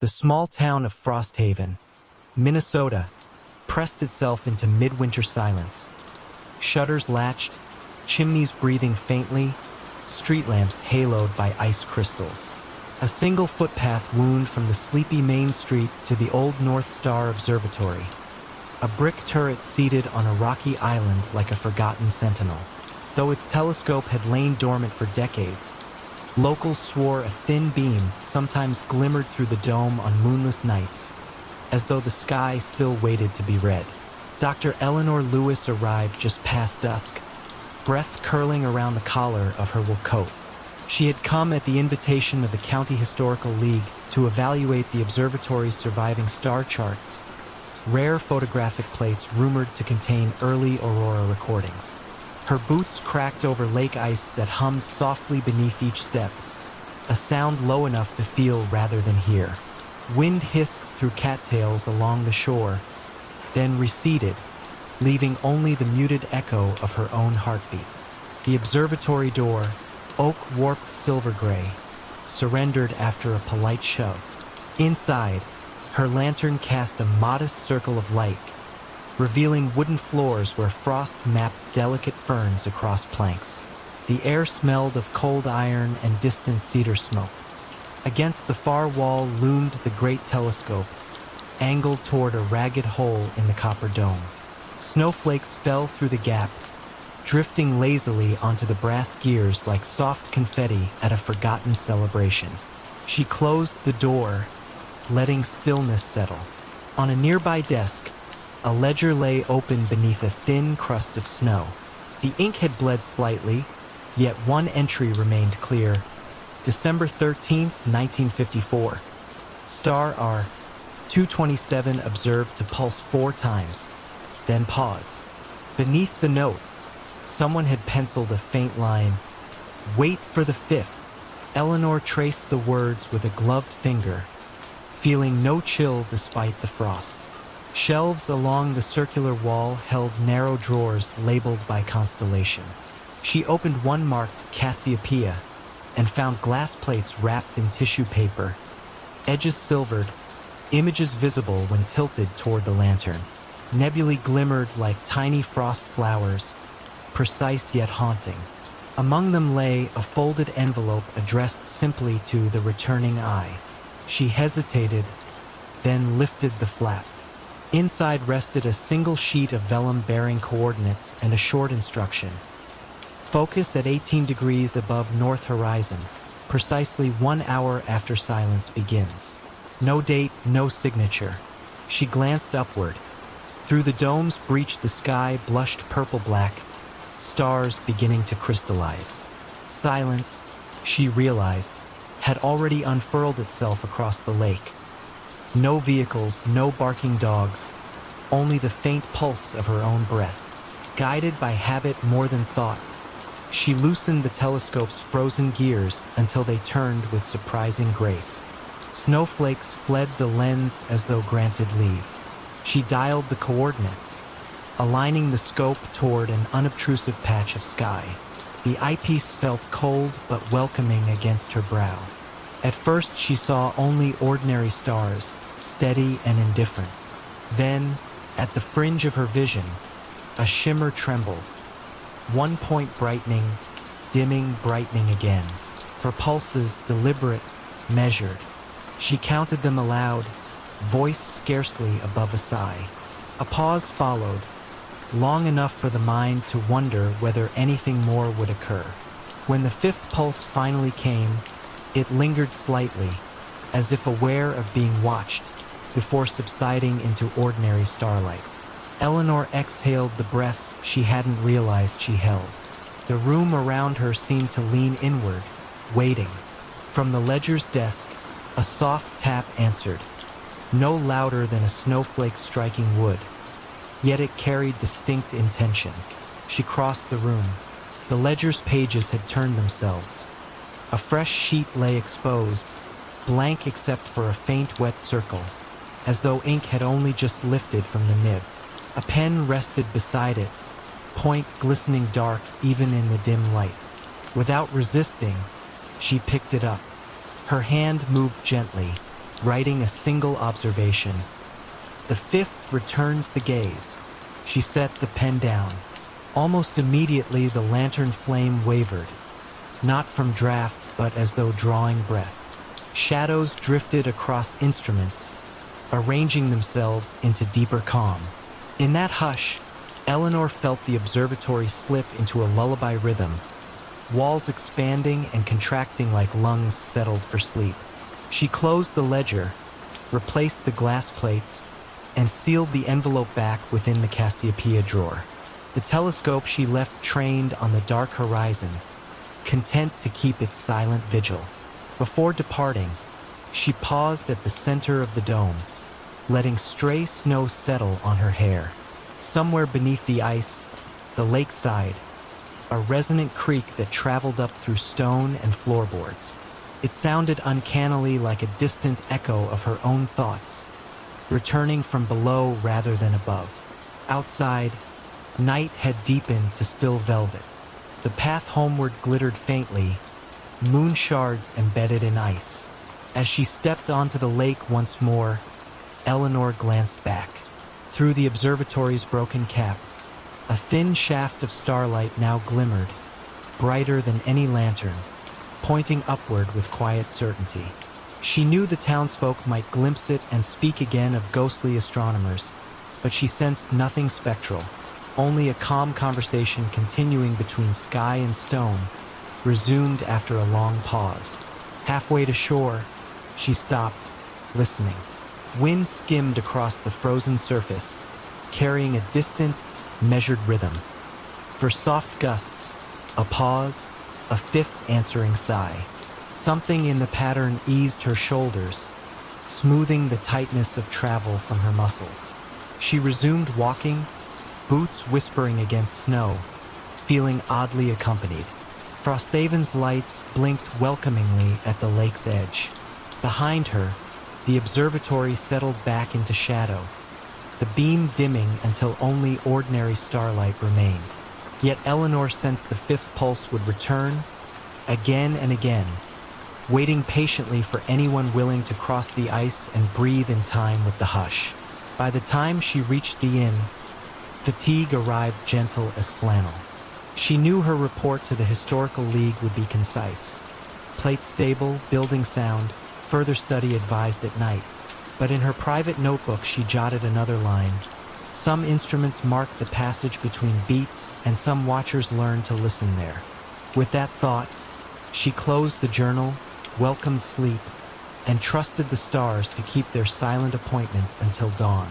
The small town of Frosthaven, Minnesota, pressed itself into midwinter silence. Shutters latched, chimneys breathing faintly, street lamps haloed by ice crystals. A single footpath wound from the sleepy main street to the old North Star Observatory. A brick turret seated on a rocky island like a forgotten sentinel. Though its telescope had lain dormant for decades, locals swore a thin beam sometimes glimmered through the dome on moonless nights, as though the sky still waited to be read. Dr. Eleanor Lewis arrived just past dusk, breath curling around the collar of her wool coat. She had come at the invitation of the County Historical League to evaluate the observatory's surviving star charts, rare photographic plates rumored to contain early aurora recordings. Her boots cracked over lake ice that hummed softly beneath each step, a sound low enough to feel rather than hear. Wind hissed through cattails along the shore, then receded, leaving only the muted echo of her own heartbeat. The observatory door, oak warped silver gray, surrendered after a polite shove. Inside, her lantern cast a modest circle of light, revealing wooden floors where frost mapped delicate ferns across planks. The air smelled of cold iron and distant cedar smoke. Against the far wall loomed the great telescope, angled toward a ragged hole in the copper dome. Snowflakes fell through the gap, drifting lazily onto the brass gears like soft confetti at a forgotten celebration. She closed the door, letting stillness settle. On a nearby desk, a ledger lay open beneath a thin crust of snow. The ink had bled slightly, yet one entry remained clear. December 13th, 1954. Star R 227 observed to pulse 4 times, then pause. Beneath the note, someone had penciled a faint line, "Wait for the 5th." Eleanor traced the words with a gloved finger, feeling no chill despite the frost. Shelves along the circular wall held narrow drawers labeled by constellation. She opened one marked Cassiopeia and found glass plates wrapped in tissue paper, edges silvered, images visible when tilted toward the lantern. Nebulae glimmered like tiny frost flowers, precise yet haunting. Among them lay a folded envelope addressed simply to the returning eye. She hesitated, then lifted the flap. Inside rested a single sheet of vellum bearing coordinates and a short instruction. Focus at 18 degrees above north horizon, precisely 1 hour after silence begins. No date, no signature. She glanced upward. Through the dome's breach the sky blushed purple-black, stars beginning to crystallize. Silence, she realized, had already unfurled itself across the lake. No vehicles, no barking dogs, only the faint pulse of her own breath. Guided by habit more than thought, she loosened the telescope's frozen gears until they turned with surprising grace. Snowflakes fled the lens as though granted leave. She dialed the coordinates, aligning the scope toward an unobtrusive patch of sky. The eyepiece felt cold but welcoming against her brow. At first she saw only ordinary stars, steady and indifferent. Then, at the fringe of her vision, a shimmer trembled. 1 point brightening, dimming, brightening again. For pulses deliberate, measured. She counted them aloud, voice scarcely above a sigh. A pause followed, long enough for the mind to wonder whether anything more would occur. When the 5th pulse finally came, it lingered slightly, as if aware of being watched, before subsiding into ordinary starlight. Eleanor exhaled the breath she hadn't realized she held. The room around her seemed to lean inward, waiting. From the ledger's desk, a soft tap answered, no louder than a snowflake striking wood, yet it carried distinct intention. She crossed the room. The ledger's pages had turned themselves. A fresh sheet lay exposed, blank except for a faint wet circle, as though ink had only just lifted from the nib. A pen rested beside it, point glistening dark even in the dim light. Without resisting, she picked it up. Her hand moved gently, writing a single observation. The fifth returns the gaze. She set the pen down. Almost immediately the lantern flame wavered, not from draft, but as though drawing breath. Shadows drifted across instruments, arranging themselves into deeper calm. In that hush, Eleanor felt the observatory slip into a lullaby rhythm, walls expanding and contracting like lungs settled for sleep. She closed the ledger, replaced the glass plates, and sealed the envelope back within the Cassiopeia drawer. The telescope she left trained on the dark horizon, content to keep its silent vigil. Before departing, she paused at the center of the dome, letting stray snow settle on her hair. Somewhere beneath the ice, the lakeside, a resonant creak that traveled up through stone and floorboards. It sounded uncannily like a distant echo of her own thoughts, returning from below rather than above. Outside, night had deepened to still velvet. The path homeward glittered faintly, moon shards embedded in ice. As she stepped onto the lake once more, Eleanor glanced back. Through the observatory's broken cap, a thin shaft of starlight now glimmered, brighter than any lantern, pointing upward with quiet certainty. She knew the townsfolk might glimpse it and speak again of ghostly astronomers, but she sensed nothing spectral, only a calm conversation continuing between sky and stone, resumed after a long pause. Halfway to shore, she stopped, listening. Wind skimmed across the frozen surface, carrying a distant, measured rhythm. For soft gusts, a pause, a fifth answering sigh. Something in the pattern eased her shoulders, smoothing the tightness of travel from her muscles. She resumed walking, boots whispering against snow, feeling oddly accompanied. Frosthaven's lights blinked welcomingly at the lake's edge. Behind her, the observatory settled back into shadow, the beam dimming until only ordinary starlight remained. Yet Eleanor sensed the fifth pulse would return, again and again, waiting patiently for anyone willing to cross the ice and breathe in time with the hush. By the time she reached the inn, fatigue arrived gentle as flannel. She knew her report to the Historical League would be concise. Plate stable, building sound, further study advised at night. But in her private notebook she jotted another line. Some instruments marked the passage between beats, and some watchers learned to listen there. With that thought, she closed the journal, welcomed sleep, and trusted the stars to keep their silent appointment until dawn.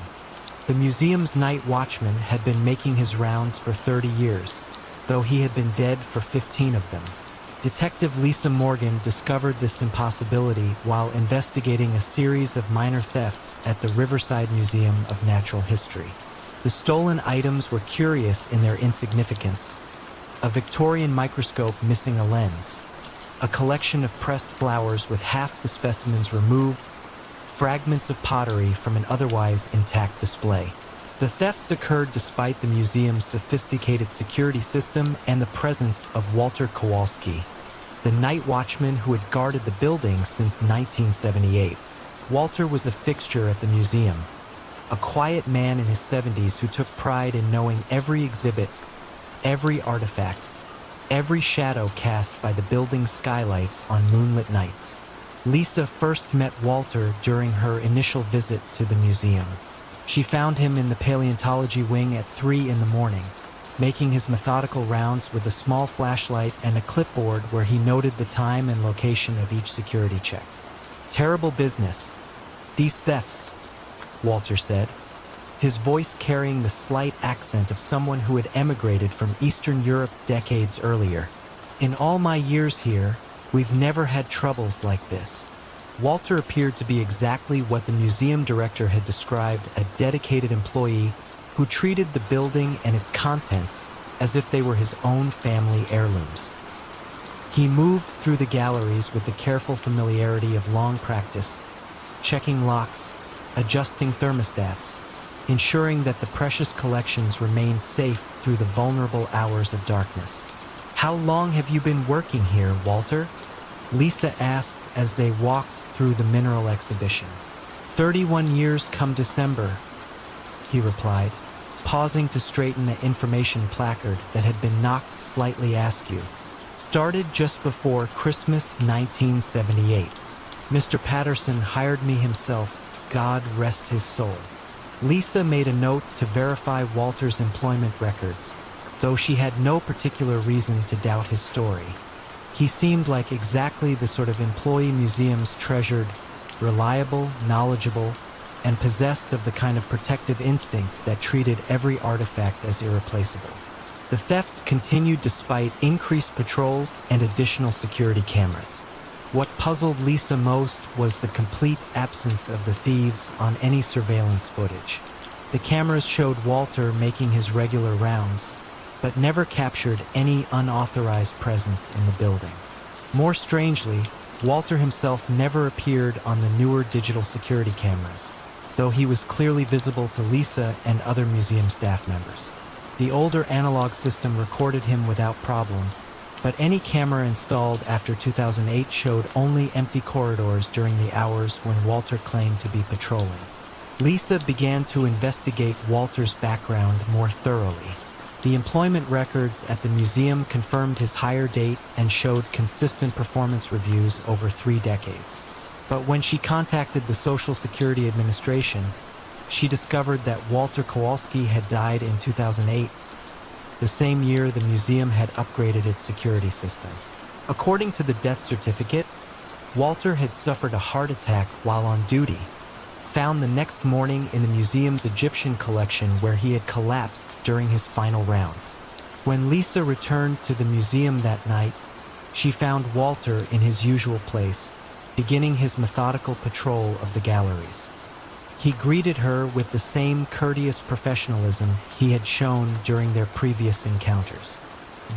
The museum's night watchman had been making his rounds for 30 years, though he had been dead for 15 of them. Detective Lisa Morgan discovered this impossibility while investigating a series of minor thefts at the Riverside Museum of Natural History. The stolen items were curious in their insignificance: a Victorian microscope missing a lens, a collection of pressed flowers with half the specimens removed, fragments of pottery from an otherwise intact display. The thefts occurred despite the museum's sophisticated security system and the presence of Walter Kowalski, the night watchman who had guarded the building since 1978. Walter was a fixture at the museum, a quiet man in his 70s who took pride in knowing every exhibit, every artifact, every shadow cast by the building's skylights on moonlit nights. Lisa first met Walter during her initial visit to the museum. She found him in the paleontology wing at 3 in the morning, making his methodical rounds with a small flashlight and a clipboard where he noted the time and location of each security check. "Terrible business. These thefts," Walter said, his voice carrying the slight accent of someone who had emigrated from Eastern Europe decades earlier. "In all my years here, we've never had troubles like this." Walter appeared to be exactly what the museum director had described: a dedicated employee who treated the building and its contents as if they were his own family heirlooms. He moved through the galleries with the careful familiarity of long practice, checking locks, adjusting thermostats, ensuring that the precious collections remained safe through the vulnerable hours of darkness. "How long have you been working here, Walter?" Lisa asked as they walked through the mineral exhibition. 31 years come December, he replied, pausing to straighten an information placard that had been knocked slightly askew. Started just before Christmas 1978. Mr. Patterson hired me himself, God rest his soul. Lisa made a note to verify Walter's employment records, though she had no particular reason to doubt his story. He seemed like exactly the sort of employee museums treasured, reliable, knowledgeable, and possessed of the kind of protective instinct that treated every artifact as irreplaceable. The thefts continued despite increased patrols and additional security cameras. What puzzled Lisa most was the complete absence of the thieves on any surveillance footage. The cameras showed Walter making his regular rounds, but never captured any unauthorized presence in the building. More strangely, Walter himself never appeared on the newer digital security cameras, though he was clearly visible to Lisa and other museum staff members. The older analog system recorded him without problem, but any camera installed after 2008 showed only empty corridors during the hours when Walter claimed to be patrolling. Lisa began to investigate Walter's background more thoroughly. The employment records at the museum confirmed his hire date and showed consistent performance reviews over 3 decades. But when she contacted the Social Security Administration, she discovered that Walter Kowalski had died in 2008, the same year the museum had upgraded its security system. According to the death certificate, Walter had suffered a heart attack while on duty, found the next morning in the museum's Egyptian collection where he had collapsed during his final rounds. When Lisa returned to the museum that night, she found Walter in his usual place, beginning his methodical patrol of the galleries. He greeted her with the same courteous professionalism he had shown during their previous encounters.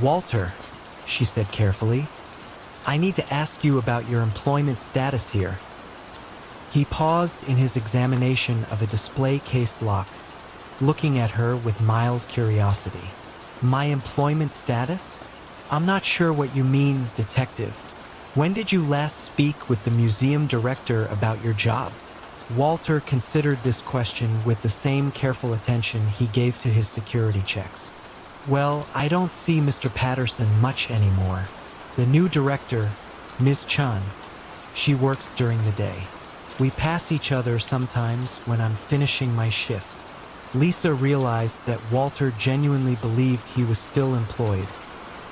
"Walter," she said carefully, "I need to ask you about your employment status here." He paused in his examination of a display case lock, looking at her with mild curiosity. "My employment status? I'm not sure what you mean, detective. When did you last speak with the museum director about your job?" Walter considered this question with the same careful attention he gave to his security checks. "Well, I don't see Mr. Patterson much anymore. The new director, Ms. Chun, she works during the day. We pass each other sometimes when I'm finishing my shift." Lisa realized that Walter genuinely believed he was still employed,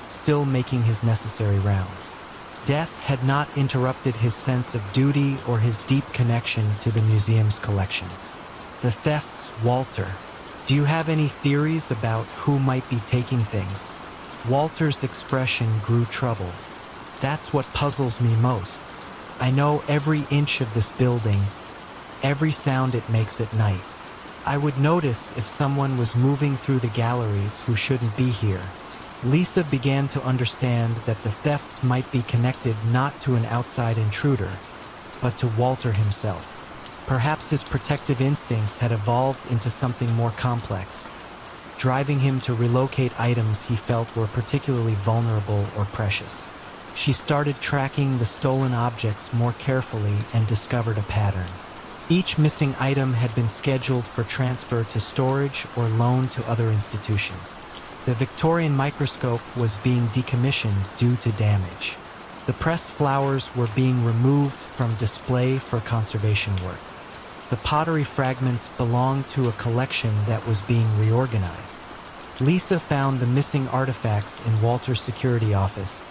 still making his necessary rounds. Death had not interrupted his sense of duty or his deep connection to the museum's collections. "The thefts, Walter. Do you have any theories about who might be taking things?" Walter's expression grew troubled. "That's what puzzles me most. I know every inch of this building, every sound it makes at night. I would notice if someone was moving through the galleries who shouldn't be here." Lisa began to understand that the thefts might be connected not to an outside intruder, but to Walter himself. Perhaps his protective instincts had evolved into something more complex, driving him to relocate items he felt were particularly vulnerable or precious. She started tracking the stolen objects more carefully and discovered a pattern. Each missing item had been scheduled for transfer to storage or loan to other institutions. The Victorian microscope was being decommissioned due to damage. The pressed flowers were being removed from display for conservation work. The pottery fragments belonged to a collection that was being reorganized. Lisa found the missing artifacts in Walter's security office,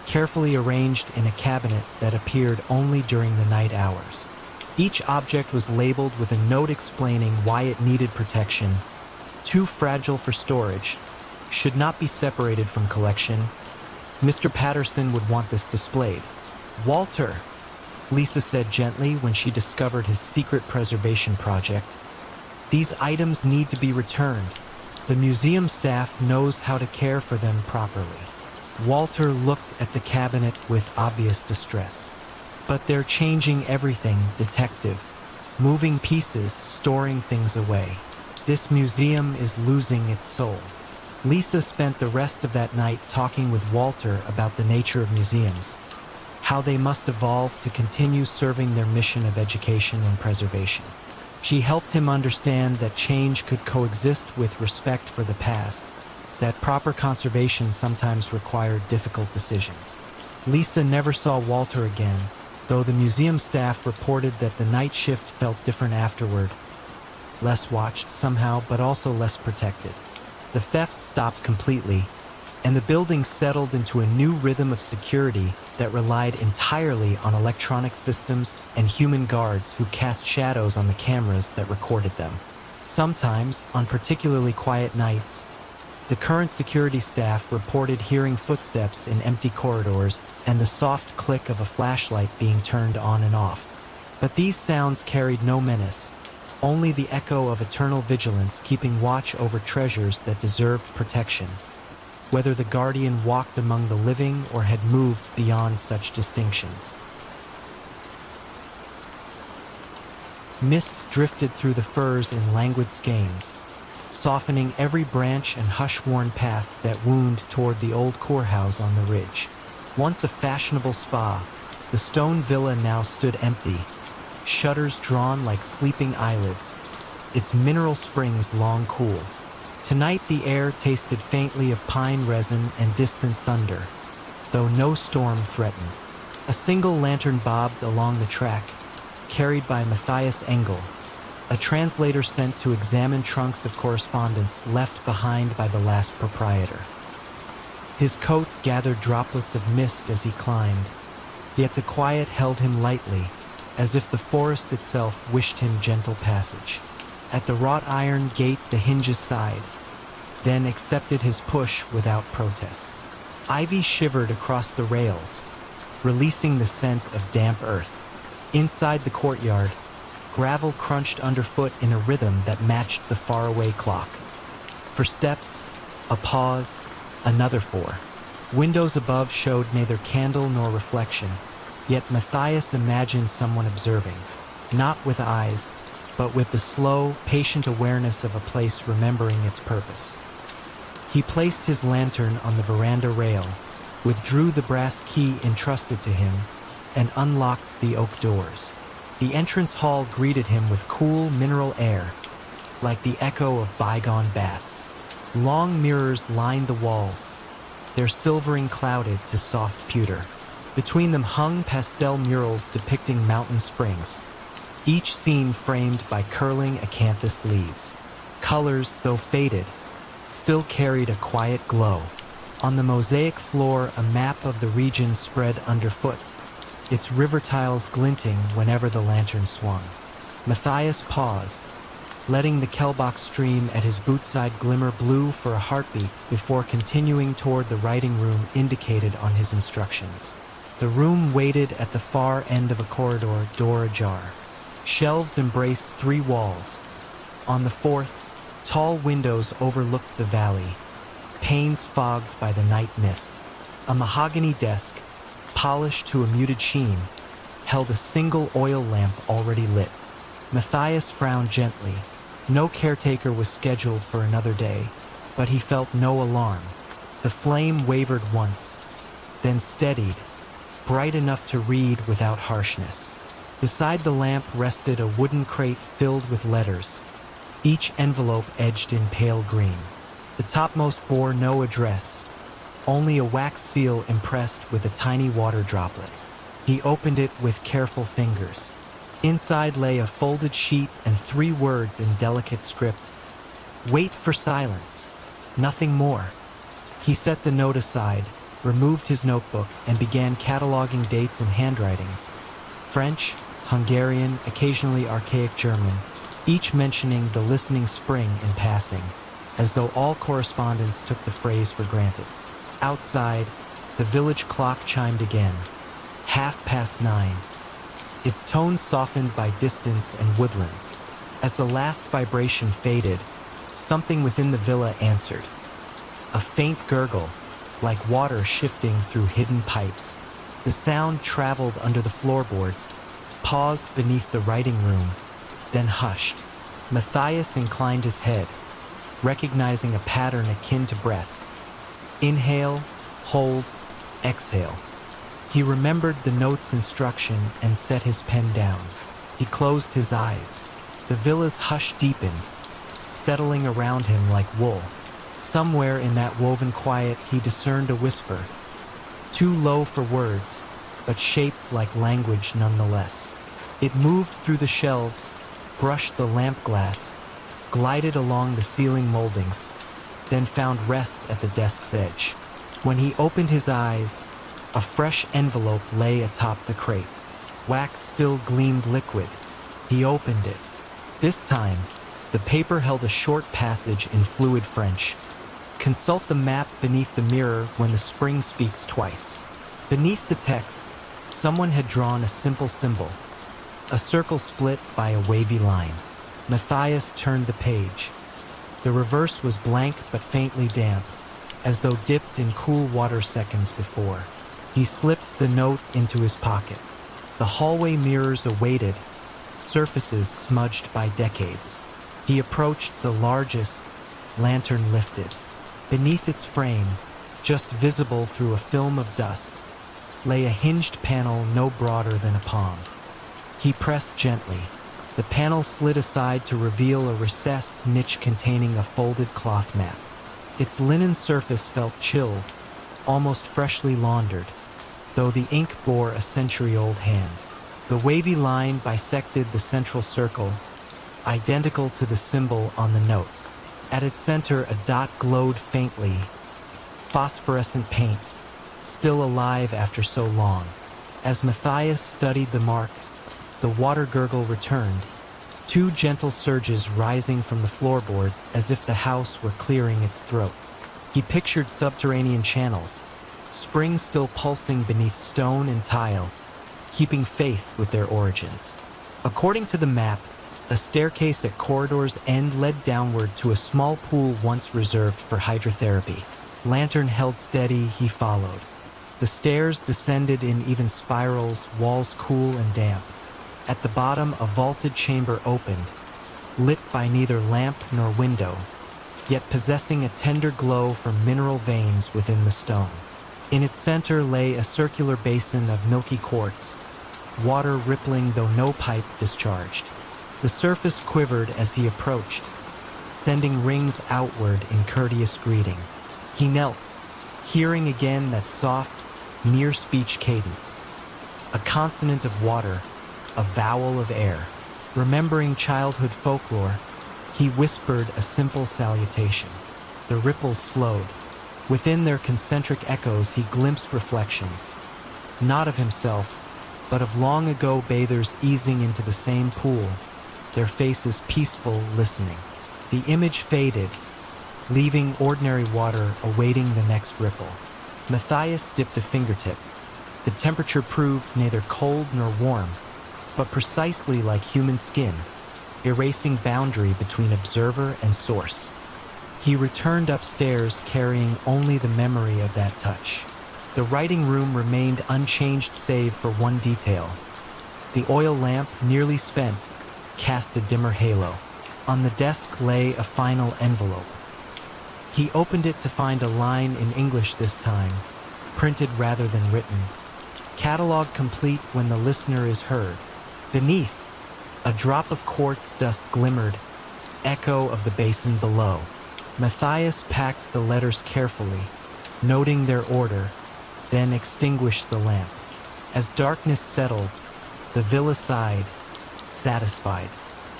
carefully arranged in a cabinet that appeared only during the night hours. Each object was labeled with a note explaining why it needed protection, too fragile for storage, should not be separated from collection. Mr. Patterson would want this displayed. "Walter," Lisa said gently when she discovered his secret preservation project, "these items need to be returned. The museum staff knows how to care for them properly." Walter looked at the cabinet with obvious distress. "But they're changing everything, detective. Moving pieces, storing things away. This museum is losing its soul." Lisa spent the rest of that night talking with Walter about the nature of museums, how they must evolve to continue serving their mission of education and preservation. She helped him understand that change could coexist with respect for the past, that proper conservation sometimes required difficult decisions. Lisa never saw Walter again, though the museum staff reported that the night shift felt different afterward. Less watched somehow, but also less protected. The thefts stopped completely, and the building settled into a new rhythm of security that relied entirely on electronic systems and human guards who cast shadows on the cameras that recorded them. Sometimes, on particularly quiet nights, the current security staff reported hearing footsteps in empty corridors and the soft click of a flashlight being turned on and off. But these sounds carried no menace, only the echo of eternal vigilance keeping watch over treasures that deserved protection, whether the guardian walked among the living or had moved beyond such distinctions. Mist drifted through the firs in languid skeins, softening every branch and hush-worn path that wound toward the old courthouse on the ridge. Once a fashionable spa, the stone villa now stood empty, shutters drawn like sleeping eyelids, its mineral springs long cooled. Tonight the air tasted faintly of pine resin and distant thunder, though no storm threatened. A single lantern bobbed along the track, carried by Matthias Engel, a translator sent to examine trunks of correspondence left behind by the last proprietor. His coat gathered droplets of mist as he climbed, yet the quiet held him lightly, as if the forest itself wished him gentle passage. At the wrought iron gate the hinges sighed, then accepted his push without protest. Ivy shivered across the rails, releasing the scent of damp earth. Inside the courtyard, gravel crunched underfoot in a rhythm that matched the faraway clock. For steps, a pause, another 4. Windows above showed neither candle nor reflection, yet Matthias imagined someone observing, not with eyes, but with the slow, patient awareness of a place remembering its purpose. He placed his lantern on the veranda rail, withdrew the brass key entrusted to him, and unlocked the oak doors. The entrance hall greeted him with cool mineral air, like the echo of bygone baths. Long mirrors lined the walls, their silvering clouded to soft pewter. Between them hung pastel murals depicting mountain springs, each scene framed by curling acanthus leaves. Colors, though faded, still carried a quiet glow. On the mosaic floor, a map of the region spread underfoot, its river tiles glinting whenever the lantern swung. Matthias paused, letting the Kelbach stream at his bootside glimmer blue for a heartbeat before continuing toward the writing room indicated on his instructions. The room waited at the far end of a corridor, door ajar. Shelves embraced 3 walls. On the 4th, tall windows overlooked the valley, panes fogged by the night mist. A mahogany desk, polished to a muted sheen, held a single oil lamp already lit. Matthias frowned gently. No caretaker was scheduled for another day, but he felt no alarm. The flame wavered once, then steadied, bright enough to read without harshness. Beside the lamp rested a wooden crate filled with letters, each envelope edged in pale green. The topmost bore no address, only a wax seal impressed with a tiny water droplet. He opened it with careful fingers. Inside lay a folded sheet and 3 words in delicate script. Wait for silence, nothing more. He set the note aside, removed his notebook, and began cataloging dates and handwritings. French, Hungarian, occasionally archaic German, each mentioning the listening spring in passing, as though all correspondence took the phrase for granted. Outside, the village clock chimed again, 9:30. Its tone softened by distance and woodlands. As the last vibration faded, something within the villa answered. A faint gurgle, like water shifting through hidden pipes. The sound traveled under the floorboards, paused beneath the writing room, then hushed. Matthias inclined his head, recognizing a pattern akin to breath. Inhale, hold, exhale. He remembered the note's instruction and set his pen down. He closed his eyes. The villa's hush deepened, settling around him like wool. Somewhere in that woven quiet he discerned a whisper, too low for words, but shaped like language nonetheless. It moved through the shelves, brushed the lamp glass, glided along the ceiling moldings, then found rest at the desk's edge. When he opened his eyes, a fresh envelope lay atop the crate. Wax still gleamed liquid. He opened it. This time, the paper held a short passage in fluid French. Consult the map beneath the mirror when the spring speaks twice. Beneath the text, someone had drawn a simple symbol, a circle split by a wavy line. Matthias turned the page. The reverse was blank but faintly damp, as though dipped in cool water seconds before. He slipped the note into his pocket. The hallway mirrors awaited, surfaces smudged by decades. He approached the largest, lantern lifted. Beneath its frame, just visible through a film of dust, lay a hinged panel no broader than a palm. He pressed gently. The panel slid aside to reveal a recessed niche containing a folded cloth map. Its linen surface felt chilled, almost freshly laundered, though the ink bore a century-old hand. The wavy line bisected the central circle, identical to the symbol on the note. At its center, a dot glowed faintly, phosphorescent paint, still alive after so long. As Matthias studied the mark, the water gurgle returned, two gentle surges rising from the floorboards as if the house were clearing its throat. He pictured subterranean channels, springs still pulsing beneath stone and tile, keeping faith with their origins. According to the map, a staircase at corridor's end led downward to a small pool once reserved for hydrotherapy. Lantern held steady, he followed. The stairs descended in even spirals, walls cool and damp. At the bottom, a vaulted chamber opened, lit by neither lamp nor window, yet possessing a tender glow from mineral veins within the stone. In its center lay a circular basin of milky quartz, water rippling though no pipe discharged. The surface quivered as he approached, sending rings outward in courteous greeting. He knelt, hearing again that soft, near-speech cadence, a consonant of water, a vowel of air. Remembering childhood folklore, he whispered a simple salutation. The ripples slowed. Within their concentric echoes he glimpsed reflections, not of himself, but of long-ago bathers easing into the same pool, their faces peaceful, listening. The image faded, leaving ordinary water awaiting the next ripple. Matthias dipped a fingertip. The temperature proved neither cold nor warm, but precisely like human skin, erasing boundary between observer and source. He returned upstairs carrying only the memory of that touch. The writing room remained unchanged save for one detail. The oil lamp, nearly spent, cast a dimmer halo. On the desk lay a final envelope. He opened it to find a line in English this time, printed rather than written. Catalog complete when the listener is heard. Beneath, a drop of quartz dust glimmered, echo of the basin below. Matthias packed the letters carefully, noting their order, then extinguished the lamp. As darkness settled, the villa sighed, satisfied.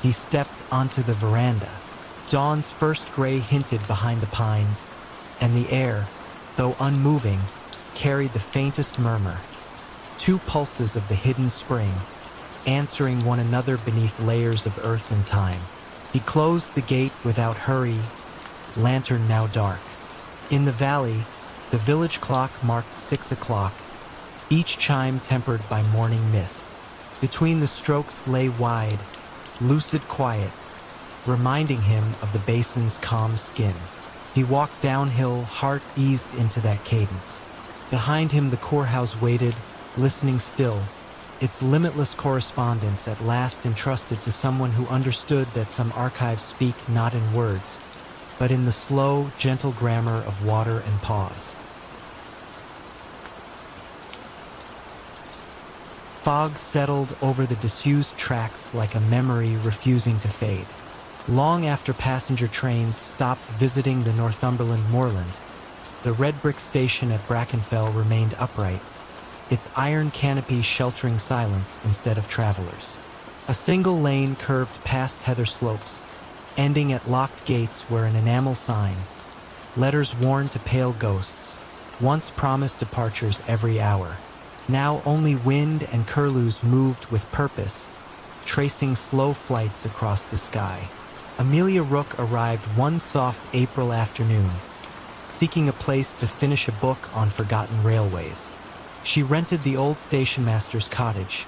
He stepped onto the veranda. Dawn's first gray hinted behind the pines, and the air, though unmoving, carried the faintest murmur. Two pulses of the hidden spring, answering one another beneath layers of earth and time. He closed the gate without hurry, lantern now dark. In the valley, the village clock marked 6 o'clock, each chime tempered by morning mist. Between the strokes lay wide, lucid quiet, reminding him of the basin's calm skin. He walked downhill, heart eased into that cadence. Behind him the courthouse waited, listening still, its limitless correspondence at last entrusted to someone who understood that some archives speak not in words, but in the slow, gentle grammar of water and pause. Fog settled over the disused tracks like a memory refusing to fade. Long after passenger trains stopped visiting the Northumberland moorland, the red brick station at Brackenfell remained upright, its iron canopy sheltering silence instead of travelers. A single lane curved past heather slopes, ending at locked gates where an enamel sign, letters worn to pale ghosts, once promised departures every hour. Now only wind and curlews moved with purpose, tracing slow flights across the sky. Amelia Rook arrived one soft April afternoon, seeking a place to finish a book on forgotten railways. She rented the old stationmaster's cottage,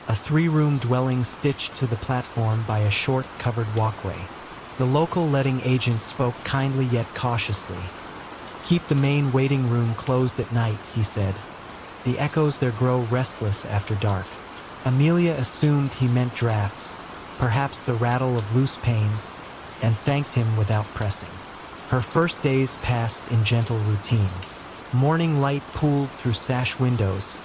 a 3-room dwelling stitched to the platform by a short, covered walkway. The local letting agent spoke kindly yet cautiously. "Keep the main waiting room closed at night," he said. "The echoes there grow restless after dark." Amelia assumed he meant drafts, perhaps the rattle of loose panes, and thanked him without pressing. Her first days passed in gentle routine. Morning light pooled through sash windows,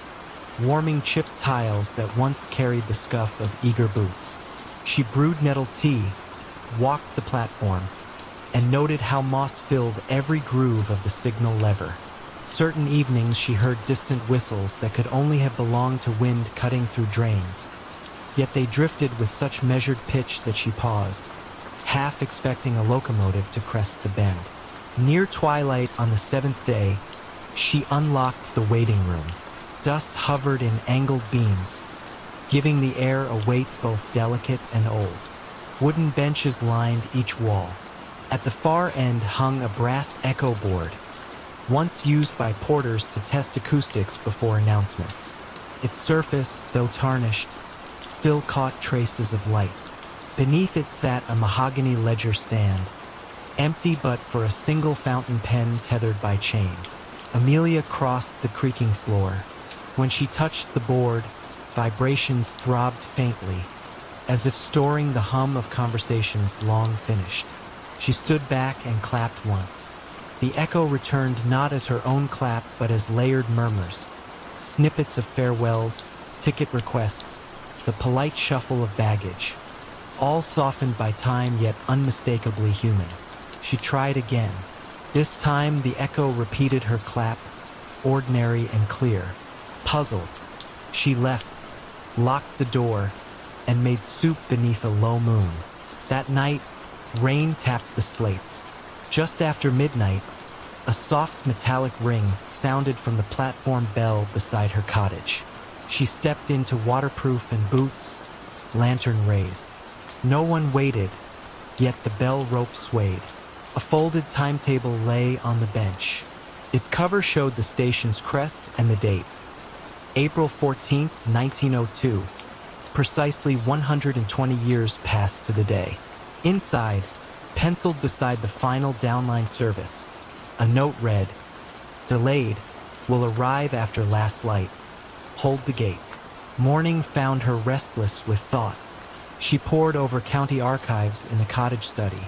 warming chipped tiles that once carried the scuff of eager boots. She brewed nettle tea, walked the platform, and noted how moss-filled every groove of the signal lever. Certain evenings she heard distant whistles that could only have belonged to wind cutting through drains, yet they drifted with such measured pitch that she paused, half expecting a locomotive to crest the bend. Near twilight on the 7th day, she unlocked the waiting room. Dust hovered in angled beams, giving the air a weight both delicate and old. Wooden benches lined each wall. At the far end hung a brass echo board, once used by porters to test acoustics before announcements. Its surface, though tarnished, still caught traces of light. Beneath it sat a mahogany ledger stand, empty but for a single fountain pen tethered by chain. Amelia crossed the creaking floor. When she touched the board, vibrations throbbed faintly, as if storing the hum of conversations long finished. She stood back and clapped once. The echo returned not as her own clap, but as layered murmurs, snippets of farewells, ticket requests, the polite shuffle of baggage, all softened by time yet unmistakably human. She tried again. This time the echo repeated her clap, ordinary and clear. Puzzled, she left, locked the door, and made soup beneath a low moon. That night, rain tapped the slates. Just after midnight, a soft metallic ring sounded from the platform bell beside her cottage. She stepped into waterproof and boots, lantern raised. No one waited, yet the bell rope swayed. A folded timetable lay on the bench. Its cover showed the station's crest and the date. April 14th, 1902. Precisely 120 years passed to the day. Inside, penciled beside the final downline service, a note read, "Delayed, will arrive after last light. Hold the gate." Morning found her restless with thought. She pored over county archives in the cottage study,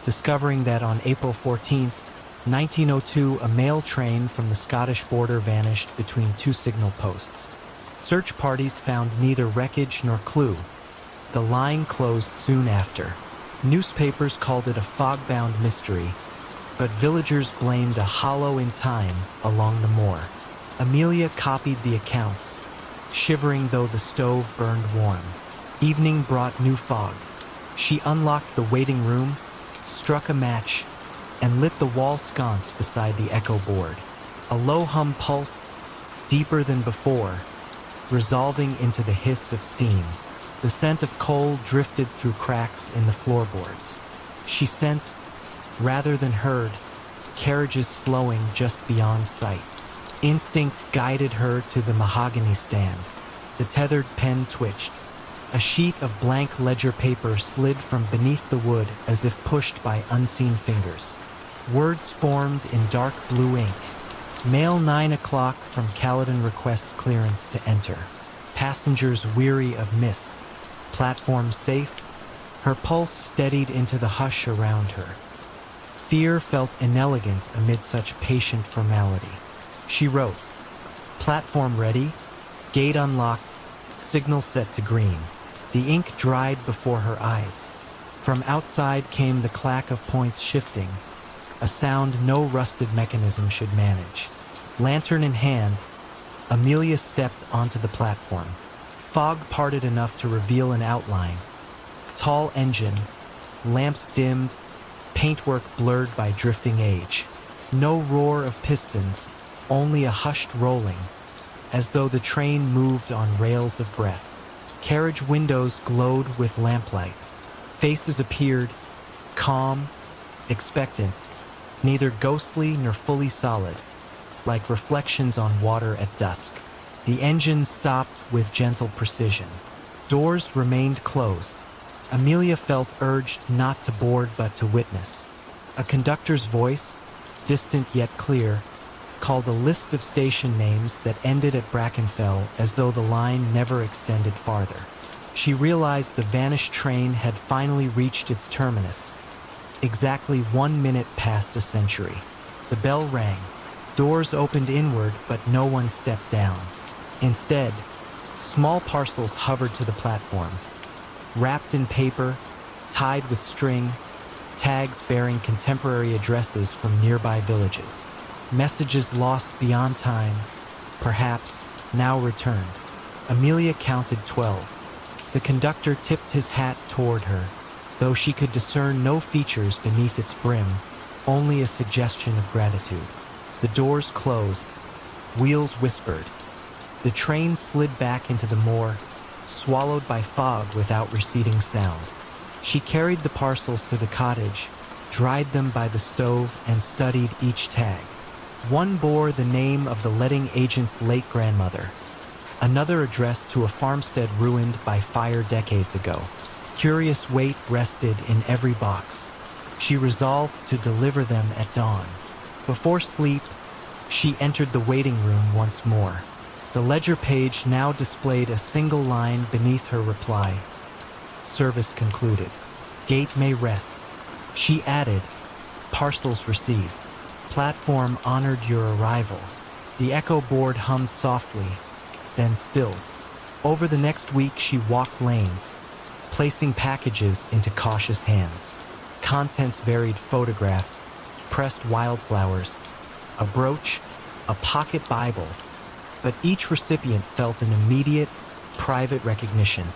discovering that on April 14th, 1902, a mail train from the Scottish border vanished between 2 signal posts. Search parties found neither wreckage nor clue. The line closed soon after. Newspapers called it a fog-bound mystery, but villagers blamed a hollow in time along the moor. Amelia copied the accounts, shivering though the stove burned warm. Evening brought new fog. She unlocked the waiting room, struck a match, and lit the wall sconce beside the echo board. A low hum pulsed, deeper than before, resolving into the hiss of steam. The scent of coal drifted through cracks in the floorboards. She sensed, rather than heard, carriages slowing just beyond sight. Instinct guided her to the mahogany stand. The tethered pen twitched. A sheet of blank ledger paper slid from beneath the wood as if pushed by unseen fingers. Words formed in dark blue ink. Mail 9 o'clock from Caledon requests clearance to enter. Passengers weary of mist. Platform safe. Her pulse steadied into the hush around her. Fear felt inelegant amid such patient formality. She wrote, "Platform ready, gate unlocked, signal set to green. The ink dried before her eyes. From outside came the clack of points shifting, a sound no rusted mechanism should manage. Lantern in hand, Amelia stepped onto the platform. Fog parted enough to reveal an outline. Tall engine, lamps dimmed, paintwork blurred by drifting age. No roar of pistons, only a hushed rolling, as though the train moved on rails of breath. Carriage windows glowed with lamplight. Faces appeared, calm, expectant, neither ghostly nor fully solid, like reflections on water at dusk. The engine stopped with gentle precision. Doors remained closed. Amelia felt urged not to board but to witness. A conductor's voice, distant yet clear, called a list of station names that ended at Brackenfell as though the line never extended farther. She realized the vanished train had finally reached its terminus, exactly 1 minute past a century. The bell rang. Doors opened inward, but no one stepped down. Instead, small parcels hovered to the platform, wrapped in paper, tied with string, tags bearing contemporary addresses from nearby villages. Messages lost beyond time, perhaps now returned. Amelia counted 12. The conductor tipped his hat toward her, though she could discern no features beneath its brim, only a suggestion of gratitude. The doors closed. Wheels whispered. The train slid back into the moor, swallowed by fog without receding sound. She carried the parcels to the cottage, dried them by the stove, and studied each tag. One bore the name of the letting agent's late grandmother. Another addressed to a farmstead ruined by fire decades ago. Curious weight rested in every box. She resolved to deliver them at dawn. Before sleep, she entered the waiting room once more. The ledger page now displayed a single line beneath her reply. Service concluded. Gate may rest. She added, parcels received. Platform honored your arrival. The echo board hummed softly, then stilled. Over the next week, she walked lanes, placing packages into cautious hands. Contents varied: photographs, pressed wildflowers, a brooch, a pocket Bible. But each recipient felt an immediate, private recognition,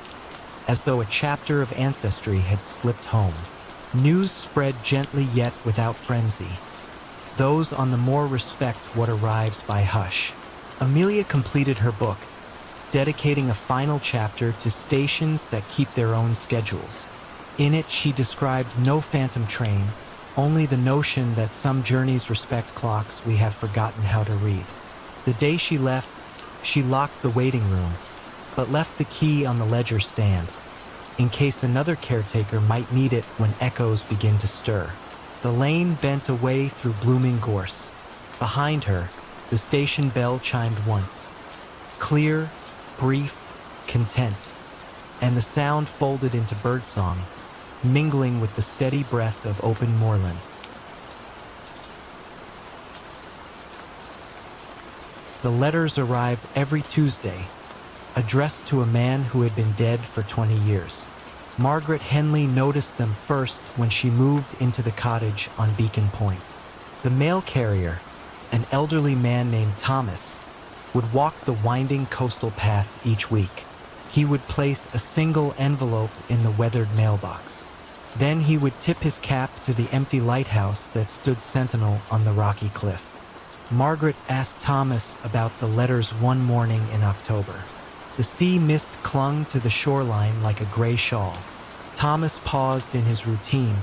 as though a chapter of ancestry had slipped home. News spread gently yet without frenzy. Those on the moor respect what arrives by hush. Amelia completed her book, dedicating a final chapter to stations that keep their own schedules. In it, she described no phantom train, only the notion that some journeys respect clocks we have forgotten how to read. The day she left, she locked the waiting room, but left the key on the ledger stand, in case another caretaker might need it when echoes begin to stir. The lane bent away through blooming gorse. Behind her, the station bell chimed once. Clear, brief, content, and the sound folded into birdsong, mingling with the steady breath of open moorland. The letters arrived every Tuesday, addressed to a man who had been dead for 20 years. Margaret Henley noticed them first when she moved into the cottage on Beacon Point. The mail carrier, an elderly man named Thomas, would walk the winding coastal path each week. He would place a single envelope in the weathered mailbox. Then he would tip his cap to the empty lighthouse that stood sentinel on the rocky cliff. Margaret asked Thomas about the letters one morning in October. The sea mist clung to the shoreline like a gray shawl. Thomas paused in his routine,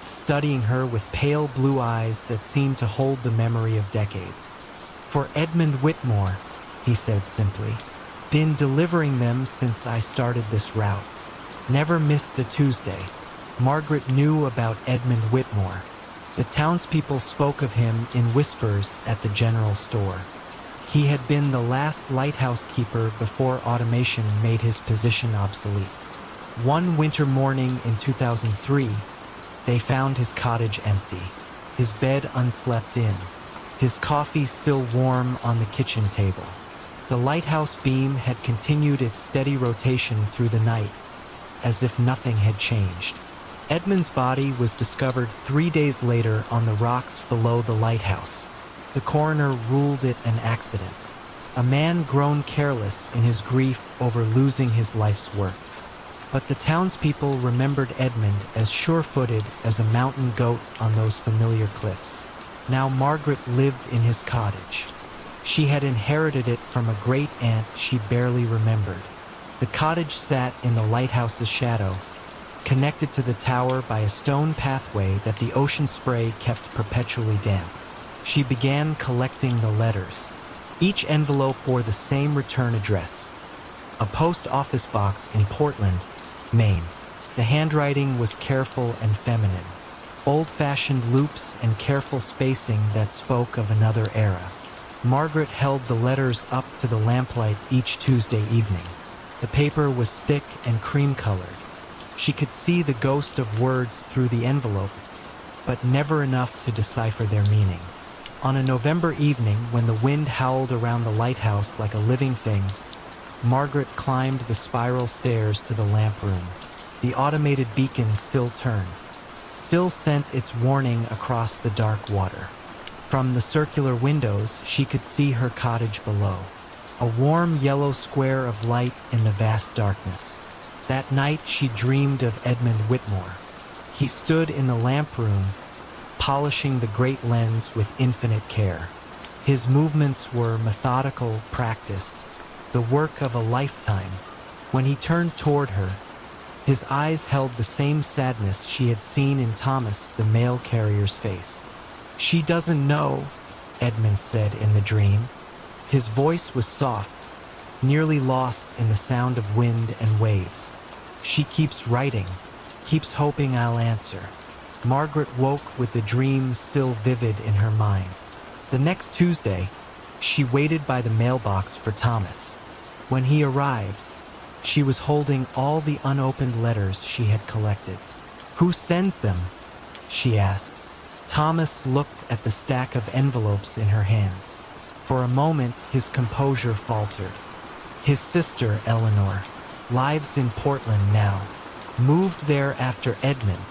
studying her with pale blue eyes that seemed to hold the memory of decades. For Edmund Whitmore, he said simply, been delivering them since I started this route. Never missed a Tuesday. Margaret knew about Edmund Whitmore. The townspeople spoke of him in whispers at the general store. He had been the last lighthouse keeper before automation made his position obsolete. One winter morning in 2003, they found his cottage empty, his bed unslept in, his coffee still warm on the kitchen table. The lighthouse beam had continued its steady rotation through the night, as if nothing had changed. Edmund's body was discovered 3 days later on the rocks below the lighthouse. The coroner ruled it an accident. A man grown careless in his grief over losing his life's work. But the townspeople remembered Edmund as sure-footed as a mountain goat on those familiar cliffs. Now Margaret lived in his cottage. She had inherited it from a great-aunt she barely remembered. The cottage sat in the lighthouse's shadow, connected to the tower by a stone pathway that the ocean spray kept perpetually damp. She began collecting the letters. Each envelope bore the same return address, a post office box in Portland, Maine. The handwriting was careful and feminine, old-fashioned loops and careful spacing that spoke of another era. Margaret held the letters up to the lamplight each Tuesday evening. The paper was thick and cream-colored. She could see the ghost of words through the envelope, but never enough to decipher their meaning. On a November evening, when the wind howled around the lighthouse like a living thing, Margaret climbed the spiral stairs to the lamp room. The automated beacon still turned, still sent its warning across the dark water. From the circular windows, she could see her cottage below, a warm yellow square of light in the vast darkness. That night she dreamed of Edmund Whitmore. He stood in the lamp room, polishing the great lens with infinite care. His movements were methodical, practiced, the work of a lifetime. When he turned toward her, his eyes held the same sadness she had seen in Thomas, the mail carrier's face. "She doesn't know," Edmund said in the dream. His voice was soft, nearly lost in the sound of wind and waves. "She keeps writing, keeps hoping I'll answer." Margaret woke with the dream still vivid in her mind. The next Tuesday, she waited by the mailbox for Thomas. When he arrived, she was holding all the unopened letters she had collected. "Who sends them?" she asked. Thomas looked at the stack of envelopes in her hands. For a moment, his composure faltered. "His sister, Eleanor, lives in Portland now. Moved there after Edmund."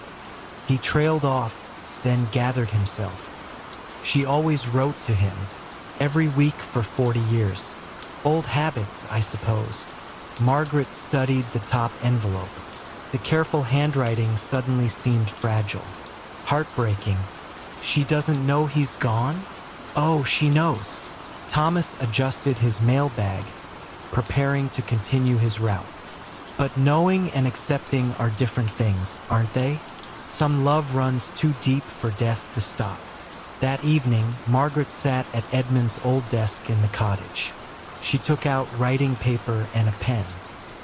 He trailed off, then gathered himself. "She always wrote to him, every week for 40 years. Old habits, I suppose." Margaret studied the top envelope. The careful handwriting suddenly seemed fragile. Heartbreaking. "She doesn't know he's gone?" "Oh, she knows." Thomas adjusted his mail bag, preparing to continue his route. "But knowing and accepting are different things, aren't they? Some love runs too deep for death to stop." That evening, Margaret sat at Edmund's old desk in the cottage. She took out writing paper and a pen.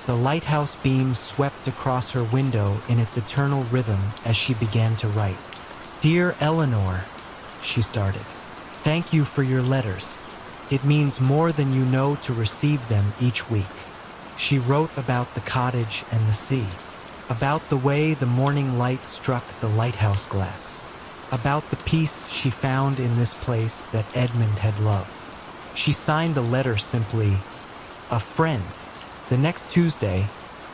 The lighthouse beam swept across her window in its eternal rhythm as she began to write. "Dear Eleanor," she started, "thank you for your letters. It means more than you know to receive them each week." She wrote about the cottage and the sea, about the way the morning light struck the lighthouse glass, about the peace she found in this place that Edmund had loved. She signed the letter simply, "A friend." The next Tuesday,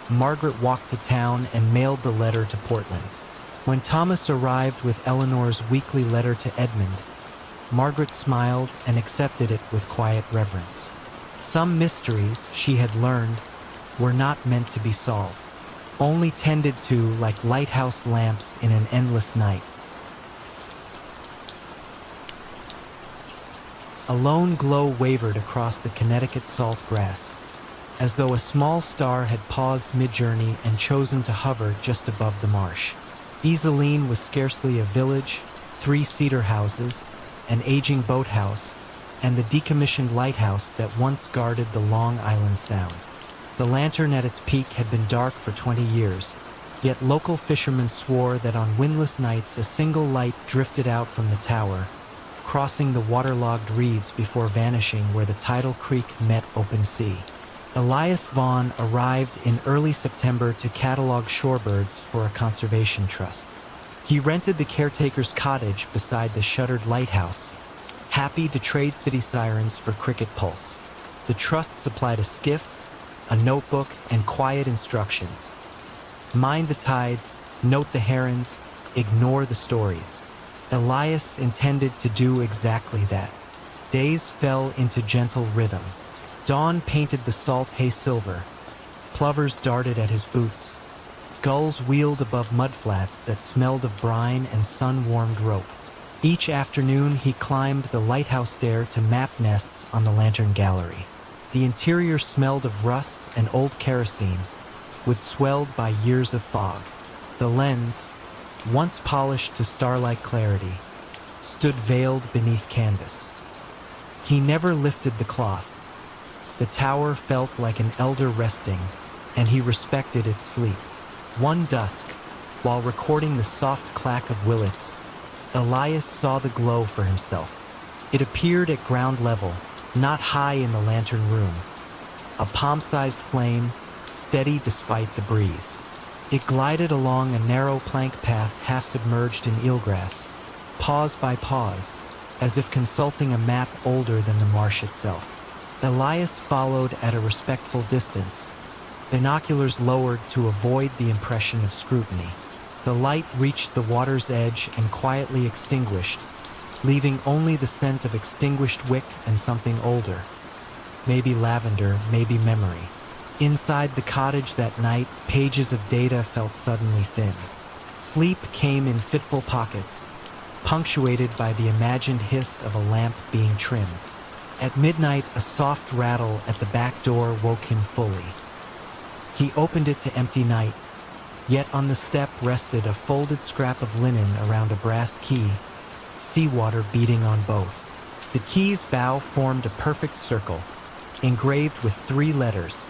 Margaret walked to town and mailed the letter to Portland. When Thomas arrived with Eleanor's weekly letter to Edmund, Margaret smiled and accepted it with quiet reverence. Some mysteries, she had learned, were not meant to be solved, only tended to like lighthouse lamps in an endless night. A lone glow wavered across the Connecticut salt grass, as though a small star had paused mid-journey and chosen to hover just above the marsh. Iselin was scarcely a village, 3 cedar houses, an aging boathouse, and the decommissioned lighthouse that once guarded the Long Island Sound. The lantern at its peak had been dark for 20 years, yet local fishermen swore that on windless nights a single light drifted out from the tower, crossing the waterlogged reeds before vanishing where the tidal creek met open sea. Elias Vaughn arrived in early September to catalog shorebirds for a conservation trust. He rented the caretaker's cottage beside the shuttered lighthouse, happy to trade city sirens for cricket pulse. The trust supplied a skiff, a notebook, and quiet instructions. Mind the tides, note the herons, ignore the stories. Elias intended to do exactly that. Days fell into gentle rhythm. Dawn painted the salt hay silver. Plovers darted at his boots. Gulls wheeled above mudflats that smelled of brine and sun-warmed rope. Each afternoon he climbed the lighthouse stair to map nests on the lantern gallery. The interior smelled of rust and old kerosene, with swelled by years of fog. The lens, once polished to starlight clarity, stood veiled beneath canvas. He never lifted the cloth. The tower felt like an elder resting, and he respected its sleep. One dusk, while recording the soft clack of willets, Elias saw the glow for himself. It appeared at ground level, not high in the lantern room. A palm-sized flame, steady despite the breeze. It glided along a narrow plank path half submerged in eelgrass, pause by pause, as if consulting a map older than the marsh itself. Elias followed at a respectful distance, binoculars lowered to avoid the impression of scrutiny. The light reached the water's edge and quietly extinguished, leaving only the scent of extinguished wick and something older. Maybe lavender, maybe memory. Inside the cottage that night, pages of data felt suddenly thin. Sleep came in fitful pockets, punctuated by the imagined hiss of a lamp being trimmed. At midnight, a soft rattle at the back door woke him fully. He opened it to empty night, yet on the step rested a folded scrap of linen around a brass key, seawater beating on both. The key's bow formed a perfect circle, engraved with 3 letters,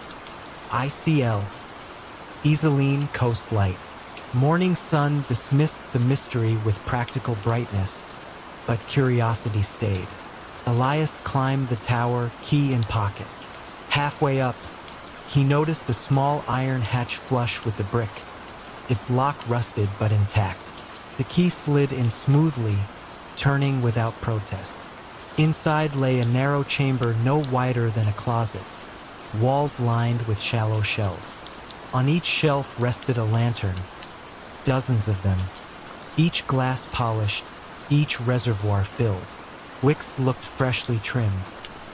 ICL, Isoline Coast Light. Morning sun dismissed the mystery with practical brightness, but curiosity stayed. Elias climbed the tower, key in pocket. Halfway up, he noticed a small iron hatch flush with the brick, its lock rusted but intact. The key slid in smoothly, turning without protest. Inside lay a narrow chamber no wider than a closet, walls lined with shallow shelves. On each shelf rested a lantern, dozens of them, each glass polished, each reservoir filled. Wicks looked freshly trimmed,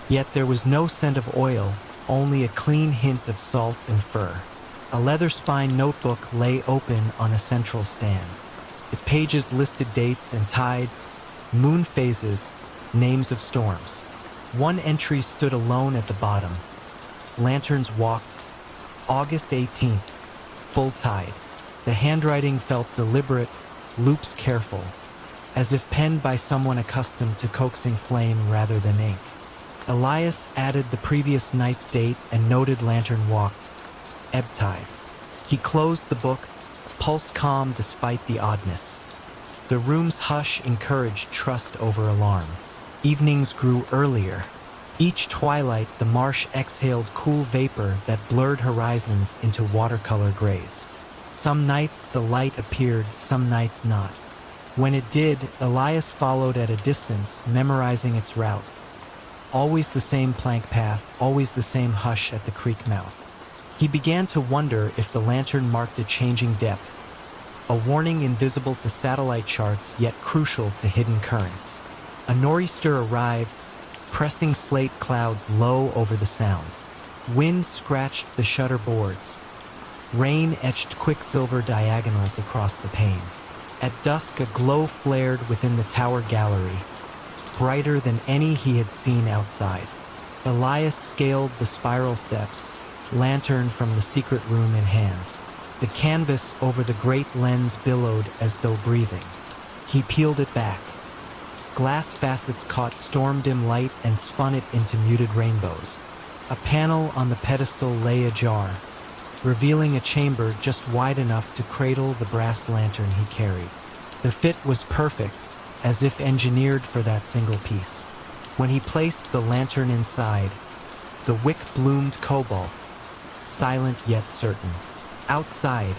yet there was no scent of oil, only a clean hint of salt and fur. A leather-spined notebook lay open on a central stand. Its pages listed dates and tides, moon phases, names of storms. One entry stood alone at the bottom. Lanterns walked, August 18th, full tide. The handwriting felt deliberate, loops careful, as if penned by someone accustomed to coaxing flame rather than ink. Elias added the previous night's date and noted lantern walked, ebb tide. He closed the book, pulse calm despite the oddness. The room's hush encouraged trust over alarm. Evenings grew earlier. Each twilight, the marsh exhaled cool vapor that blurred horizons into watercolor grays. Some nights the light appeared, some nights not. When it did, Elias followed at a distance, memorizing its route. Always the same plank path, always the same hush at the creek mouth. He began to wonder if the lantern marked a changing depth, a warning invisible to satellite charts yet crucial to hidden currents. A nor'easter arrived, pressing slate clouds low over the sound. Wind scratched the shutter boards. Rain etched quicksilver diagonals across the pane. At dusk, a glow flared within the tower gallery, brighter than any he had seen outside. Elias scaled the spiral steps, lantern from the secret room in hand. The canvas over the great lens billowed as though breathing. He peeled it back. Glass facets caught storm-dim light and spun it into muted rainbows. A panel on the pedestal lay ajar, revealing a chamber just wide enough to cradle the brass lantern he carried. The fit was perfect, as if engineered for that single piece. When he placed the lantern inside, the wick bloomed cobalt, silent yet certain. Outside,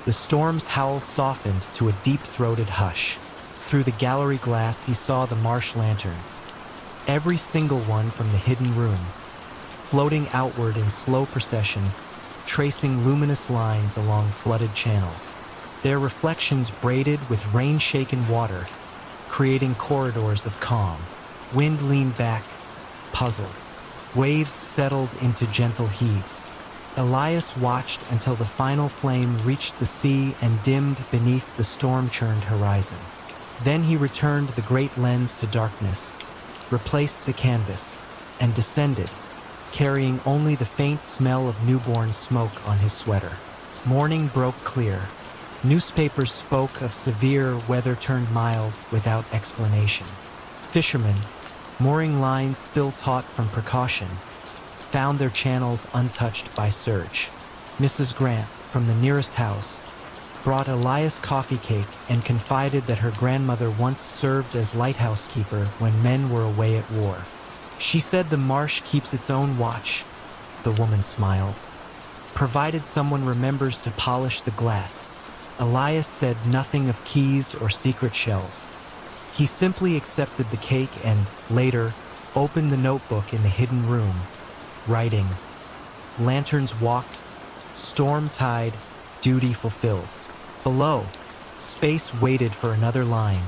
the storm's howl softened to a deep-throated hush. Through the gallery glass he saw the marsh lanterns, every single one from the hidden room, floating outward in slow procession, tracing luminous lines along flooded channels. Their reflections braided with rain-shaken water, creating corridors of calm. Wind leaned back, puzzled. Waves settled into gentle heaves. Elias watched until the final flame reached the sea and dimmed beneath the storm-churned horizon. Then he returned the great lens to darkness, replaced the canvas, and descended, carrying only the faint smell of newborn smoke on his sweater. Morning broke clear. Newspapers spoke of severe weather turned mild without explanation. Fishermen, mooring lines still taut from precaution, found their channels untouched by surge. Mrs. Grant, from the nearest house, brought Elias coffee cake and confided that her grandmother once served as lighthouse keeper when men were away at war. She said the marsh keeps its own watch, the woman smiled. Provided someone remembers to polish the glass. Elias said nothing of keys or secret shelves. He simply accepted the cake and, later, opened the notebook in the hidden room, writing, "Lanterns walked, storm tide, duty fulfilled." Below, space waited for another line,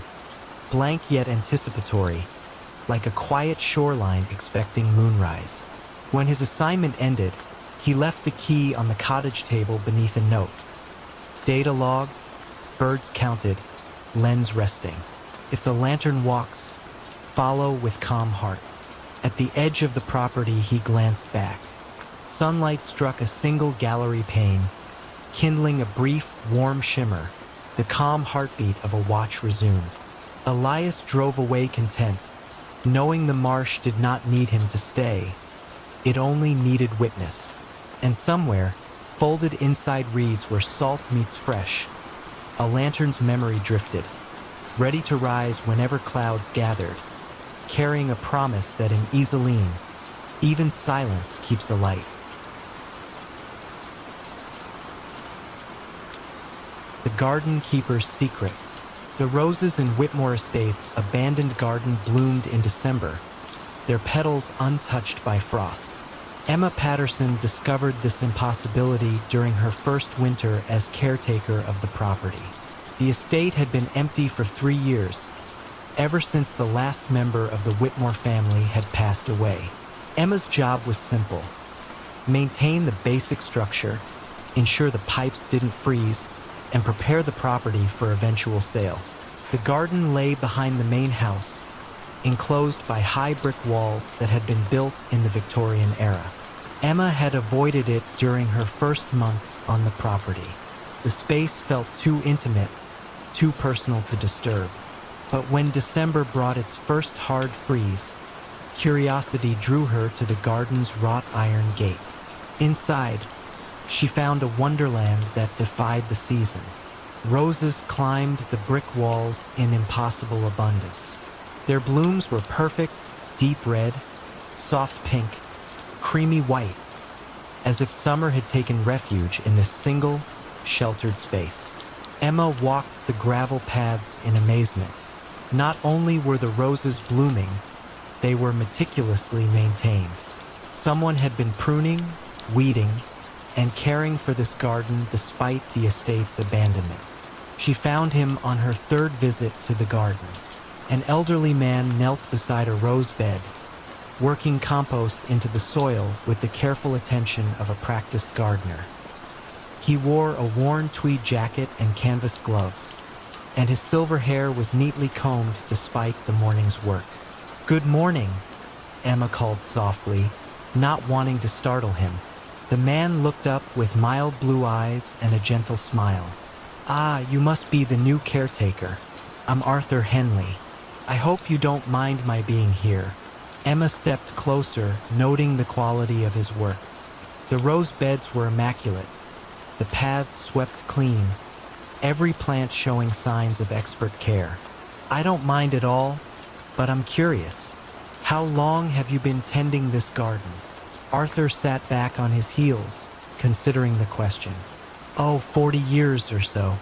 blank yet anticipatory, like a quiet shoreline expecting moonrise. When his assignment ended, he left the key on the cottage table beneath a note. Data log, birds counted, lens resting. If the lantern walks, follow with calm heart. At the edge of the property, he glanced back. Sunlight struck a single gallery pane, kindling a brief, warm shimmer. The calm heartbeat of a watch resumed. Elias drove away content, knowing the marsh did not need him to stay. It only needed witness. And somewhere, folded inside reeds where salt meets fresh, a lantern's memory drifted, ready to rise whenever clouds gathered, carrying a promise that in Iselin, even silence keeps alight. The Garden Keeper's Secret. The roses in Whitmore Estates' abandoned garden bloomed in December, their petals untouched by frost. Emma Patterson discovered this impossibility during her first winter as caretaker of the property. The estate had been empty for 3 years, ever since the last member of the Whitmore family had passed away. Emma's job was simple: maintain the basic structure, ensure the pipes didn't freeze, and prepare the property for eventual sale. The garden lay behind the main house, enclosed by high brick walls that had been built in the Victorian era. Emma had avoided it during her first months on the property. The space felt too intimate, too personal to disturb. But when December brought its first hard freeze, curiosity drew her to the garden's wrought iron gate. Inside, she found a wonderland that defied the season. Roses climbed the brick walls in impossible abundance. Their blooms were perfect, deep red, soft pink, creamy white, as if summer had taken refuge in this single, sheltered space. Emma walked the gravel paths in amazement. Not only were the roses blooming, they were meticulously maintained. Someone had been pruning, weeding, and caring for this garden despite the estate's abandonment. She found him on her third visit to the garden. An elderly man knelt beside a rose bed, working compost into the soil with the careful attention of a practiced gardener. He wore a worn tweed jacket and canvas gloves, and his silver hair was neatly combed despite the morning's work. "Good morning," Emma called softly, not wanting to startle him. The man looked up with mild blue eyes and a gentle smile. "Ah, you must be the new caretaker. I'm Arthur Henley. I hope you don't mind my being here." Emma stepped closer, noting the quality of his work. The rose beds were immaculate, the paths swept clean, every plant showing signs of expert care. "I don't mind at all, but I'm curious. How long have you been tending this garden?" Arthur sat back on his heels, considering the question. "Oh, 40 years or so.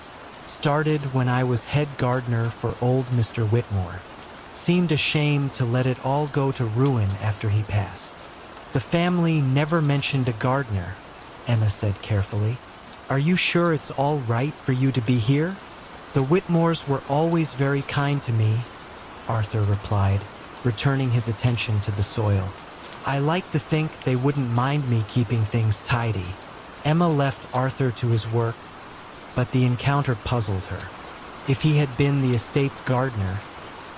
Started when I was head gardener for old Mr. Whitmore. Seemed a shame to let it all go to ruin after he passed." The family never mentioned a gardener, Emma said carefully. Are you sure it's all right for you to be here? The Whitmores were always very kind to me, Arthur replied, returning his attention to the soil. I like to think they wouldn't mind me keeping things tidy. Emma left Arthur to his work, but the encounter puzzled her. If he had been the estate's gardener,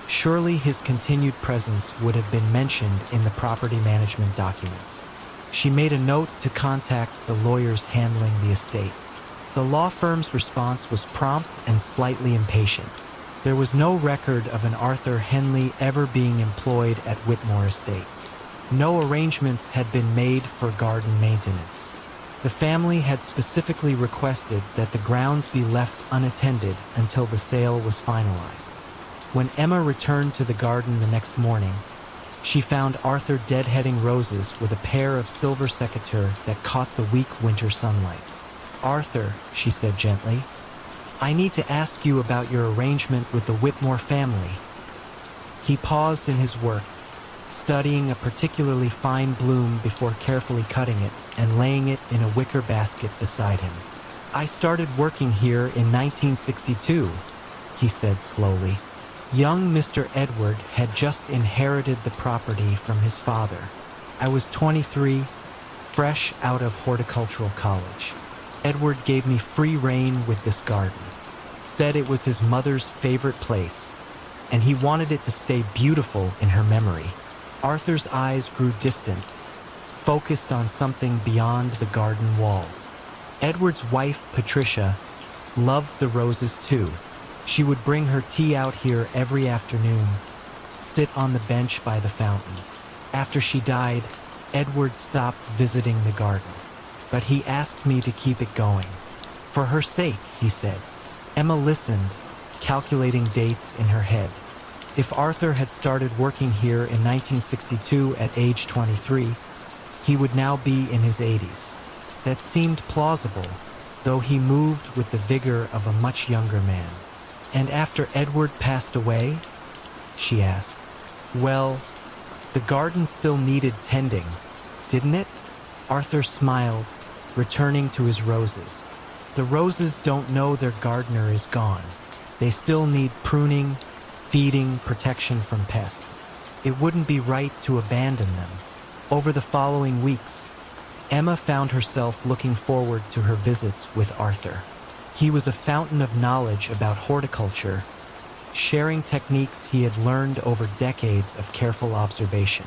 surely his continued presence would have been mentioned in the property management documents. She made a note to contact the lawyers handling the estate. The law firm's response was prompt and slightly impatient. There was no record of an Arthur Henley ever being employed at Whitmore Estate. No arrangements had been made for garden maintenance. The family had specifically requested that the grounds be left unattended until the sale was finalized. When Emma returned to the garden the next morning, she found Arthur deadheading roses with a pair of silver secateurs that caught the weak winter sunlight. Arthur, she said gently, I need to ask you about your arrangement with the Whitmore family. He paused in his work, studying a particularly fine bloom before carefully cutting it and laying it in a wicker basket beside him. I started working here in 1962, he said slowly. Young Mr. Edward had just inherited the property from his father. I was 23, fresh out of horticultural college. Edward gave me free rein with this garden, said it was his mother's favorite place, and he wanted it to stay beautiful in her memory. Arthur's eyes grew distant, focused on something beyond the garden walls. Edward's wife, Patricia, loved the roses too. She would bring her tea out here every afternoon, sit on the bench by the fountain. After she died, Edward stopped visiting the garden, but he asked me to keep it going. For her sake, he said. Emma listened, calculating dates in her head. If Arthur had started working here in 1962 at age 23, he would now be in his 80s. That seemed plausible, though he moved with the vigor of a much younger man. And after Edward passed away? She asked. Well, the garden still needed tending, didn't it? Arthur smiled, returning to his roses. The roses don't know their gardener is gone. They still need pruning, feeding, protection from pests. It wouldn't be right to abandon them. Over the following weeks, Emma found herself looking forward to her visits with Arthur. He was a fountain of knowledge about horticulture, sharing techniques he had learned over decades of careful observation.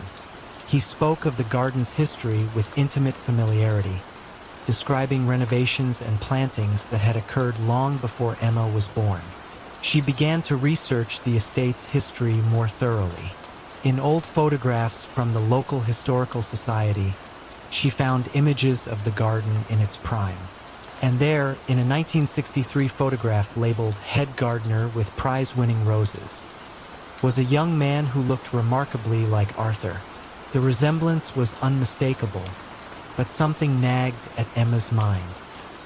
He spoke of the garden's history with intimate familiarity, describing renovations and plantings that had occurred long before Emma was born. She began to research the estate's history more thoroughly. In old photographs from the local historical society, she found images of the garden in its prime. And there, in a 1963 photograph labeled Head Gardener with Prize-Winning Roses, was a young man who looked remarkably like Arthur. The resemblance was unmistakable, but something nagged at Emma's mind.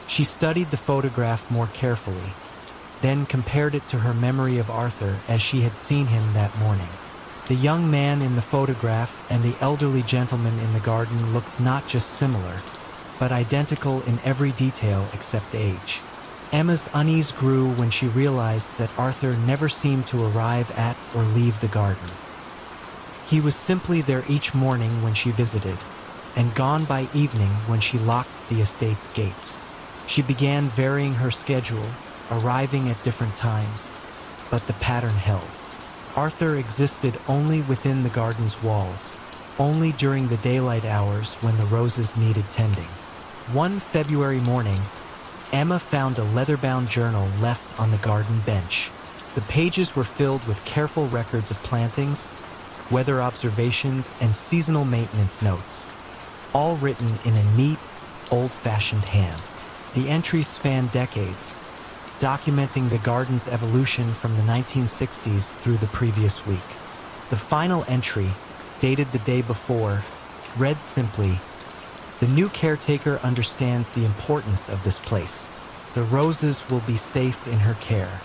She studied the photograph more carefully, then compared it to her memory of Arthur as she had seen him that morning. The young man in the photograph and the elderly gentleman in the garden looked not just similar, but identical in every detail except age. Emma's unease grew when she realized that Arthur never seemed to arrive at or leave the garden. He was simply there each morning when she visited, and gone by evening when she locked the estate's gates. She began varying her schedule, arriving at different times, but the pattern held. Arthur existed only within the garden's walls, only during the daylight hours when the roses needed tending. One February morning, Emma found a leather-bound journal left on the garden bench. The pages were filled with careful records of plantings, weather observations, and seasonal maintenance notes, all written in a neat, old-fashioned hand. The entries spanned decades, documenting the garden's evolution from the 1960s through the previous week. The final entry, dated the day before, read simply, "The new caretaker understands the importance of this place. The roses will be safe in her care.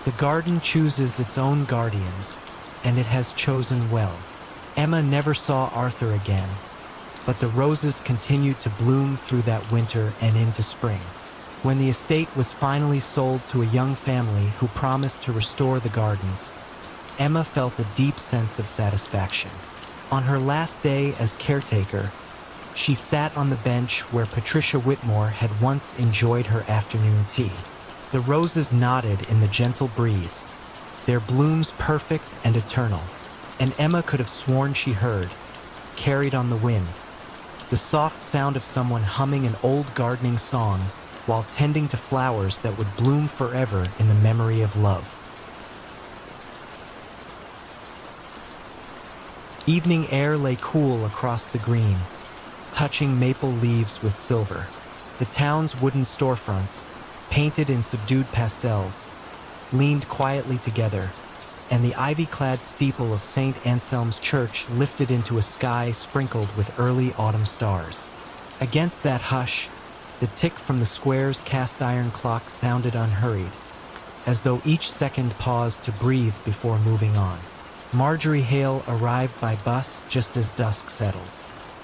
The garden chooses its own guardians, and it has chosen well." Emma never saw Arthur again, but the roses continued to bloom through that winter and into spring. When the estate was finally sold to a young family who promised to restore the gardens, Emma felt a deep sense of satisfaction. On her last day as caretaker, she sat on the bench where Patricia Whitmore had once enjoyed her afternoon tea. The roses nodded in the gentle breeze, their blooms perfect and eternal, and Emma could have sworn she heard, carried on the wind, the soft sound of someone humming an old gardening song while tending to flowers that would bloom forever in the memory of love. Evening air lay cool across the green, touching maple leaves with silver. The town's wooden storefronts, painted in subdued pastels, leaned quietly together, and the ivy-clad steeple of St. Anselm's Church lifted into a sky sprinkled with early autumn stars. Against that hush, the tick from the square's cast-iron clock sounded unhurried, as though each second paused to breathe before moving on. Marjorie Hale arrived by bus just as dusk settled.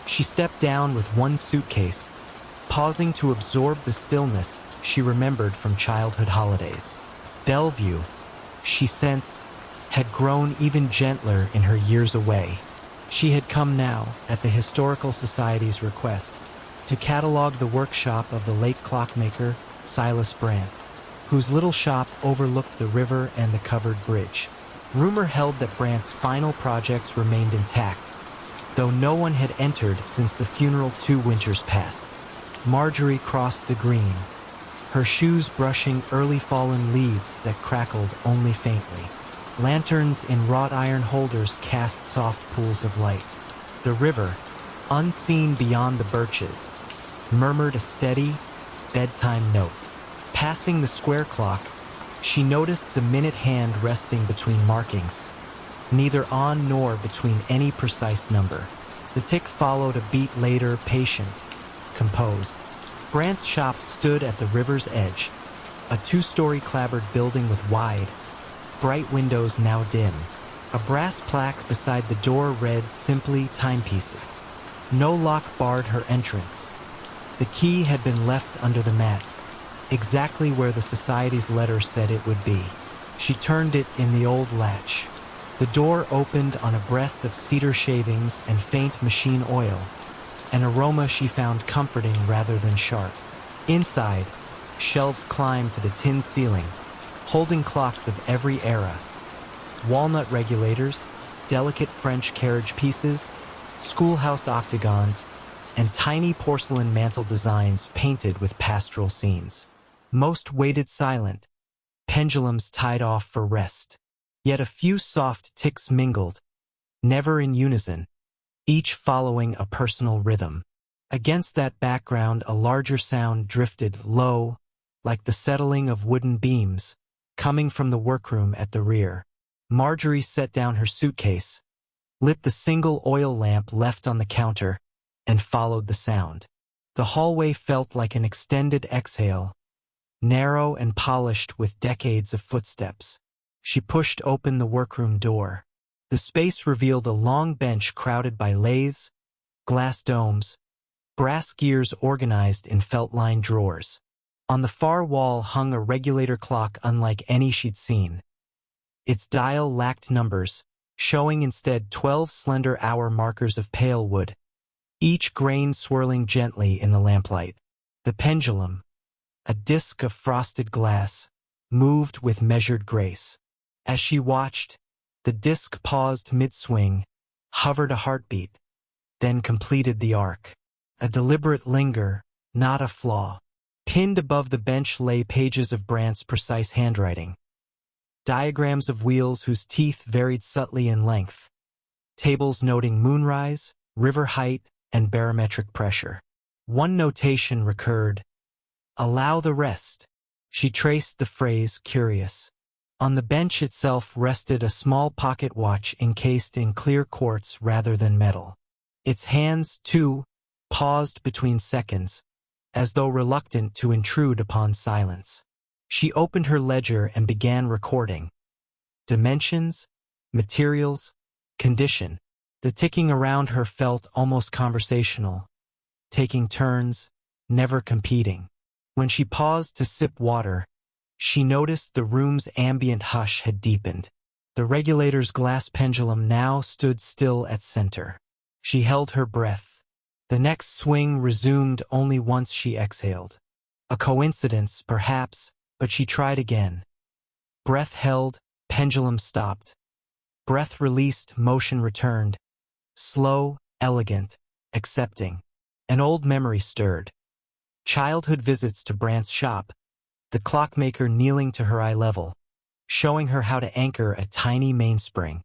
She stepped down with one suitcase, pausing to absorb the stillness she remembered from childhood holidays. Bellevue, she sensed, had grown even gentler in her years away. She had come now, at the Historical Society's request, to catalog the workshop of the late clockmaker Silas Brandt, whose little shop overlooked the river and the covered bridge. Rumor held that Brandt's final projects remained intact, though no one had entered since the funeral 2 winters past. Marjorie crossed the green, her shoes brushing early fallen leaves that crackled only faintly. Lanterns in wrought iron holders cast soft pools of light. The river, unseen beyond the birches, murmured a steady, bedtime note. Passing the square clock, she noticed the minute hand resting between markings, neither on nor between any precise number. The tick followed a beat later, patient, composed. Brandt's shop stood at the river's edge, a 2-story clapboard building with wide, bright windows now dim. A brass plaque beside the door read simply timepieces. No lock barred her entrance. The key had been left under the mat, exactly where the society's letter said it would be. She turned it in the old latch. The door opened on a breath of cedar shavings and faint machine oil, an aroma she found comforting rather than sharp. Inside, shelves climbed to the tin ceiling, holding clocks of every era. Walnut regulators, delicate French carriage pieces, schoolhouse octagons, and tiny porcelain mantel designs painted with pastoral scenes. Most waited silent, pendulums tied off for rest. Yet a few soft ticks mingled, never in unison, each following a personal rhythm. Against that background, a larger sound drifted low, like the settling of wooden beams, coming from the workroom at the rear. Marjorie set down her suitcase, lit the single oil lamp left on the counter, and followed the sound. The hallway felt like an extended exhale, narrow and polished with decades of footsteps. She pushed open the workroom door. The space revealed a long bench crowded by lathes, glass domes, brass gears organized in felt-lined drawers. On the far wall hung a regulator clock unlike any she'd seen. Its dial lacked numbers, showing instead 12 slender hour markers of pale wood, each grain swirling gently in the lamplight. The pendulum, a disk of frosted glass, moved with measured grace. As she watched, the disk paused mid-swing, hovered a heartbeat, then completed the arc. A deliberate linger, not a flaw. Pinned above the bench lay pages of Brandt's precise handwriting. Diagrams of wheels whose teeth varied subtly in length. Tables noting moonrise, river height, and barometric pressure. One notation recurred, "Allow the rest." She traced the phrase, curious. On the bench itself rested a small pocket watch encased in clear quartz rather than metal. Its hands, too, paused between seconds, as though reluctant to intrude upon silence. She opened her ledger and began recording. Dimensions, materials, condition. The ticking around her felt almost conversational, taking turns, never competing. When she paused to sip water, she noticed the room's ambient hush had deepened. The regulator's glass pendulum now stood still at center. She held her breath. The next swing resumed only once she exhaled. A coincidence, perhaps, but she tried again. Breath held, pendulum stopped. Breath released, motion returned. Slow, elegant, accepting. An old memory stirred. Childhood visits to Brant's shop, the clockmaker kneeling to her eye level, showing her how to anchor a tiny mainspring.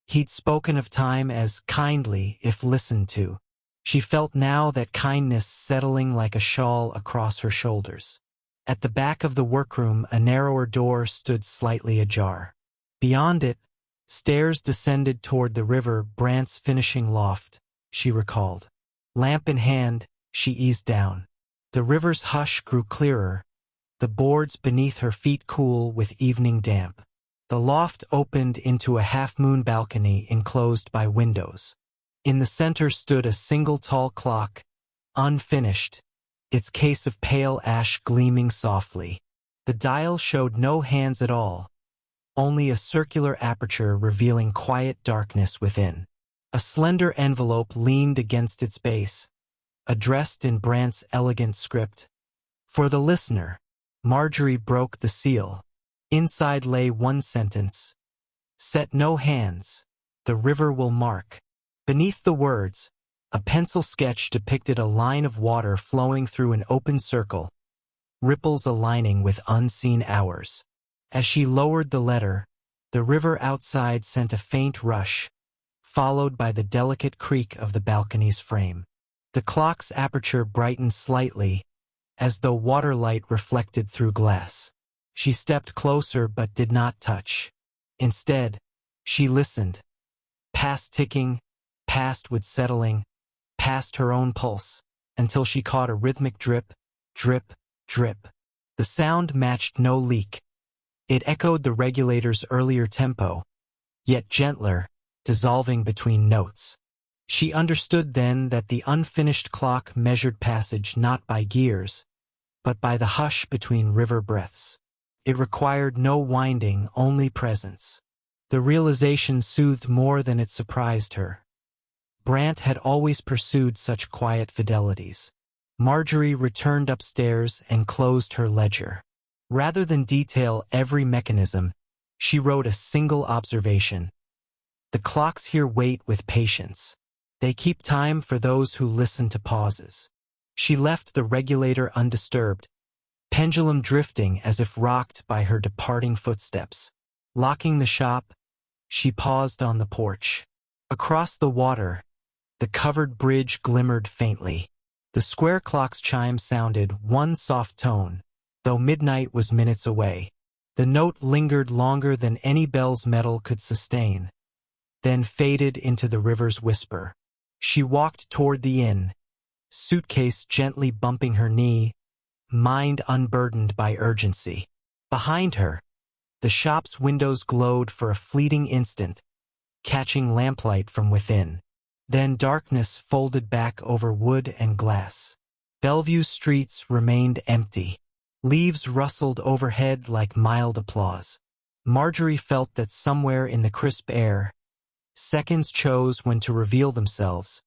He'd spoken of time as kindly if listened to. She felt now that kindness settling like a shawl across her shoulders. At the back of the workroom, a narrower door stood slightly ajar. Beyond it, stairs descended toward the river, Brant's finishing loft, she recalled. Lamp in hand, she eased down. The river's hush grew clearer, the boards beneath her feet cool with evening damp. The loft opened into a half-moon balcony enclosed by windows. In the center stood a single tall clock, unfinished, its case of pale ash gleaming softly. The dial showed no hands at all, only a circular aperture revealing quiet darkness within. A slender envelope leaned against its base, addressed in Brant's elegant script. For the listener, Marjorie broke the seal. Inside lay one sentence. Set no hands. The river will mark. Beneath the words, a pencil sketch depicted a line of water flowing through an open circle, ripples aligning with unseen hours. As she lowered the letter, the river outside sent a faint rush, followed by the delicate creak of the balcony's frame. The clock's aperture brightened slightly, as though water light reflected through glass. She stepped closer but did not touch. Instead, she listened. Past ticking, past with settling, past her own pulse, until she caught a rhythmic drip, drip, drip. The sound matched no leak. It echoed the regulator's earlier tempo, yet gentler, dissolving between notes. She understood then that the unfinished clock measured passage not by gears, but by the hush between river breaths. It required no winding, only presence. The realization soothed more than it surprised her. Brant had always pursued such quiet fidelities. Marjorie returned upstairs and closed her ledger. Rather than detail every mechanism, she wrote a single observation. The clocks here wait with patience. They keep time for those who listen to pauses. She left the regulator undisturbed, pendulum drifting as if rocked by her departing footsteps. Locking the shop, she paused on the porch. Across the water, the covered bridge glimmered faintly. The square clock's chime sounded one soft tone, though midnight was minutes away. The note lingered longer than any bell's metal could sustain, then faded into the river's whisper. She walked toward the inn, suitcase gently bumping her knee, mind unburdened by urgency. Behind her, the shop's windows glowed for a fleeting instant, catching lamplight from within. Then darkness folded back over wood and glass. Bellevue's streets remained empty. Leaves rustled overhead like mild applause. Marjorie felt that somewhere in the crisp air, seconds chose when to reveal themselves,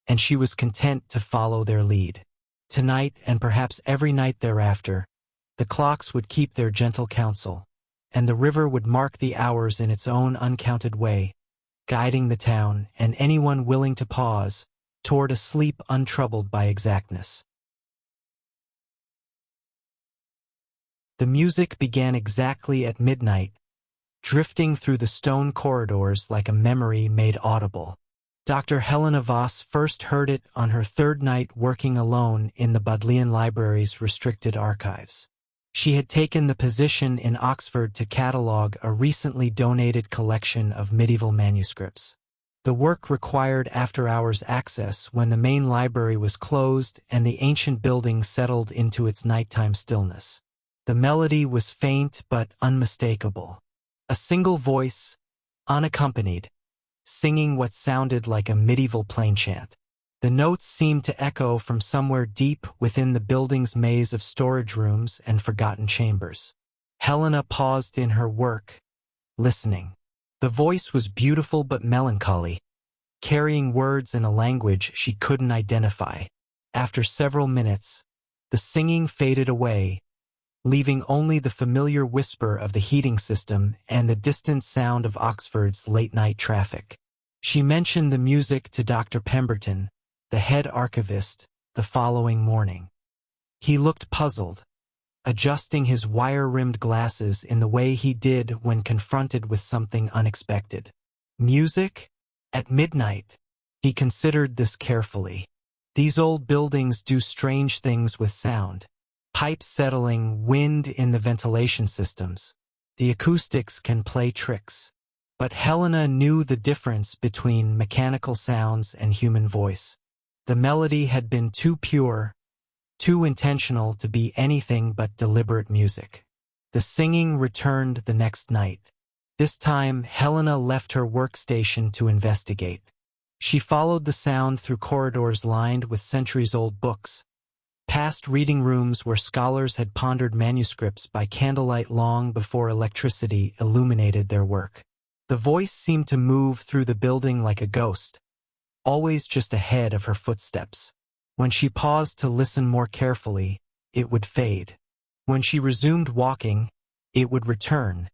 and she was content to follow their lead. Tonight, and perhaps every night thereafter, the clocks would keep their gentle counsel, and the river would mark the hours in its own uncounted way, guiding the town and anyone willing to pause toward a sleep untroubled by exactness. The music began exactly at midnight, drifting through the stone corridors like a memory made audible. Dr. Helena Voss first heard it on her third night working alone in the Bodleian Library's restricted archives. She had taken the position in Oxford to catalogue a recently donated collection of medieval manuscripts. The work required after-hours access when the main library was closed and the ancient building settled into its nighttime stillness. The melody was faint but unmistakable. A single voice, unaccompanied, singing what sounded like a medieval plain chant. The notes seemed to echo from somewhere deep within the building's maze of storage rooms and forgotten chambers. Helena paused in her work, listening. The voice was beautiful but melancholy, carrying words in a language she couldn't identify. After several minutes, the singing faded away, leaving only the familiar whisper of the heating system and the distant sound of Oxford's late-night traffic. She mentioned the music to Dr. Pemberton, the head archivist, the following morning. He looked puzzled, adjusting his wire-rimmed glasses in the way he did when confronted with something unexpected. Music? At midnight. He considered this carefully. These old buildings do strange things with sound. Pipes settling, wind in the ventilation systems. The acoustics can play tricks. But Helena knew the difference between mechanical sounds and human voice. The melody had been too pure, too intentional to be anything but deliberate music. The singing returned the next night. This time, Helena left her workstation to investigate. She followed the sound through corridors lined with centuries-old books, past reading rooms where scholars had pondered manuscripts by candlelight long before electricity illuminated their work. The voice seemed to move through the building like a ghost, always just ahead of her footsteps. When she paused to listen more carefully, it would fade. When she resumed walking, it would return,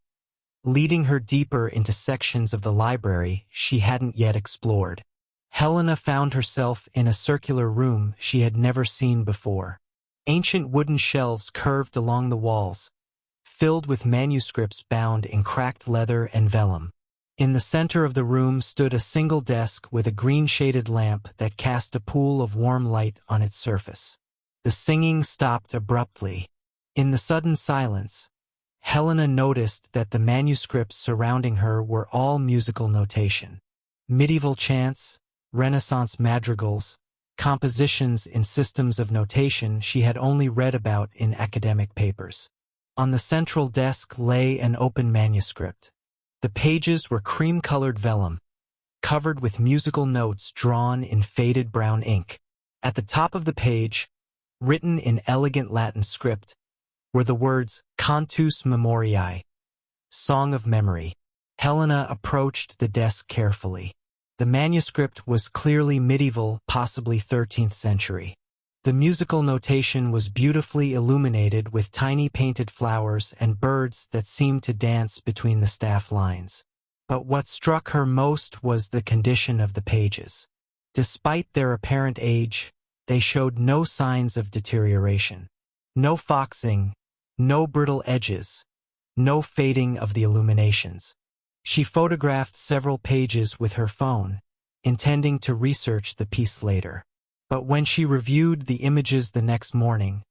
leading her deeper into sections of the library she hadn't yet explored. Helena found herself in a circular room she had never seen before. Ancient wooden shelves curved along the walls, filled with manuscripts bound in cracked leather and vellum. In the center of the room stood a single desk with a green-shaded lamp that cast a pool of warm light on its surface. The singing stopped abruptly. In the sudden silence, Helena noticed that the manuscripts surrounding her were all musical notation. Medieval chants, Renaissance madrigals, compositions in systems of notation she had only read about in academic papers. On the central desk lay an open manuscript. The pages were cream-colored vellum, covered with musical notes drawn in faded brown ink. At the top of the page, written in elegant Latin script, were the words Cantus Memoriae, Song of Memory. Helena approached the desk carefully. The manuscript was clearly medieval, possibly 13th century. The musical notation was beautifully illuminated with tiny painted flowers and birds that seemed to dance between the staff lines. But what struck her most was the condition of the pages. Despite their apparent age, they showed no signs of deterioration. No foxing, no brittle edges, no fading of the illuminations. She photographed several pages with her phone, intending to research the piece later. But when she reviewed the images the next morning,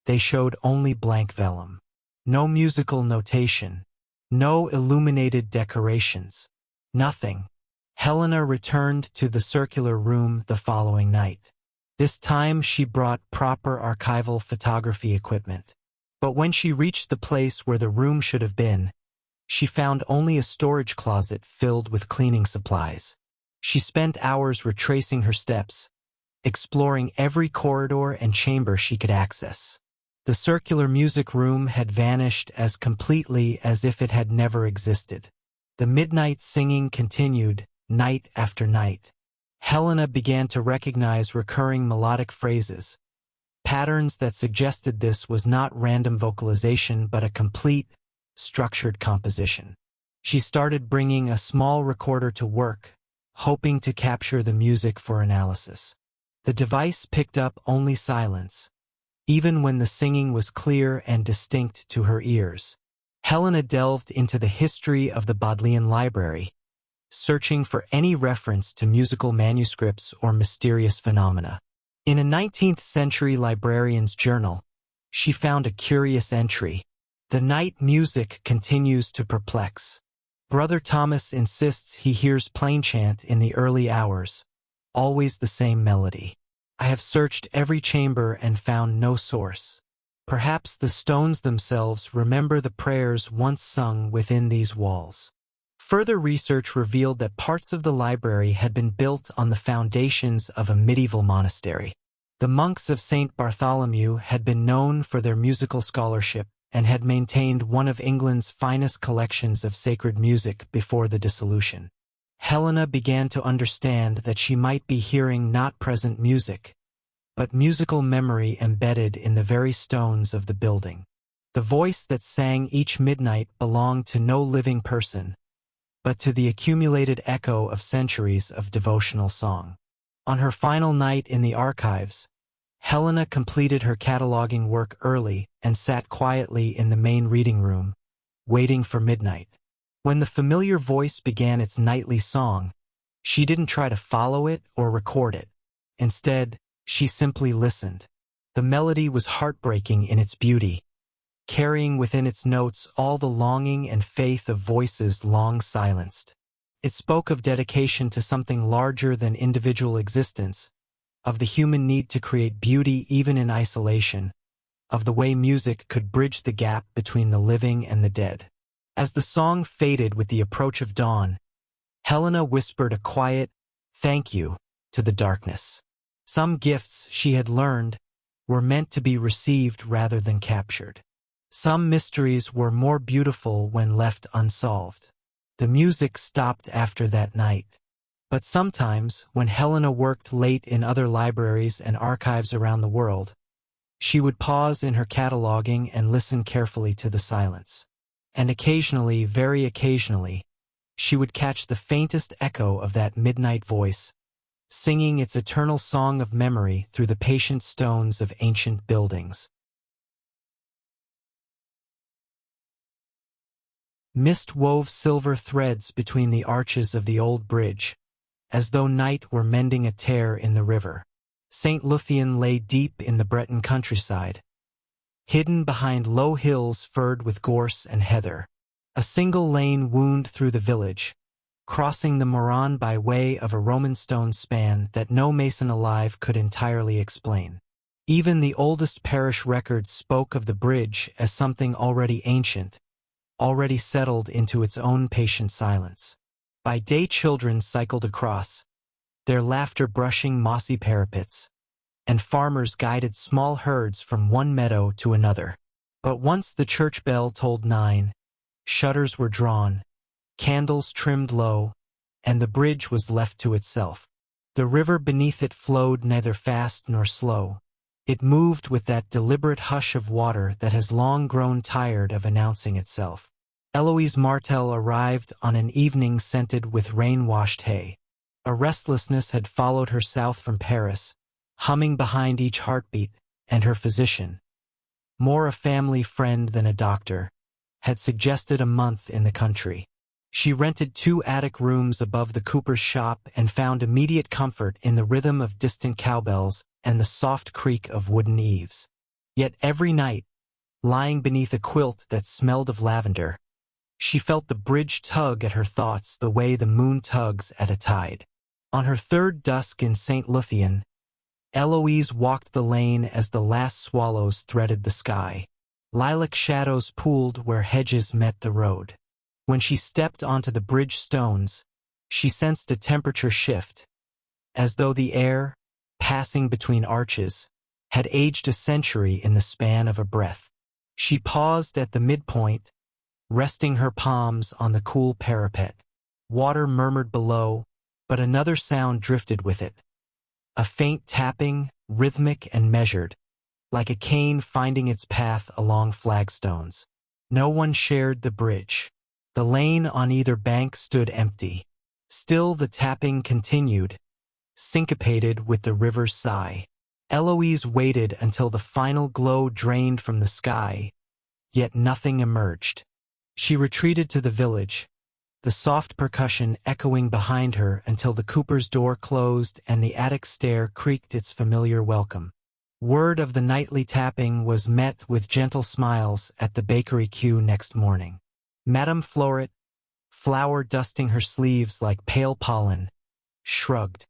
they showed only blank vellum. No musical notation, no illuminated decorations, nothing. Helena returned to the circular room the following night. This time she brought proper archival photography equipment. But when she reached the place where the room should have been, she found only a storage closet filled with cleaning supplies. She spent hours retracing her steps, exploring every corridor and chamber she could access. The circular music room had vanished as completely as if it had never existed. The midnight singing continued, night after night. Helena began to recognize recurring melodic phrases, patterns that suggested this was not random vocalization but a complete, structured composition. She started bringing a small recorder to work, hoping to capture the music for analysis. The device picked up only silence, even when the singing was clear and distinct to her ears. Helena delved into the history of the Bodleian Library, searching for any reference to musical manuscripts or mysterious phenomena. In a 19th-century librarian's journal, she found a curious entry. The night music continues to perplex. Brother Thomas insists he hears plain chant in the early hours, always the same melody. I have searched every chamber and found no source. Perhaps the stones themselves remember the prayers once sung within these walls. Further research revealed that parts of the library had been built on the foundations of a medieval monastery. The monks of St. Bartholomew had been known for their musical scholarship and had maintained one of England's finest collections of sacred music before the dissolution. Helena began to understand that she might be hearing not present music, but musical memory embedded in the very stones of the building. The voice that sang each midnight belonged to no living person, but to the accumulated echo of centuries of devotional song. On her final night in the archives, Helena completed her cataloging work early and sat quietly in the main reading room, waiting for midnight. When the familiar voice began its nightly song, she didn't try to follow it or record it. Instead, she simply listened. The melody was heartbreaking in its beauty, carrying within its notes all the longing and faith of voices long silenced. It spoke of dedication to something larger than individual existence, of the human need to create beauty even in isolation, of the way music could bridge the gap between the living and the dead. As the song faded with the approach of dawn, Helena whispered a quiet, "Thank you," to the darkness. Some gifts, she had learned, were meant to be received rather than captured. Some mysteries were more beautiful when left unsolved. The music stopped after that night. But sometimes, when Helena worked late in other libraries and archives around the world, she would pause in her cataloging and listen carefully to the silence. And occasionally, very occasionally, she would catch the faintest echo of that midnight voice, singing its eternal song of memory through the patient stones of ancient buildings. Mist wove silver threads between the arches of the old bridge, as though night were mending a tear in the river. St. Luthien lay deep in the Breton countryside, hidden behind low hills furred with gorse and heather. A single lane wound through the village, crossing the Moron by way of a Roman stone span that no mason alive could entirely explain. Even the oldest parish records spoke of the bridge as something already ancient, already settled into its own patient silence. By day children cycled across, their laughter brushing mossy parapets, and farmers guided small herds from one meadow to another. But once the church bell tolled 9, shutters were drawn, candles trimmed low, and the bridge was left to itself. The river beneath it flowed neither fast nor slow. It moved with that deliberate hush of water that has long grown tired of announcing itself. Eloise Martel arrived on an evening scented with rain-washed hay. A restlessness had followed her south from Paris, humming behind each heartbeat, and her physician, more a family friend than a doctor, had suggested a month in the country. She rented 2 attic rooms above the cooper's shop and found immediate comfort in the rhythm of distant cowbells and the soft creak of wooden eaves. Yet every night, lying beneath a quilt that smelled of lavender, she felt the bridge tug at her thoughts the way the moon tugs at a tide. On her third dusk in St. Luthien, Eloise walked the lane as the last swallows threaded the sky. Lilac shadows pooled where hedges met the road. When she stepped onto the bridge stones, she sensed a temperature shift, as though the air, passing between arches, had aged a century in the span of a breath. She paused at the midpoint, resting her palms on the cool parapet. Water murmured below, but another sound drifted with it. A faint tapping, rhythmic and measured, like a cane finding its path along flagstones. No one shared the bridge. The lane on either bank stood empty. Still the tapping continued, syncopated with the river's sigh. Eloise waited until the final glow drained from the sky, yet nothing emerged. She retreated to the village, the soft percussion echoing behind her until the cooper's door closed and the attic stair creaked its familiar welcome. Word of the nightly tapping was met with gentle smiles at the bakery queue next morning. Madame Floret, flour dusting her sleeves like pale pollen, shrugged.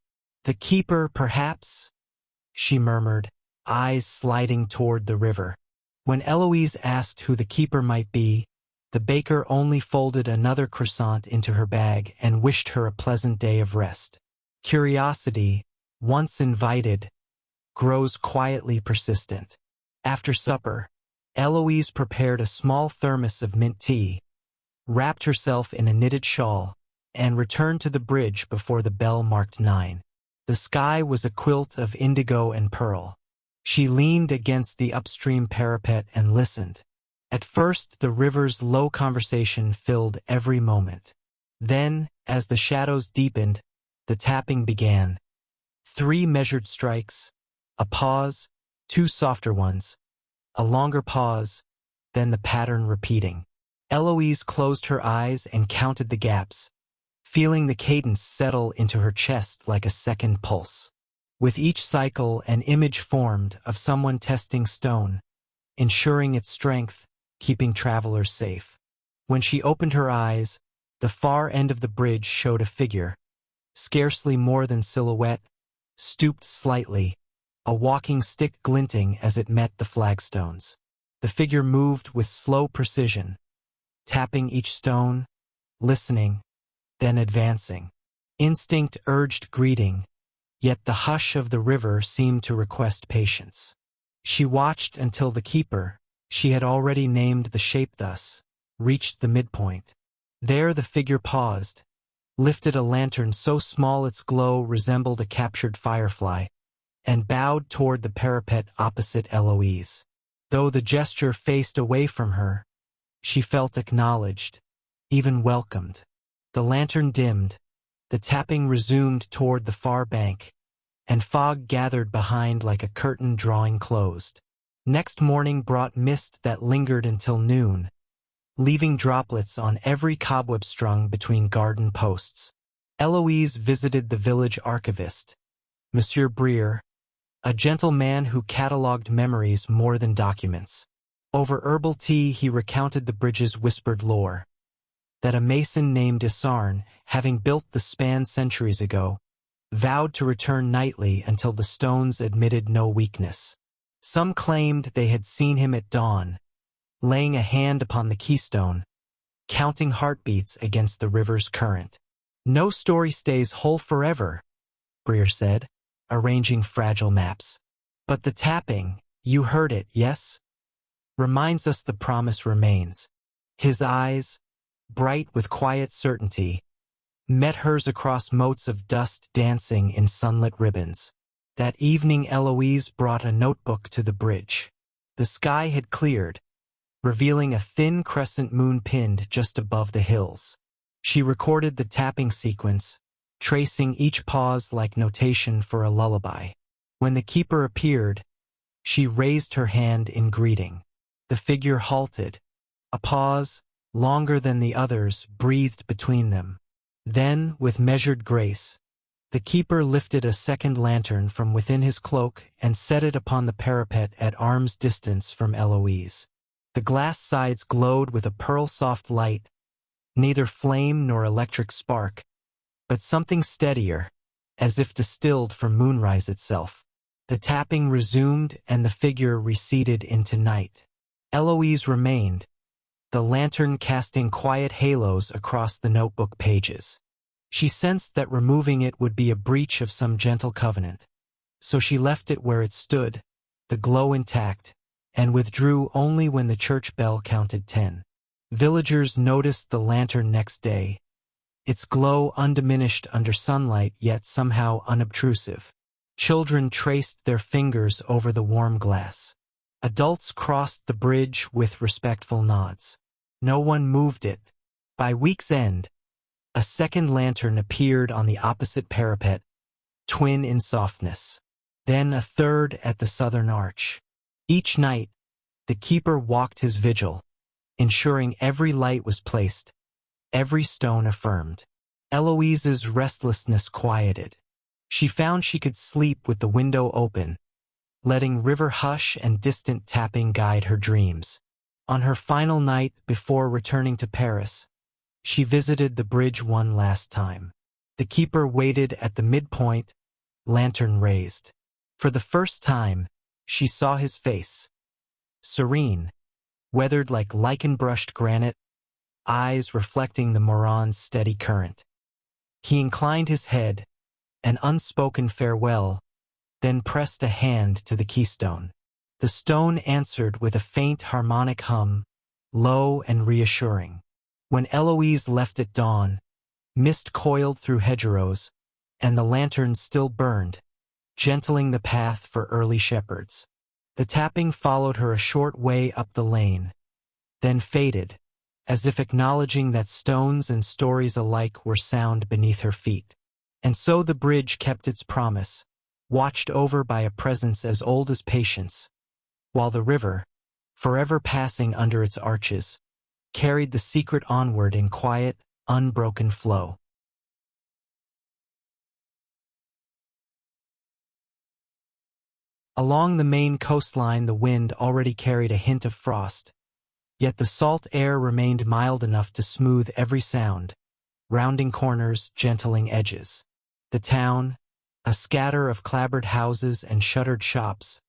"The keeper, perhaps?" she murmured, eyes sliding toward the river. When Eloise asked who the keeper might be, The baker only folded another croissant into her bag and wished her a pleasant day of rest. Curiosity, once invited, grows quietly persistent. After supper, Eloise prepared a small thermos of mint tea, wrapped herself in a knitted shawl, and returned to the bridge before the bell marked 9. The sky was a quilt of indigo and pearl. She leaned against the upstream parapet and listened. At first, the river's low conversation filled every moment. Then, as the shadows deepened, the tapping began. 3 measured strikes, a pause, 2 softer ones, a longer pause, then the pattern repeating. Eloise closed her eyes and counted the gaps, feeling the cadence settle into her chest like a second pulse. With each cycle, an image formed of someone testing stone, ensuring its strength, keeping travelers safe. When she opened her eyes, the far end of the bridge showed a figure, scarcely more than silhouette, stooped slightly, a walking stick glinting as it met the flagstones. The figure moved with slow precision, tapping each stone, listening, then advancing. Instinct urged greeting, yet the hush of the river seemed to request patience. She watched until the keeper, she had already named the shape thus, reached the midpoint. There the figure paused, lifted a lantern so small its glow resembled a captured firefly, and bowed toward the parapet opposite Eloise. Though the gesture faced away from her, she felt acknowledged, even welcomed. The lantern dimmed, the tapping resumed toward the far bank, and fog gathered behind like a curtain drawing closed. Next morning brought mist that lingered until noon, leaving droplets on every cobweb strung between garden posts. Eloise visited the village archivist, Monsieur Brier, a gentle man who catalogued memories more than documents. Over herbal tea he recounted the bridge's whispered lore, that a mason named Isarn, having built the span centuries ago, vowed to return nightly until the stones admitted no weakness. Some claimed they had seen him at dawn, laying a hand upon the keystone, counting heartbeats against the river's current. No story stays whole forever, Brier said, arranging fragile maps. But the tapping, you heard it, yes? Reminds us the promise remains. His eyes, bright with quiet certainty, met hers across motes of dust dancing in sunlit ribbons. That evening Eloise brought a notebook to the bridge. The sky had cleared, revealing a thin crescent moon pinned just above the hills. She recorded the tapping sequence, tracing each pause like notation for a lullaby. When the keeper appeared, she raised her hand in greeting. The figure halted. A pause, longer than the others, breathed between them. Then, with measured grace, the keeper lifted a second lantern from within his cloak and set it upon the parapet at arm's distance from Eloise. The glass sides glowed with a pearl-soft light, neither flame nor electric spark, but something steadier, as if distilled from moonrise itself. The tapping resumed and the figure receded into night. Eloise remained, the lantern casting quiet halos across the notebook pages. She sensed that removing it would be a breach of some gentle covenant, so she left it where it stood, the glow intact, and withdrew only when the church bell counted 10. Villagers noticed the lantern next day, its glow undiminished under sunlight yet somehow unobtrusive. Children traced their fingers over the warm glass. Adults crossed the bridge with respectful nods. No one moved it. By week's end, a second lantern appeared on the opposite parapet, twin in softness. Then a third at the southern arch. Each night, the keeper walked his vigil, ensuring every light was placed, every stone affirmed. Eloise's restlessness quieted. She found she could sleep with the window open, letting river hush and distant tapping guide her dreams. On her final night before returning to Paris, she visited the bridge one last time. The keeper waited at the midpoint, lantern raised. For the first time, she saw his face. Serene, weathered like lichen-brushed granite, eyes reflecting the Moran's steady current. He inclined his head, an unspoken farewell, then pressed a hand to the keystone. The stone answered with a faint harmonic hum, low and reassuring. When Eloise left at dawn, mist coiled through hedgerows, and the lanterns still burned, gentling the path for early shepherds. The tapping followed her a short way up the lane, then faded, as if acknowledging that stones and stories alike were sound beneath her feet. And so the bridge kept its promise, watched over by a presence as old as patience, while the river, forever passing under its arches, carried the secret onward in quiet, unbroken flow. Along the main coastline the wind already carried a hint of frost, yet the salt air remained mild enough to smooth every sound, rounding corners, gentling edges. The town, a scatter of clapboard houses and shuttered shops,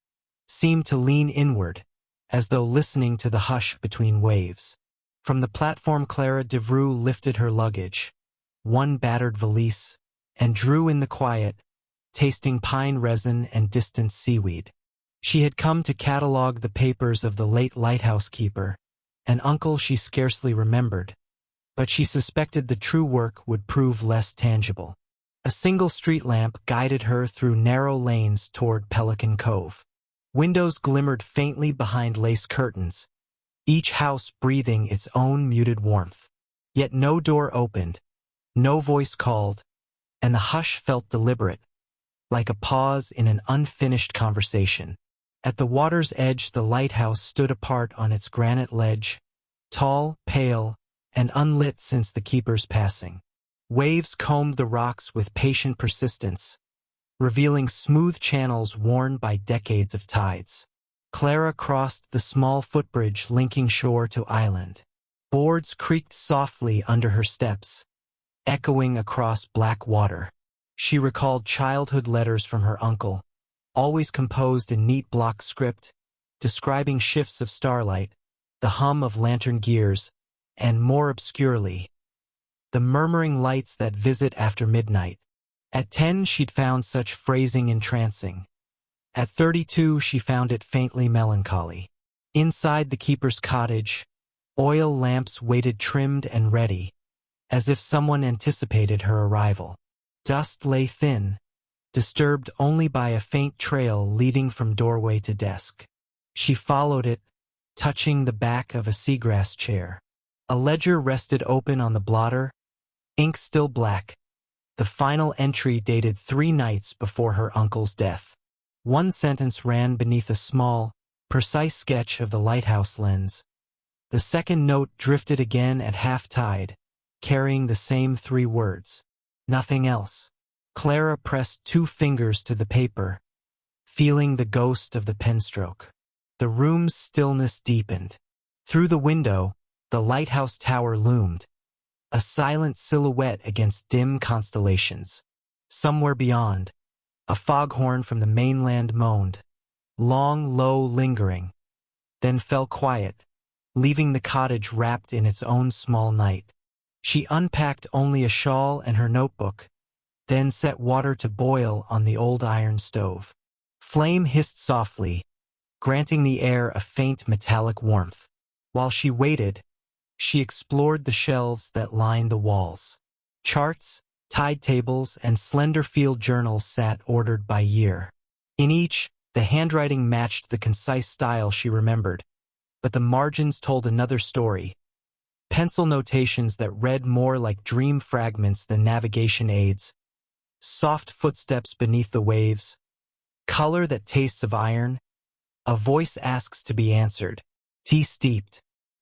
seemed to lean inward, as though listening to the hush between waves. From the platform Clara Devreux lifted her luggage, one battered valise, and drew in the quiet, tasting pine resin and distant seaweed. She had come to catalog the papers of the late lighthouse keeper, an uncle she scarcely remembered, but she suspected the true work would prove less tangible. A single street lamp guided her through narrow lanes toward Pelican Cove. Windows glimmered faintly behind lace curtains, each house breathing its own muted warmth. Yet no door opened, no voice called, and the hush felt deliberate, like a pause in an unfinished conversation. At the water's edge the lighthouse stood apart on its granite ledge, tall, pale, and unlit since the keeper's passing. Waves combed the rocks with patient persistence, revealing smooth channels worn by decades of tides. Clara crossed the small footbridge linking shore to island. Boards creaked softly under her steps, echoing across black water. She recalled childhood letters from her uncle, always composed in neat block script, describing shifts of starlight, the hum of lantern gears, and more obscurely, the murmuring lights that visit after midnight. At 10 she'd found such phrasing entrancing. At 32 she found it faintly melancholy. Inside the keeper's cottage, oil lamps waited trimmed and ready, as if someone anticipated her arrival. Dust lay thin, disturbed only by a faint trail leading from doorway to desk. She followed it, touching the back of a seagrass chair. A ledger rested open on the blotter, ink still black. The final entry dated 3 nights before her uncle's death. One sentence ran beneath a small, precise sketch of the lighthouse lens. The second note drifted again at half-tide, carrying the same 3 words. Nothing else. Clara pressed 2 fingers to the paper, feeling the ghost of the penstroke. The room's stillness deepened. Through the window, the lighthouse tower loomed, a silent silhouette against dim constellations. Somewhere beyond, a foghorn from the mainland moaned, long, low, lingering, then fell quiet, leaving the cottage wrapped in its own small night. She unpacked only a shawl and her notebook, then set water to boil on the old iron stove. Flame hissed softly, granting the air a faint metallic warmth. While she waited, she explored the shelves that lined the walls. Charts, tide tables, and slender field journals sat ordered by year. In each, the handwriting matched the concise style she remembered, but the margins told another story. Pencil notations that read more like dream fragments than navigation aids, soft footsteps beneath the waves, color that tastes of iron, a voice asks to be answered, tea steeped.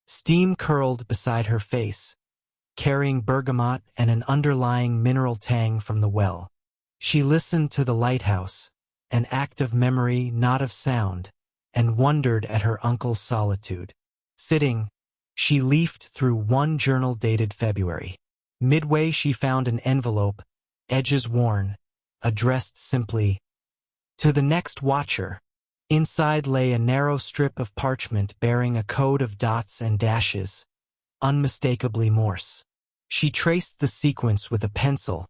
Steam curled beside her face, carrying bergamot and an underlying mineral tang from the well. She listened to the lighthouse, an act of memory, not of sound, and wondered at her uncle's solitude. Sitting, she leafed through one journal dated February. Midway she found an envelope, edges worn, addressed simply, "To the next watcher." Inside lay a narrow strip of parchment bearing a code of dots and dashes, unmistakably Morse. She traced the sequence with a pencil,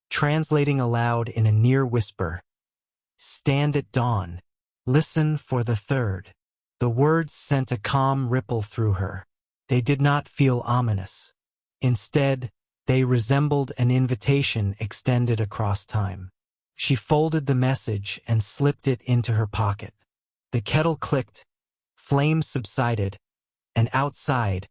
translating aloud in a near whisper. Stand at dawn. Listen for the third. The words sent a calm ripple through her. They did not feel ominous. Instead, they resembled an invitation extended across time. She folded the message and slipped it into her pocket. The kettle clicked, flames subsided, and outside,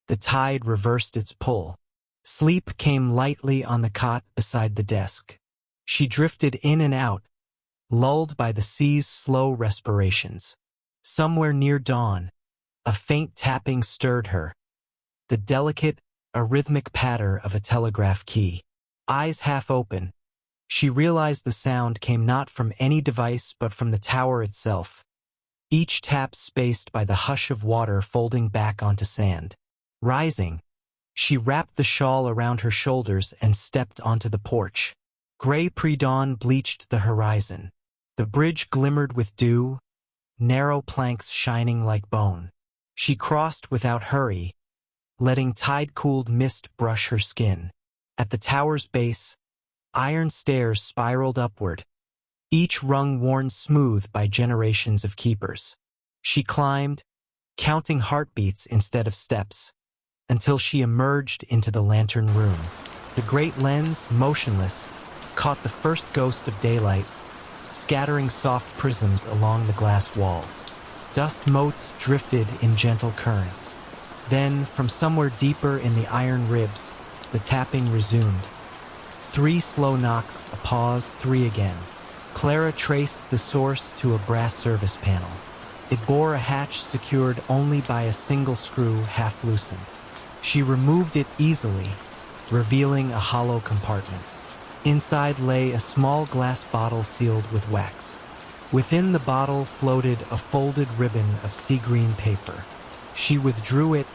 the tide reversed its pull. Sleep came lightly on the cot beside the desk. She drifted in and out, lulled by the sea's slow respirations. Somewhere near dawn, a faint tapping stirred her, the delicate, arrhythmic patter of a telegraph key. Eyes half open, she realized the sound came not from any device but from the tower itself, each tap spaced by the hush of water folding back onto sand. Rising, she wrapped the shawl around her shoulders and stepped onto the porch. Gray pre-dawn bleached the horizon. The bridge glimmered with dew, narrow planks shining like bone. She crossed without hurry, letting tide-cooled mist brush her skin. At the tower's base, iron stairs spiraled upward, each rung worn smooth by generations of keepers. She climbed, counting heartbeats instead of steps, until she emerged into the lantern room. The great lens, motionless, caught the first ghost of daylight, scattering soft prisms along the glass walls. Dust motes drifted in gentle currents. Then, from somewhere deeper in the iron ribs, the tapping resumed. 3 slow knocks, a pause, 3 again. Clara traced the source to a brass service panel. It bore a hatch secured only by a single screw half loosened. She removed it easily, revealing a hollow compartment. Inside lay a small glass bottle sealed with wax. Within the bottle floated a folded ribbon of sea-green paper. She withdrew it,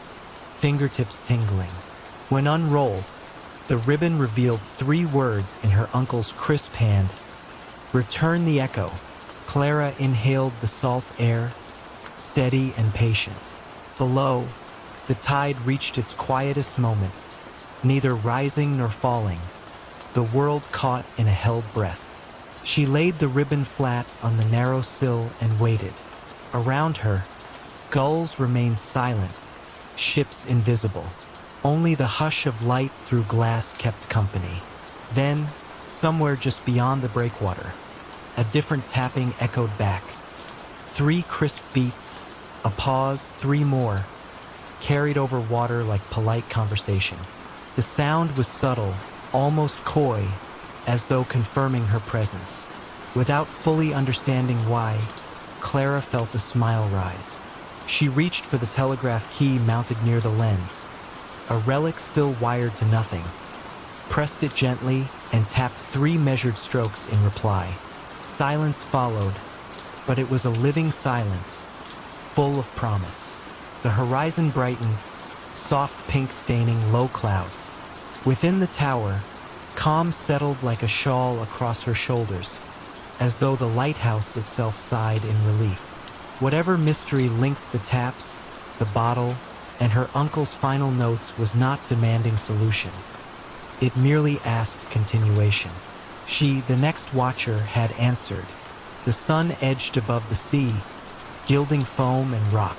fingertips tingling. When unrolled, the ribbon revealed 3 words in her uncle's crisp hand. Return the echo. Clara inhaled the salt air, steady and patient. Below, the tide reached its quietest moment, neither rising nor falling, the world caught in a held breath. She laid the ribbon flat on the narrow sill and waited. Around her, gulls remained silent, ships invisible. Only the hush of light through glass kept company. Then, somewhere just beyond the breakwater, a different tapping echoed back. 3 crisp beats, a pause, 3 more, carried over water like polite conversation. The sound was subtle, almost coy, as though confirming her presence. Without fully understanding why, Clara felt a smile rise. She reached for the telegraph key mounted near the lens, a relic still wired to nothing, pressed it gently, and tapped 3 measured strokes in reply. Silence followed, but it was a living silence, full of promise. The horizon brightened, soft pink staining low clouds. Within the tower, calm settled like a shawl across her shoulders, as though the lighthouse itself sighed in relief. Whatever mystery linked the taps, the bottle, and her uncle's final notes was not demanding solution. It merely asked continuation. She, the next watcher, had answered. The sun edged above the sea, gilding foam and rock.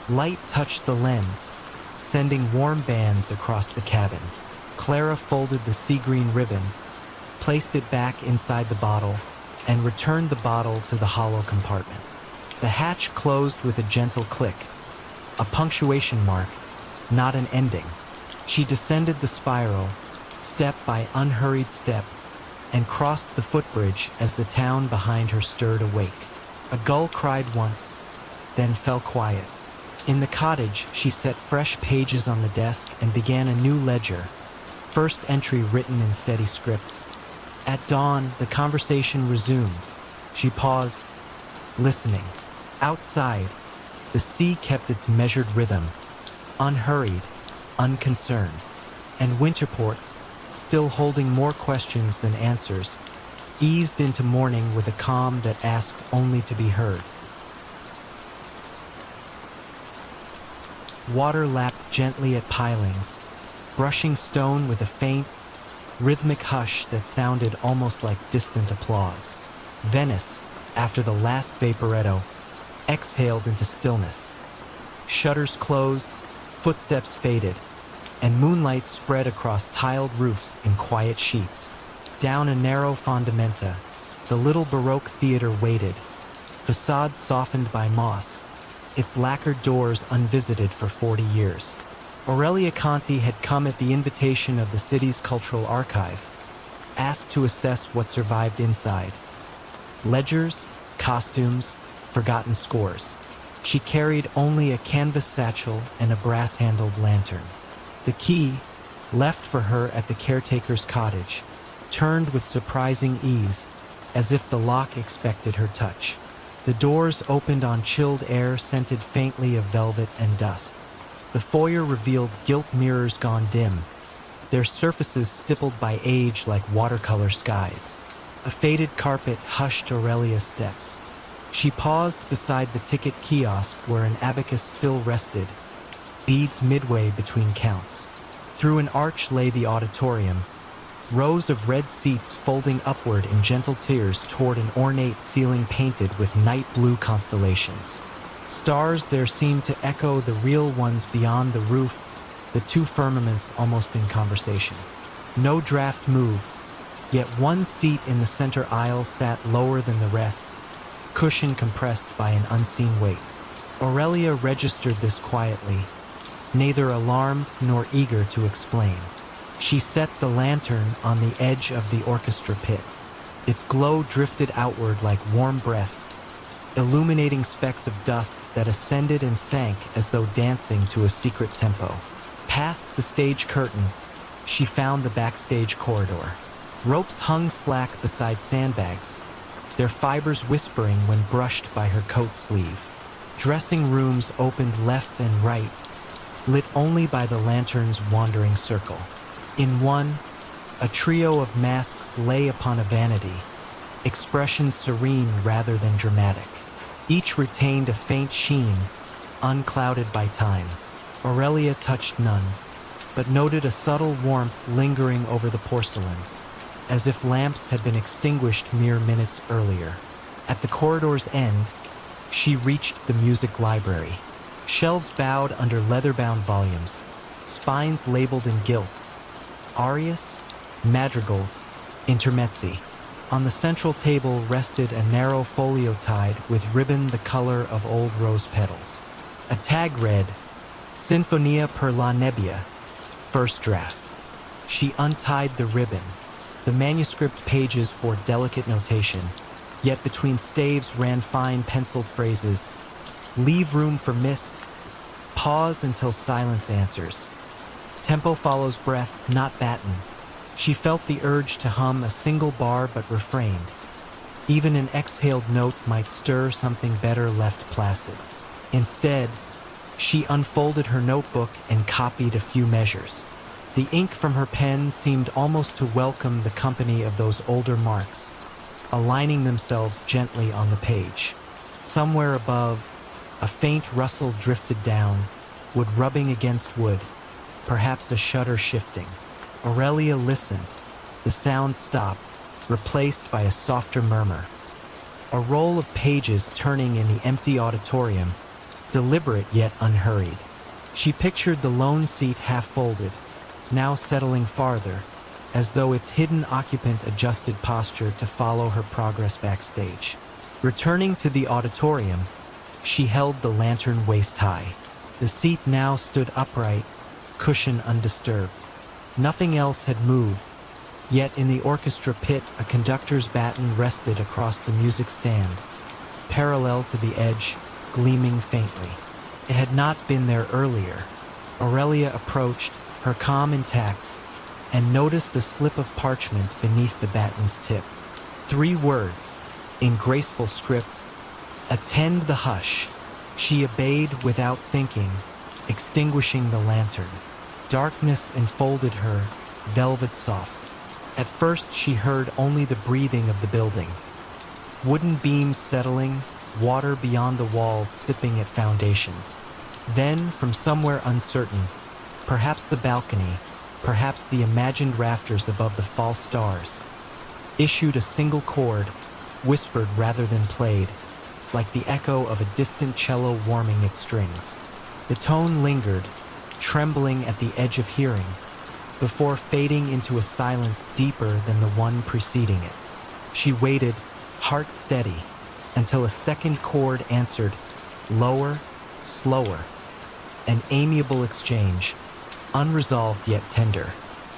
Light touched the lens, sending warm bands across the cabin. Clara folded the sea-green ribbon, placed it back inside the bottle, and returned the bottle to the hollow compartment. The hatch closed with a gentle click, a punctuation mark, not an ending. She descended the spiral, step by unhurried step, and crossed the footbridge as the town behind her stirred awake. A gull cried once, then fell quiet. In the cottage, she set fresh pages on the desk and began a new ledger, first entry written in steady script. At dawn, the conversation resumed. She paused, listening. Outside, the sea kept its measured rhythm, unhurried, unconcerned, and Winterport, still holding more questions than answers, eased into morning with a calm that asked only to be heard. Water lapped gently at pilings, brushing stone with a faint, rhythmic hush that sounded almost like distant applause. Venice, after the last vaporetto, exhaled into stillness. Shutters closed, footsteps faded, and moonlight spread across tiled roofs in quiet sheets. Down a narrow fondamenta, the little Baroque theater waited, facade softened by moss, its lacquered doors unvisited for 40 years. Aurelia Conti had come at the invitation of the city's cultural archive, asked to assess what survived inside. Ledgers, costumes, forgotten scores. She carried only a canvas satchel and a brass-handled lantern. The key, left for her at the caretaker's cottage, turned with surprising ease, as if the lock expected her touch. The doors opened on chilled air scented faintly of velvet and dust. The foyer revealed gilt mirrors gone dim, their surfaces stippled by age like watercolor skies. A faded carpet hushed Aurelia's steps. She paused beside the ticket kiosk where an abacus still rested, beads midway between counts. Through an arch lay the auditorium, rows of red seats folding upward in gentle tiers toward an ornate ceiling painted with night blue constellations. Stars there seemed to echo the real ones beyond the roof, the two firmaments almost in conversation. No draft moved, yet one seat in the center aisle sat lower than the rest, cushion compressed by an unseen weight. Aurelia registered this quietly, neither alarmed nor eager to explain. She set the lantern on the edge of the orchestra pit. Its glow drifted outward like warm breath, illuminating specks of dust that ascended and sank as though dancing to a secret tempo. Past the stage curtain, she found the backstage corridor. Ropes hung slack beside sandbags, their fibers whispering when brushed by her coat sleeve. Dressing rooms opened left and right, lit only by the lantern's wandering circle. In one, a trio of masks lay upon a vanity, expressions serene rather than dramatic. Each retained a faint sheen, unclouded by time. Aurelia touched none, but noted a subtle warmth lingering over the porcelain, as if lamps had been extinguished mere minutes earlier. At the corridor's end, she reached the music library. Shelves bowed under leather-bound volumes, spines labeled in gilt, arias, madrigals, intermezzi. On the central table rested a narrow folio tied with ribbon the color of old rose petals. A tag read, Sinfonia per la Nebbia, first draft. She untied the ribbon. The manuscript pages bore delicate notation, yet between staves ran fine penciled phrases. Leave room for mist. Pause until silence answers. Tempo follows breath, not baton. She felt the urge to hum a single bar but refrained. Even an exhaled note might stir something better left placid. Instead, she unfolded her notebook and copied a few measures. The ink from her pen seemed almost to welcome the company of those older marks, aligning themselves gently on the page. Somewhere above, a faint rustle drifted down, wood rubbing against wood, perhaps a shutter shifting. Aurelia listened. The sound stopped, replaced by a softer murmur. A roll of pages turning in the empty auditorium, deliberate yet unhurried. She pictured the lone seat half-folded, now settling farther, as though its hidden occupant adjusted posture to follow her progress backstage. Returning to the auditorium, she held the lantern waist-high. The seat now stood upright, cushion undisturbed. Nothing else had moved, yet in the orchestra pit a conductor's baton rested across the music stand, parallel to the edge, gleaming faintly. It had not been there earlier. Aurelia approached, her calm intact, and noticed a slip of parchment beneath the baton's tip. 3 words, in graceful script, "Attend the hush." She obeyed without thinking, extinguishing the lantern. Darkness enfolded her, velvet soft. At first she heard only the breathing of the building. Wooden beams settling, water beyond the walls sipping at foundations. Then, from somewhere uncertain, perhaps the balcony, perhaps the imagined rafters above the false stars, issued a single chord, whispered rather than played, like the echo of a distant cello warming its strings. The tone lingered, trembling at the edge of hearing, before fading into a silence deeper than the one preceding it. She waited, heart steady, until a second chord answered, lower, slower, an amiable exchange, unresolved yet tender.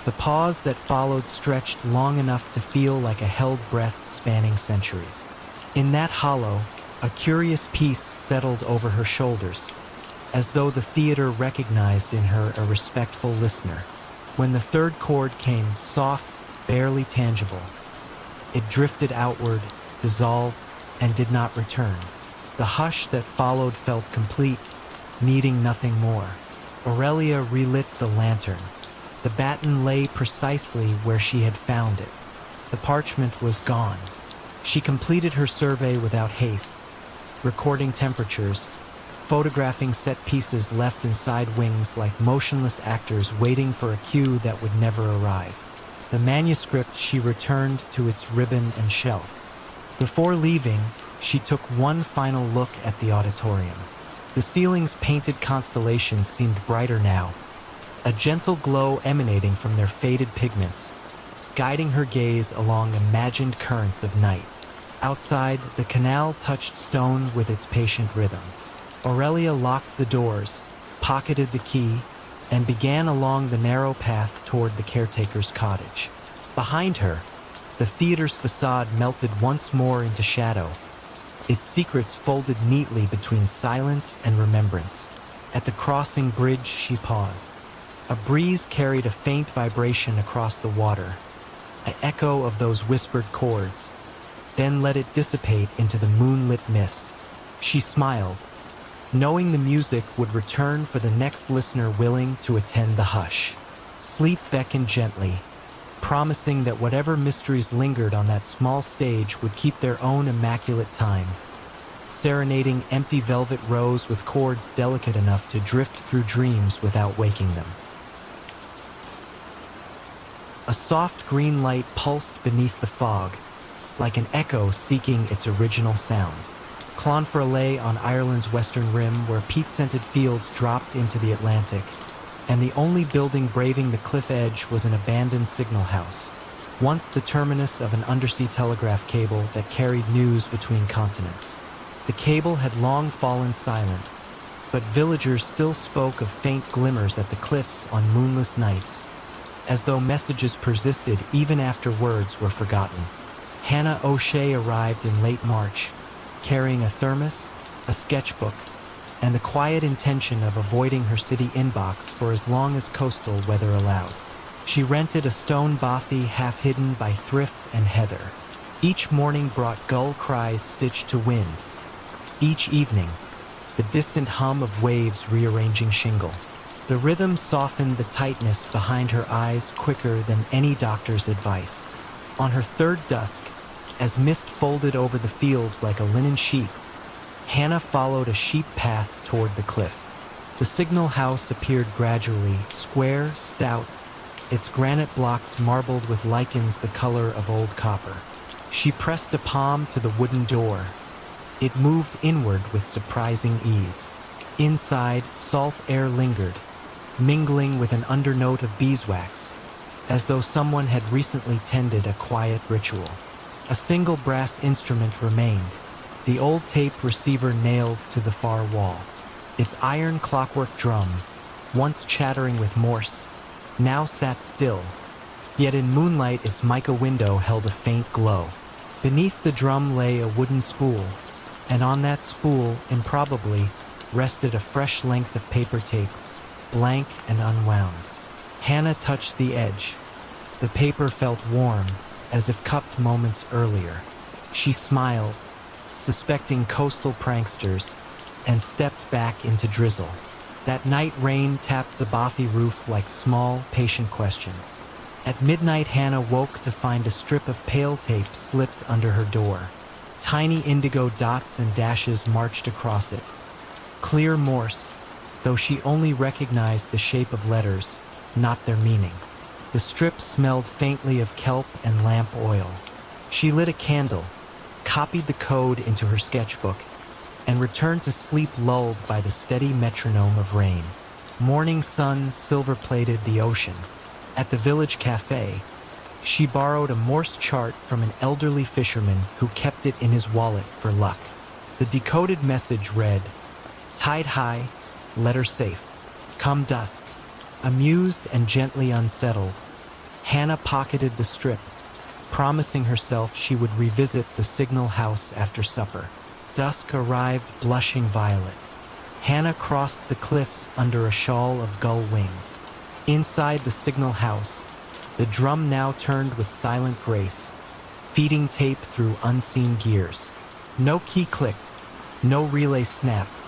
The pause that followed stretched long enough to feel like a held breath spanning centuries. In that hollow, a curious peace settled over her shoulders, as though the theater recognized in her a respectful listener. When the third chord came, soft, barely tangible, it drifted outward, dissolved, and did not return. The hush that followed felt complete, needing nothing more. Aurelia relit the lantern. The baton lay precisely where she had found it. The parchment was gone. She completed her survey without haste, recording temperatures, photographing set pieces left inside wings like motionless actors waiting for a cue that would never arrive. The manuscript she returned to its ribbon and shelf. Before leaving, she took one final look at the auditorium. The ceiling's painted constellations seemed brighter now, a gentle glow emanating from their faded pigments, guiding her gaze along imagined currents of night. Outside, the canal touched stone with its patient rhythm. Aurelia locked the doors, pocketed the key, and began along the narrow path toward the caretaker's cottage. Behind her, the theater's facade melted once more into shadow, its secrets folded neatly between silence and remembrance. At the crossing bridge, she paused. A breeze carried a faint vibration across the water, an echo of those whispered chords, then let it dissipate into the moonlit mist. She smiled, knowing the music would return for the next listener willing to attend the hush. Sleep beckoned gently, promising that whatever mysteries lingered on that small stage would keep their own immaculate time, serenading empty velvet rows with chords delicate enough to drift through dreams without waking them. A soft green light pulsed beneath the fog, like an echo seeking its original sound. Clonfert lay on Ireland's western rim where peat-scented fields dropped into the Atlantic, and the only building braving the cliff edge was an abandoned signal house, once the terminus of an undersea telegraph cable that carried news between continents. The cable had long fallen silent, but villagers still spoke of faint glimmers at the cliffs on moonless nights, as though messages persisted even after words were forgotten. Hannah O'Shea arrived in late March, carrying a thermos, a sketchbook, and the quiet intention of avoiding her city inbox for as long as coastal weather allowed. She rented a stone bothy half hidden by thrift and heather. Each morning brought gull cries stitched to wind. Each evening, the distant hum of waves rearranging shingle. The rhythm softened the tightness behind her eyes quicker than any doctor's advice. On her third dusk, as mist folded over the fields like a linen sheet, Hannah followed a sheep path toward the cliff. The signal house appeared gradually, square, stout, its granite blocks marbled with lichens the color of old copper. She pressed a palm to the wooden door. It moved inward with surprising ease. Inside, salt air lingered, mingling with an undernote of beeswax, as though someone had recently tended a quiet ritual. A single brass instrument remained, the old tape receiver nailed to the far wall. Its iron clockwork drum, once chattering with Morse, now sat still, yet in moonlight its mica window held a faint glow. Beneath the drum lay a wooden spool, and on that spool, improbably, rested a fresh length of paper tape, blank and unwound. Hannah touched the edge. The paper felt warm, as if cupped moments earlier. She smiled, suspecting coastal pranksters, and stepped back into drizzle. That night rain tapped the bothy roof like small, patient questions. At midnight, Hannah woke to find a strip of pale tape slipped under her door. Tiny indigo dots and dashes marched across it. Clear Morse, though she only recognized the shape of letters, not their meaning. The strip smelled faintly of kelp and lamp oil. She lit a candle, copied the code into her sketchbook, and returned to sleep lulled by the steady metronome of rain. Morning sun silver-plated the ocean. At the village cafe, she borrowed a Morse chart from an elderly fisherman who kept it in his wallet for luck. The decoded message read, "Tide high, letter safe. Come dusk." Amused and gently unsettled, Hannah pocketed the strip, promising herself she would revisit the signal house after supper. Dusk arrived blushing violet. Hannah crossed the cliffs under a shawl of gull wings. Inside the signal house, the drum now turned with silent grace, feeding tape through unseen gears. No key clicked, no relay snapped,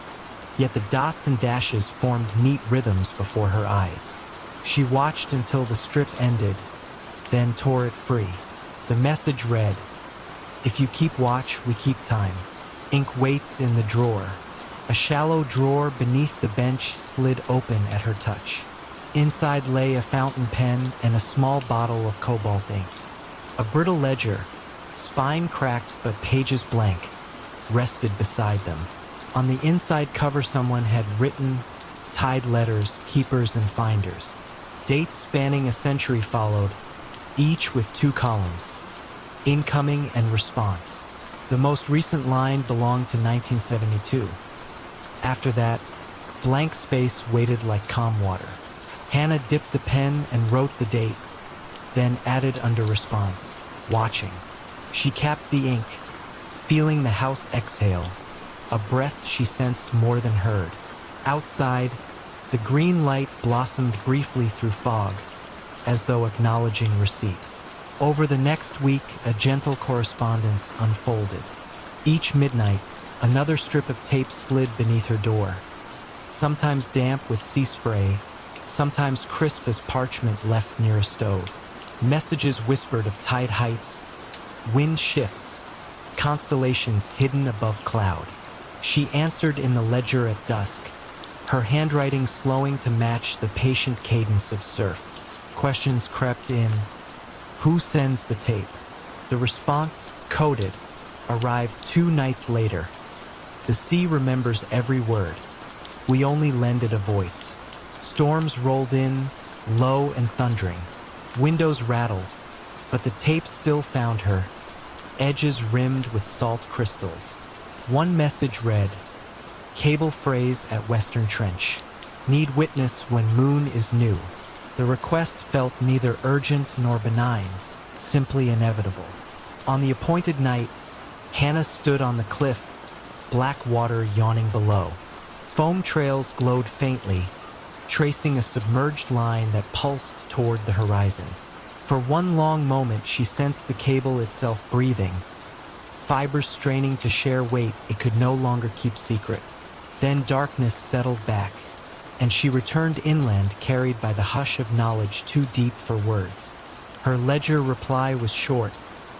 yet the dots and dashes formed neat rhythms before her eyes. She watched until the strip ended, then tore it free. The message read, "If you keep watch, we keep time. Ink waits in the drawer." A shallow drawer beneath the bench slid open at her touch. Inside lay a fountain pen and a small bottle of cobalt ink. A brittle ledger, spine cracked but pages blank, rested beside them. On the inside cover someone had written, tied letters, keepers and finders. Dates spanning a century followed, each with 2 columns, incoming and response. The most recent line belonged to 1972. After that, blank space waited like calm water. Hannah dipped the pen and wrote the date, then added under response, "Watching." She capped the ink, feeling the house exhale, a breath she sensed more than heard. Outside, the green light blossomed briefly through fog, as though acknowledging receipt. Over the next week, a gentle correspondence unfolded. Each midnight, another strip of tape slid beneath her door, sometimes damp with sea spray, sometimes crisp as parchment left near a stove. Messages whispered of tide heights, wind shifts, constellations hidden above cloud. She answered in the ledger at dusk, her handwriting slowing to match the patient cadence of surf. Questions crept in. Who sends the tape? The response, coded, arrived 2 nights later. The sea remembers every word. We only lend it a voice. Storms rolled in, low and thundering. Windows rattled, but the tape still found her, edges rimmed with salt crystals. One message read, "Cable phrase at Western Trench. Need witness when moon is new." The request felt neither urgent nor benign, simply inevitable. On the appointed night, Hannah stood on the cliff, black water yawning below. Foam trails glowed faintly, tracing a submerged line that pulsed toward the horizon. For one long moment, she sensed the cable itself breathing, fibers straining to share weight it could no longer keep secret. Then darkness settled back, and she returned inland carried by the hush of knowledge too deep for words. Her ledger reply was short,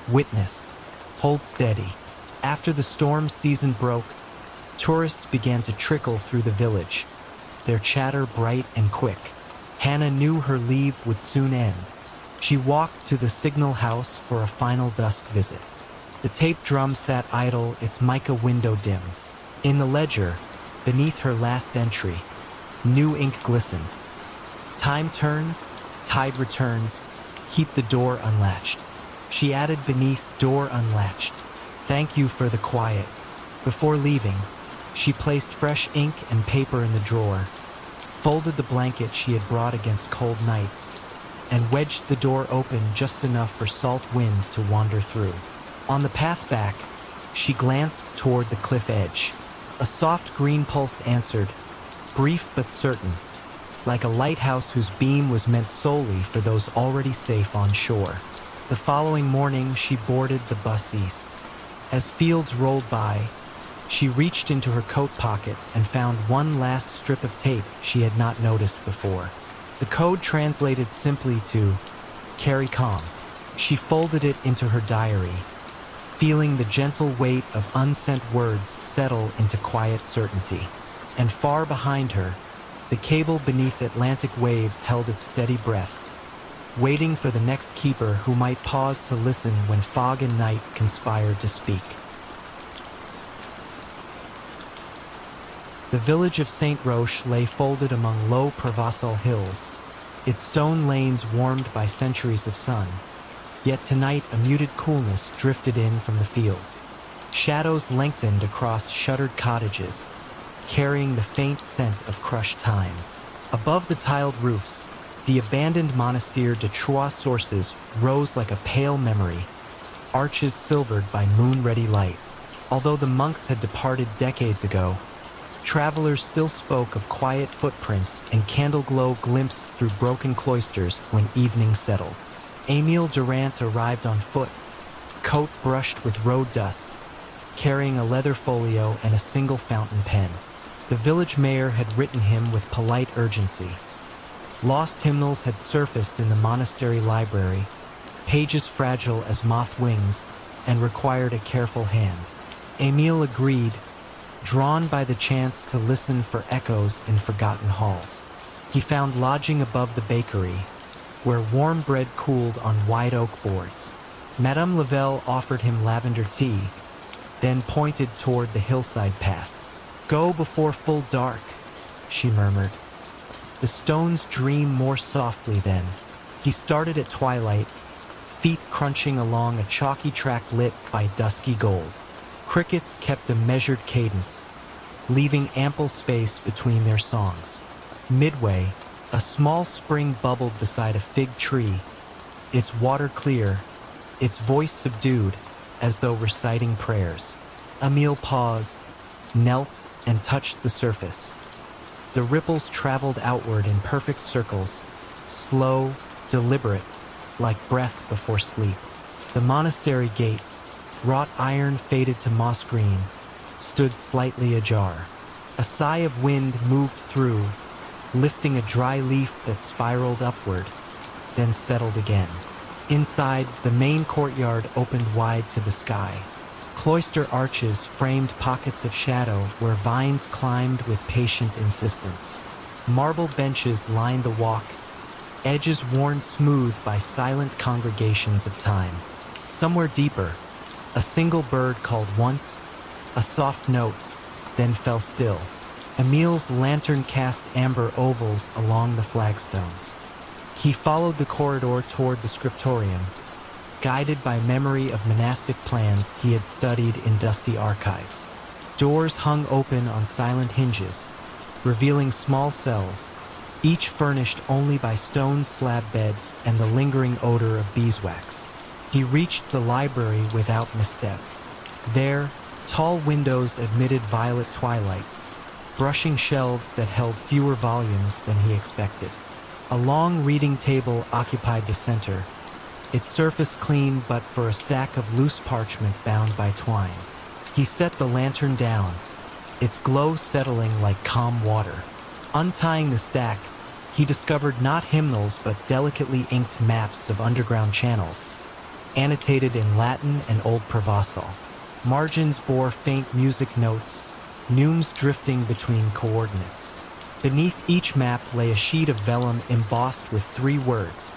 witnessed, hold steady. After the storm season broke, tourists began to trickle through the village, their chatter bright and quick. Hannah knew her leave would soon end. She walked to the signal house for a final dusk visit. The tape drum sat idle, its mica window dim. In the ledger, beneath her last entry, new ink glistened. Time turns, tide returns, keep the door unlatched. She added beneath, door unlatched. Thank you for the quiet. Before leaving, she placed fresh ink and paper in the drawer, folded the blanket she had brought against cold nights, and wedged the door open just enough for salt wind to wander through. On the path back, she glanced toward the cliff edge. A soft green pulse answered, brief but certain, like a lighthouse whose beam was meant solely for those already safe on shore. The following morning, she boarded the bus east. As fields rolled by, she reached into her coat pocket and found one last strip of tape she had not noticed before. The code translated simply to "carry calm." She folded it into her diary, feeling the gentle weight of unsent words settle into quiet certainty. And far behind her, The cable beneath Atlantic waves held its steady breath, waiting for the next keeper who might pause to listen when fog and night conspired to speak. The village of Saint Roche lay folded among low Provençal hills, its stone lanes warmed by centuries of sun. Yet tonight a muted coolness drifted in from the fields. Shadows lengthened across shuttered cottages, carrying the faint scent of crushed time. Above the tiled roofs, the abandoned Monastère de Trois Sources rose like a pale memory, arches silvered by moon-ready light. Although the monks had departed decades ago, travelers still spoke of quiet footprints and candle glow glimpsed through broken cloisters when evening settled. Émile Durant arrived on foot, coat brushed with road dust, carrying a leather folio and a single fountain pen. The village mayor had written him with polite urgency. Lost hymnals had surfaced in the monastery library, pages fragile as moth wings, and required a careful hand. Émile agreed, drawn by the chance to listen for echoes in forgotten halls. He found lodging above the bakery, where warm bread cooled on wide oak boards. Madame Lavelle offered him lavender tea, then pointed toward the hillside path. "Go before full dark," she murmured. The stones dream more softly then. He started at twilight, feet crunching along a chalky track lit by dusky gold. Crickets kept a measured cadence, leaving ample space between their songs. Midway, a small spring bubbled beside a fig tree, its water clear, its voice subdued, as though reciting prayers. Émile paused, knelt, and touched the surface. The ripples traveled outward in perfect circles, slow, deliberate, like breath before sleep. The monastery gate, wrought iron faded to moss green, stood slightly ajar. A sigh of wind moved through, lifting a dry leaf that spiraled upward, then settled again. Inside, the main courtyard opened wide to the sky. Cloister arches framed pockets of shadow where vines climbed with patient insistence. Marble benches lined the walk, edges worn smooth by silent congregations of time. Somewhere deeper, a single bird called once, a soft note, then fell still. Émile's lantern cast amber ovals along the flagstones. He followed the corridor toward the scriptorium, guided by memory of monastic plans he had studied in dusty archives. Doors hung open on silent hinges, revealing small cells, each furnished only by stone slab beds and the lingering odor of beeswax. He reached the library without misstep. There, tall windows admitted violet twilight, brushing shelves that held fewer volumes than he expected. A long reading table occupied the center, its surface clean but for a stack of loose parchment bound by twine. He set the lantern down, its glow settling like calm water. Untying the stack, he discovered not hymnals but delicately inked maps of underground channels, annotated in Latin and Old Provençal. Margins bore faint music notes, neumes drifting between coordinates. Beneath each map lay a sheet of vellum embossed with 3 words,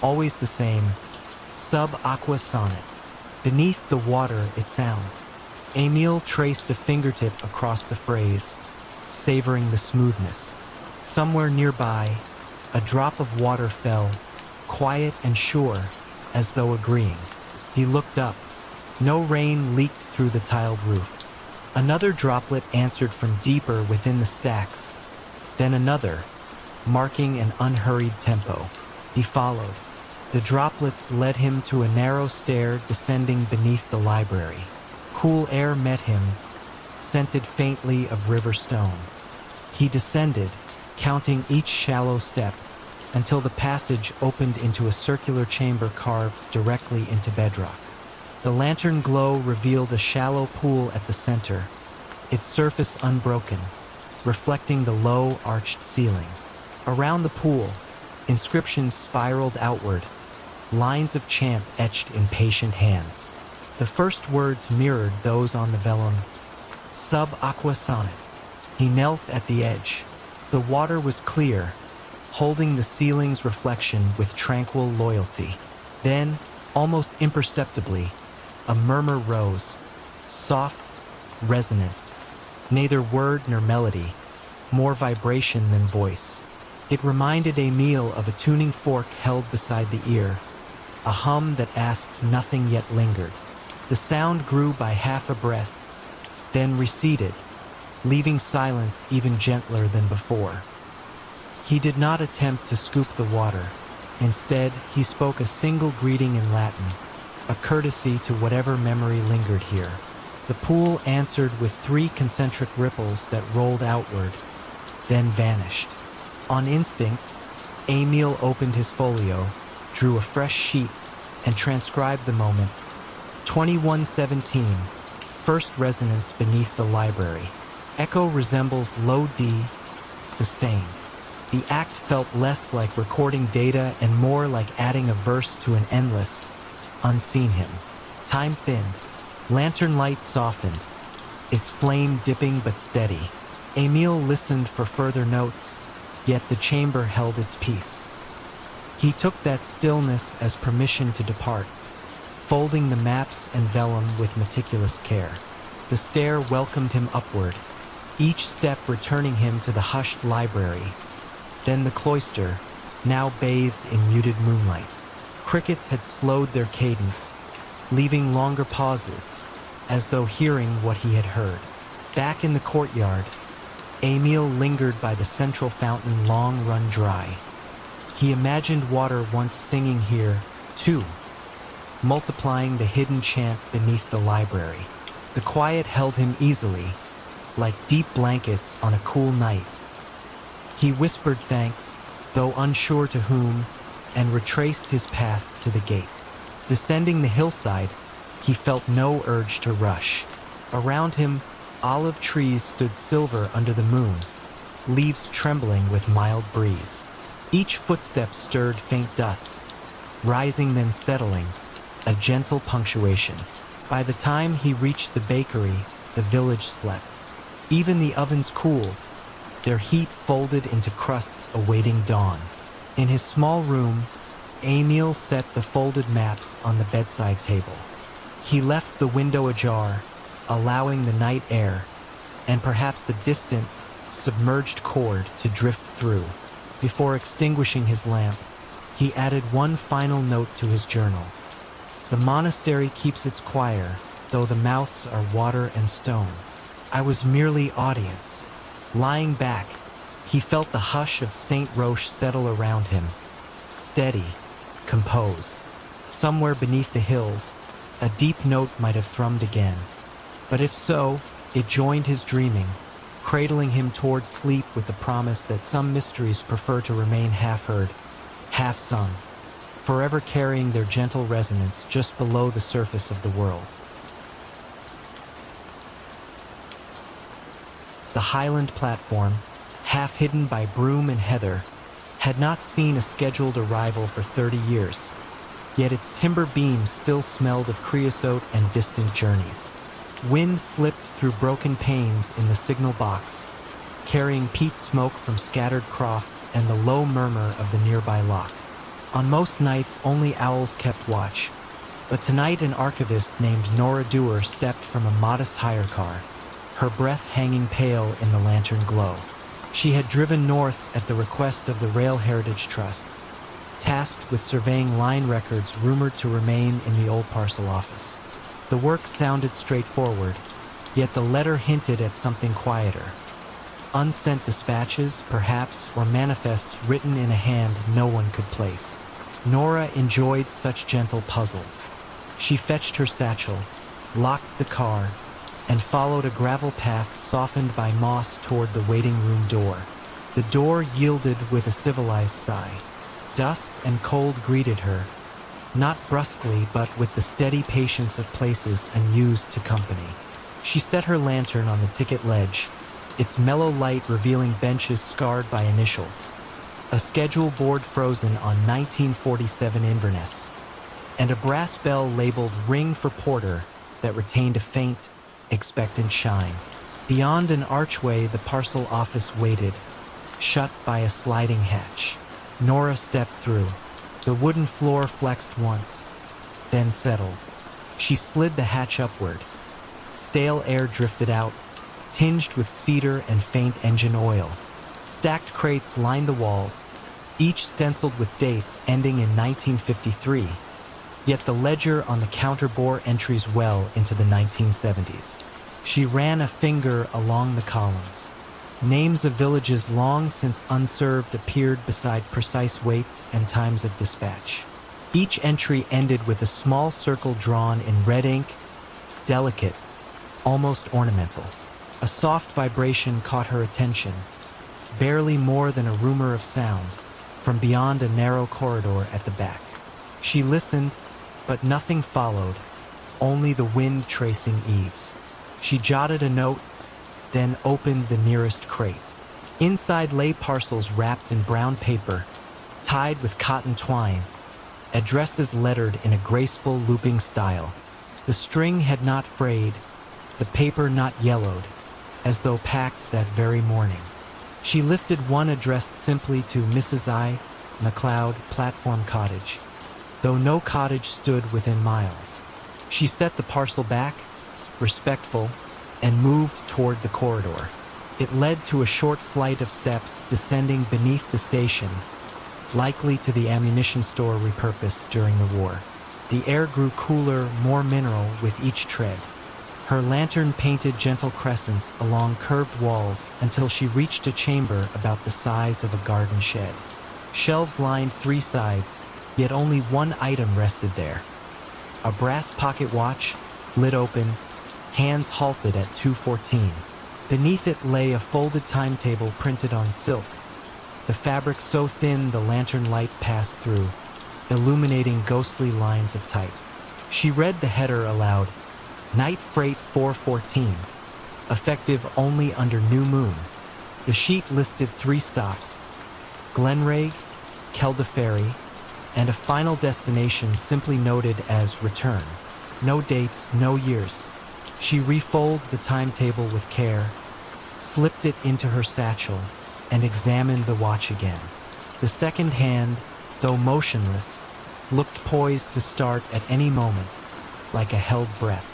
always the same: sub aqua sonnet. Beneath the water it sounds. Émile traced a fingertip across the phrase, savoring the smoothness. Somewhere nearby, a drop of water fell, quiet and sure, as though agreeing. He looked up. No rain leaked through the tiled roof. Another droplet answered from deeper within the stacks, then another, marking an unhurried tempo. He followed. The droplets led him to a narrow stair descending beneath the library. Cool air met him, scented faintly of river stone. He descended, counting each shallow step, until the passage opened into a circular chamber carved directly into bedrock. The lantern glow revealed a shallow pool at the center, its surface unbroken, reflecting the low, arched ceiling. Around the pool, inscriptions spiraled outward, lines of chant etched in patient hands. The first words mirrored those on the vellum, sub aqua sonnet. He knelt at the edge, The water was clear, holding the ceiling's reflection with tranquil loyalty. Then, almost imperceptibly, a murmur rose, soft, resonant, neither word nor melody, more vibration than voice. It reminded Emile of a tuning fork held beside the ear, a hum that asked nothing yet lingered. The sound grew by half a breath, then receded, leaving silence even gentler than before. He did not attempt to scoop the water. Instead, he spoke a single greeting in Latin, a courtesy to whatever memory lingered here. The pool answered with 3 concentric ripples that rolled outward, then vanished. On instinct, Emile opened his folio, drew a fresh sheet, and transcribed the moment. 2117, first resonance beneath the library. Echo resembles low D, sustained. The act felt less like recording data and more like adding a verse to an endless, unseen hymn. Time thinned. Lantern light softened, its flame dipping but steady. Emile listened for further notes, yet the chamber held its peace. He took that stillness as permission to depart, folding the maps and vellum with meticulous care. The stair welcomed him upward, each step returning him to the hushed library, then the cloister, now bathed in muted moonlight. Crickets had slowed their cadence, leaving longer pauses, as though hearing what he had heard. Back in the courtyard, Emile lingered by the central fountain long run dry. He imagined water once singing here, too, multiplying the hidden chant beneath the library. The quiet held him easily, like deep blankets on a cool night. He whispered thanks, though unsure to whom, and retraced his path to the gate. Descending the hillside, he felt no urge to rush. Around him, olive trees stood silver under the moon, leaves trembling with mild breeze. Each footstep stirred faint dust, rising then settling, a gentle punctuation. By the time he reached the bakery, the village slept. Even the ovens cooled, their heat folded into crusts awaiting dawn. In his small room, Emile set the folded maps on the bedside table. He left the window ajar, allowing the night air, and perhaps a distant, submerged chord to drift through. Before extinguishing his lamp, he added one final note to his journal. The monastery keeps its choir, though the mouths are water and stone. I was merely audience. Lying back, he felt the hush of Saint Roche settle around him, steady, composed. Somewhere beneath the hills, a deep note might have thrummed again. But if so, it joined his dreaming, cradling him toward sleep with the promise that some mysteries prefer to remain half-heard, half-sung, forever carrying their gentle resonance just below the surface of the world. The highland platform, half hidden by broom and heather, had not seen a scheduled arrival for 30 years, yet its timber beams still smelled of creosote and distant journeys. Wind slipped through broken panes in the signal box, carrying peat smoke from scattered crofts and the low murmur of the nearby lock. On most nights, only owls kept watch, but tonight an archivist named Noir stepped from a modest hire car, her breath hanging pale in the lantern glow. She had driven north at the request of the Rail Heritage Trust, tasked with surveying line records rumored to remain in the old parcel office. The work sounded straightforward, yet the letter hinted at something quieter. Unsent dispatches, perhaps, or manifests written in a hand no one could place. Nora enjoyed such gentle puzzles. She fetched her satchel, locked the car, and followed a gravel path softened by moss toward the waiting room door. The door yielded with a civilized sigh. Dust and cold greeted her, not brusquely but with the steady patience of places unused to company. She set her lantern on the ticket ledge, its mellow light revealing benches scarred by initials, a schedule board frozen on 1947 Inverness, and a brass bell labeled Ring for Porter that retained a faint, expectant shine. Beyond an archway, the parcel office waited, shut by a sliding hatch. Nora stepped through. The wooden floor flexed once, then settled. She slid the hatch upward. Stale air drifted out, tinged with cedar and faint engine oil. Stacked crates lined the walls, each stenciled with dates ending in 1953. Yet the ledger on the counter bore entries well into the 1970s. She ran a finger along the columns. Names of villages long since unserved appeared beside precise weights and times of dispatch. Each entry ended with a small circle drawn in red ink, delicate, almost ornamental. A soft vibration caught her attention, barely more than a rumor of sound, from beyond a narrow corridor at the back. She listened, but nothing followed, only the wind tracing eaves. She jotted a note, then opened the nearest crate. Inside lay parcels wrapped in brown paper, tied with cotton twine, addresses lettered in a graceful looping style. The string had not frayed, the paper not yellowed, as though packed that very morning. She lifted one addressed simply to Mrs. I. McLeod, Platform Cottage, though no cottage stood within miles. She set the parcel back, respectful, and moved toward the corridor. It led to a short flight of steps descending beneath the station, likely to the ammunition store repurposed during the war. The air grew cooler, more mineral with each tread. Her lantern painted gentle crescents along curved walls until she reached a chamber about the size of a garden shed. Shelves lined three sides, yet only one item rested there. A brass pocket watch, lid open, hands halted at 2:14. Beneath it lay a folded timetable printed on silk, the fabric so thin the lantern light passed through, illuminating ghostly lines of type. She read the header aloud, Night Freight 414, effective only under new moon. The sheet listed 3 stops, Glenraig, Kelda Ferry, and a final destination simply noted as return. No dates, no years. She refolded the timetable with care, slipped it into her satchel, and examined the watch again. The second hand, though motionless, looked poised to start at any moment, like a held breath.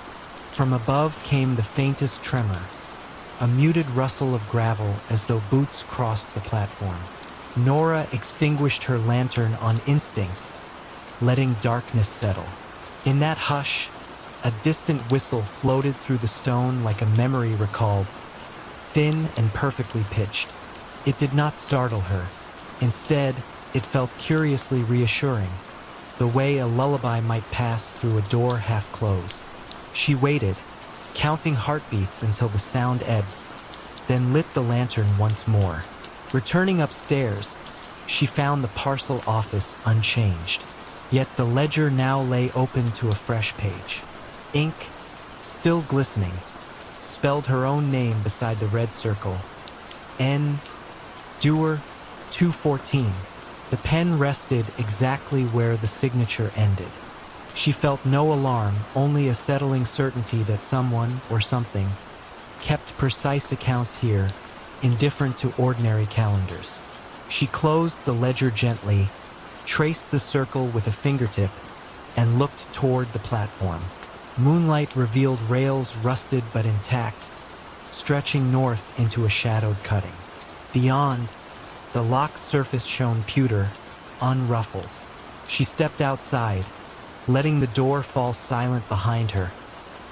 From above came the faintest tremor, a muted rustle of gravel as though boots crossed the platform. Nora extinguished her lantern on instinct, letting darkness settle. In that hush, a distant whistle floated through the stone like a memory recalled, thin and perfectly pitched. It did not startle her. Instead, it felt curiously reassuring, the way a lullaby might pass through a door half closed. She waited, counting heartbeats until the sound ebbed, then lit the lantern once more. Returning upstairs, she found the parcel office unchanged, yet the ledger now lay open to a fresh page. Ink, still glistening, spelled her own name beside the red circle. N. Dewar, 214. The pen rested exactly where the signature ended. She felt no alarm, only a settling certainty that someone or something kept precise accounts here, indifferent to ordinary calendars. She closed the ledger gently, traced the circle with a fingertip, and looked toward the platform. Moonlight revealed rails rusted but intact, stretching north into a shadowed cutting. Beyond, the locked surface shone pewter, unruffled. She stepped outside, letting the door fall silent behind her,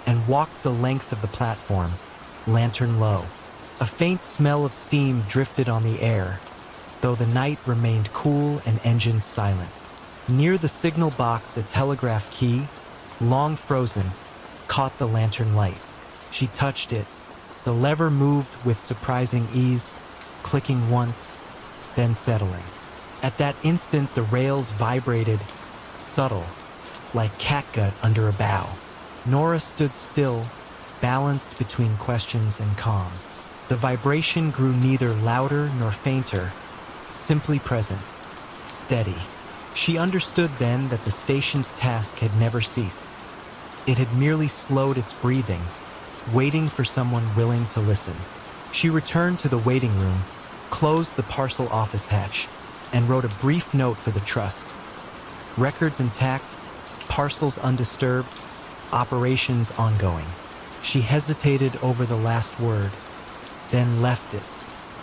and walked the length of the platform, lantern low. A faint smell of steam drifted on the air, though the night remained cool and engines silent. Near the signal box, a telegraph key, long frozen, caught the lantern light. She touched it. The lever moved with surprising ease, clicking once, then settling. At that instant, the rails vibrated, subtle, like catgut under a bough. Nora stood still, balanced between questions and calm. The vibration grew neither louder nor fainter, simply present, steady. She understood then that the station's task had never ceased. It had merely slowed its breathing, waiting for someone willing to listen. She returned to the waiting room, closed the parcel office hatch, and wrote a brief note for the trust. Records intact, parcels undisturbed, operations ongoing. She hesitated over the last word, then left it.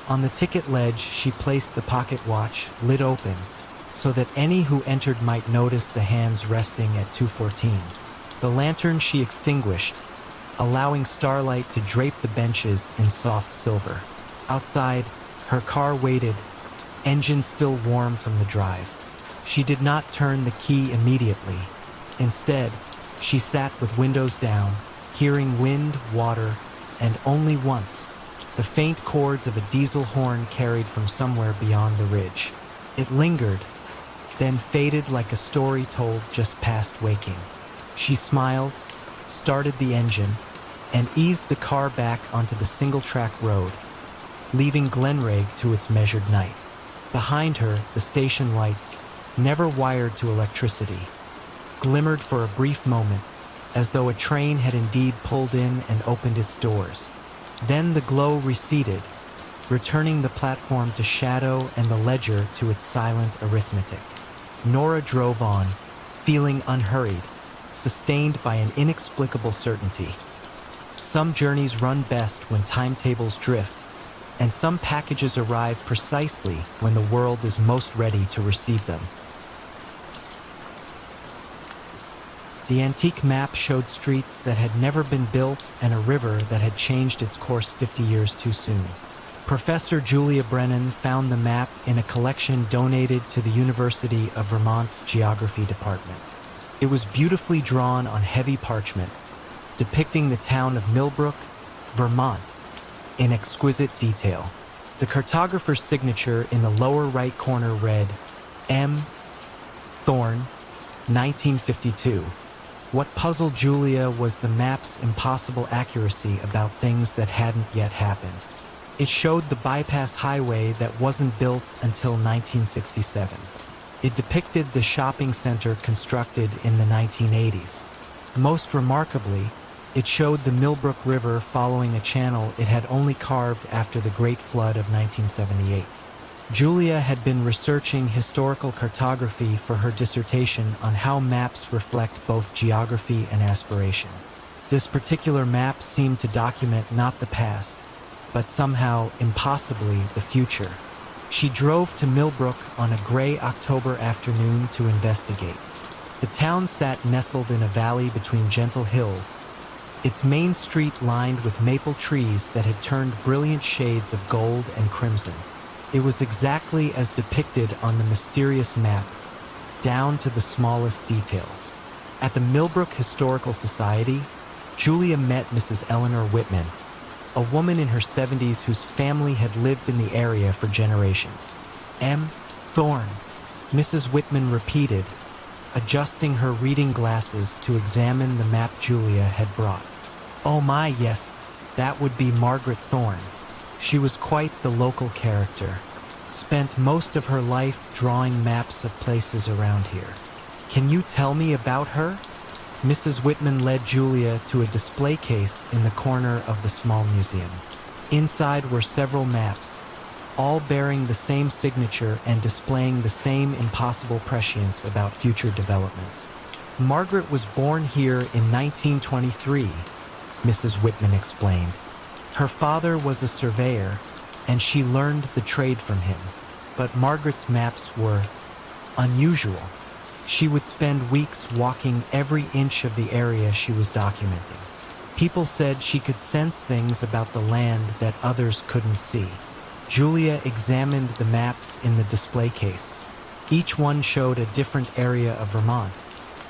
On the ticket ledge, she placed the pocket watch, lid open, so that any who entered might notice the hands resting at 2:14. The lantern she extinguished, allowing starlight to drape the benches in soft silver. Outside, her car waited, engine still warm from the drive. She did not turn the key immediately. Instead, she sat with windows down, hearing wind, water, and only once, the faint chords of a diesel horn carried from somewhere beyond the ridge. It lingered, then faded like a story told just past waking. She smiled, started the engine, and eased the car back onto the single-track road, leaving Glenraig to its measured night. Behind her, the station lights, never wired to electricity, glimmered for a brief moment, as though a train had indeed pulled in and opened its doors. Then the glow receded, returning the platform to shadow and the ledger to its silent arithmetic. Nora drove on, feeling unhurried, sustained by an inexplicable certainty. Some journeys run best when timetables drift, and some packages arrive precisely when the world is most ready to receive them. The antique map showed streets that had never been built and a river that had changed its course 50 years too soon. Professor Julia Brennan found the map in a collection donated to the University of Vermont's Geography Department. It was beautifully drawn on heavy parchment, depicting the town of Millbrook, Vermont, in exquisite detail. The cartographer's signature in the lower right corner read, M. Thorne, 1952. What puzzled Julia was the map's impossible accuracy about things that hadn't yet happened. It showed the bypass highway that wasn't built until 1967. It depicted the shopping center constructed in the 1980s. Most remarkably, it showed the Millbrook River following a channel it had only carved after the Great Flood of 1978. Julia had been researching historical cartography for her dissertation on how maps reflect both geography and aspiration. This particular map seemed to document not the past, but somehow, impossibly, the future. She drove to Millbrook on a gray October afternoon to investigate. The town sat nestled in a valley between gentle hills, its main street lined with maple trees that had turned brilliant shades of gold and crimson. It was exactly as depicted on the mysterious map, down to the smallest details. At the Millbrook Historical Society, Julia met Mrs. Eleanor Whitman, a woman in her 70s whose family had lived in the area for generations. M. Thorne, Mrs. Whitman repeated, adjusting her reading glasses to examine the map Julia had brought. Oh my, yes, that would be Margaret Thorne. She was quite the local character. Spent most of her life drawing maps of places around here. Can you tell me about her? Mrs. Whitman led Julia to a display case in the corner of the small museum. Inside were several maps, all bearing the same signature and displaying the same impossible prescience about future developments. Margaret was born here in 1923, Mrs. Whitman explained. Her father was a surveyor, and she learned the trade from him. But Margaret's maps were unusual. She would spend weeks walking every inch of the area she was documenting. People said she could sense things about the land that others couldn't see. Julia examined the maps in the display case. Each one showed a different area of Vermont,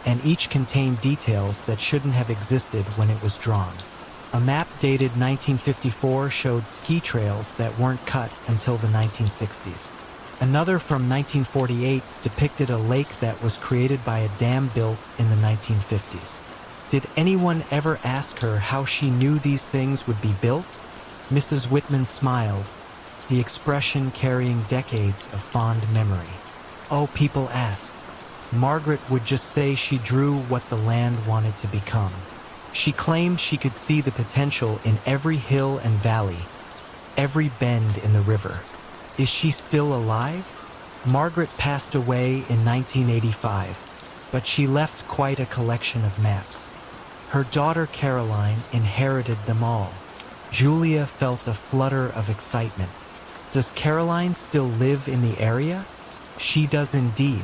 and each contained details that shouldn't have existed when it was drawn. A map dated 1954 showed ski trails that weren't cut until the 1960s. Another from 1948 depicted a lake that was created by a dam built in the 1950s. Did anyone ever ask her how she knew these things would be built? Mrs. Whitman smiled, the expression carrying decades of fond memory. Oh, people asked. Margaret would just say she drew what the land wanted to become. She claimed she could see the potential in every hill and valley, every bend in the river. Is she still alive? Margaret passed away in 1985, but she left quite a collection of maps. Her daughter Caroline inherited them all. Julia felt a flutter of excitement. Does Caroline still live in the area? She does indeed.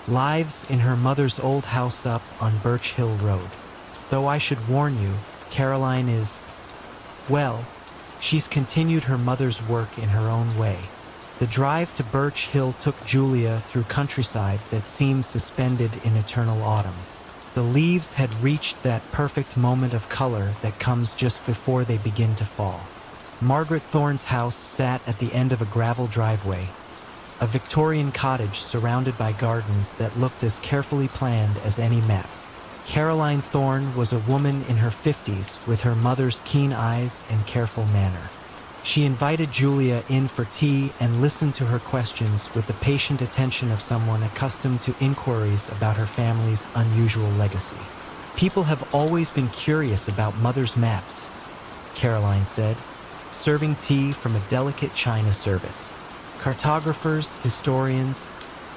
Lives in her mother's old house up on Birch Hill Road. Though I should warn you, Caroline is, well, she's continued her mother's work in her own way. The drive to Birch Hill took Julia through countryside that seemed suspended in eternal autumn. The leaves had reached that perfect moment of color that comes just before they begin to fall. Margaret Thorne's house sat at the end of a gravel driveway, a Victorian cottage surrounded by gardens that looked as carefully planned as any map. Caroline Thorne was a woman in her 50s with her mother's keen eyes and careful manner. She invited Julia in for tea and listened to her questions with the patient attention of someone accustomed to inquiries about her family's unusual legacy. People have always been curious about Mother's maps, Caroline said, serving tea from a delicate china service. Cartographers, historians,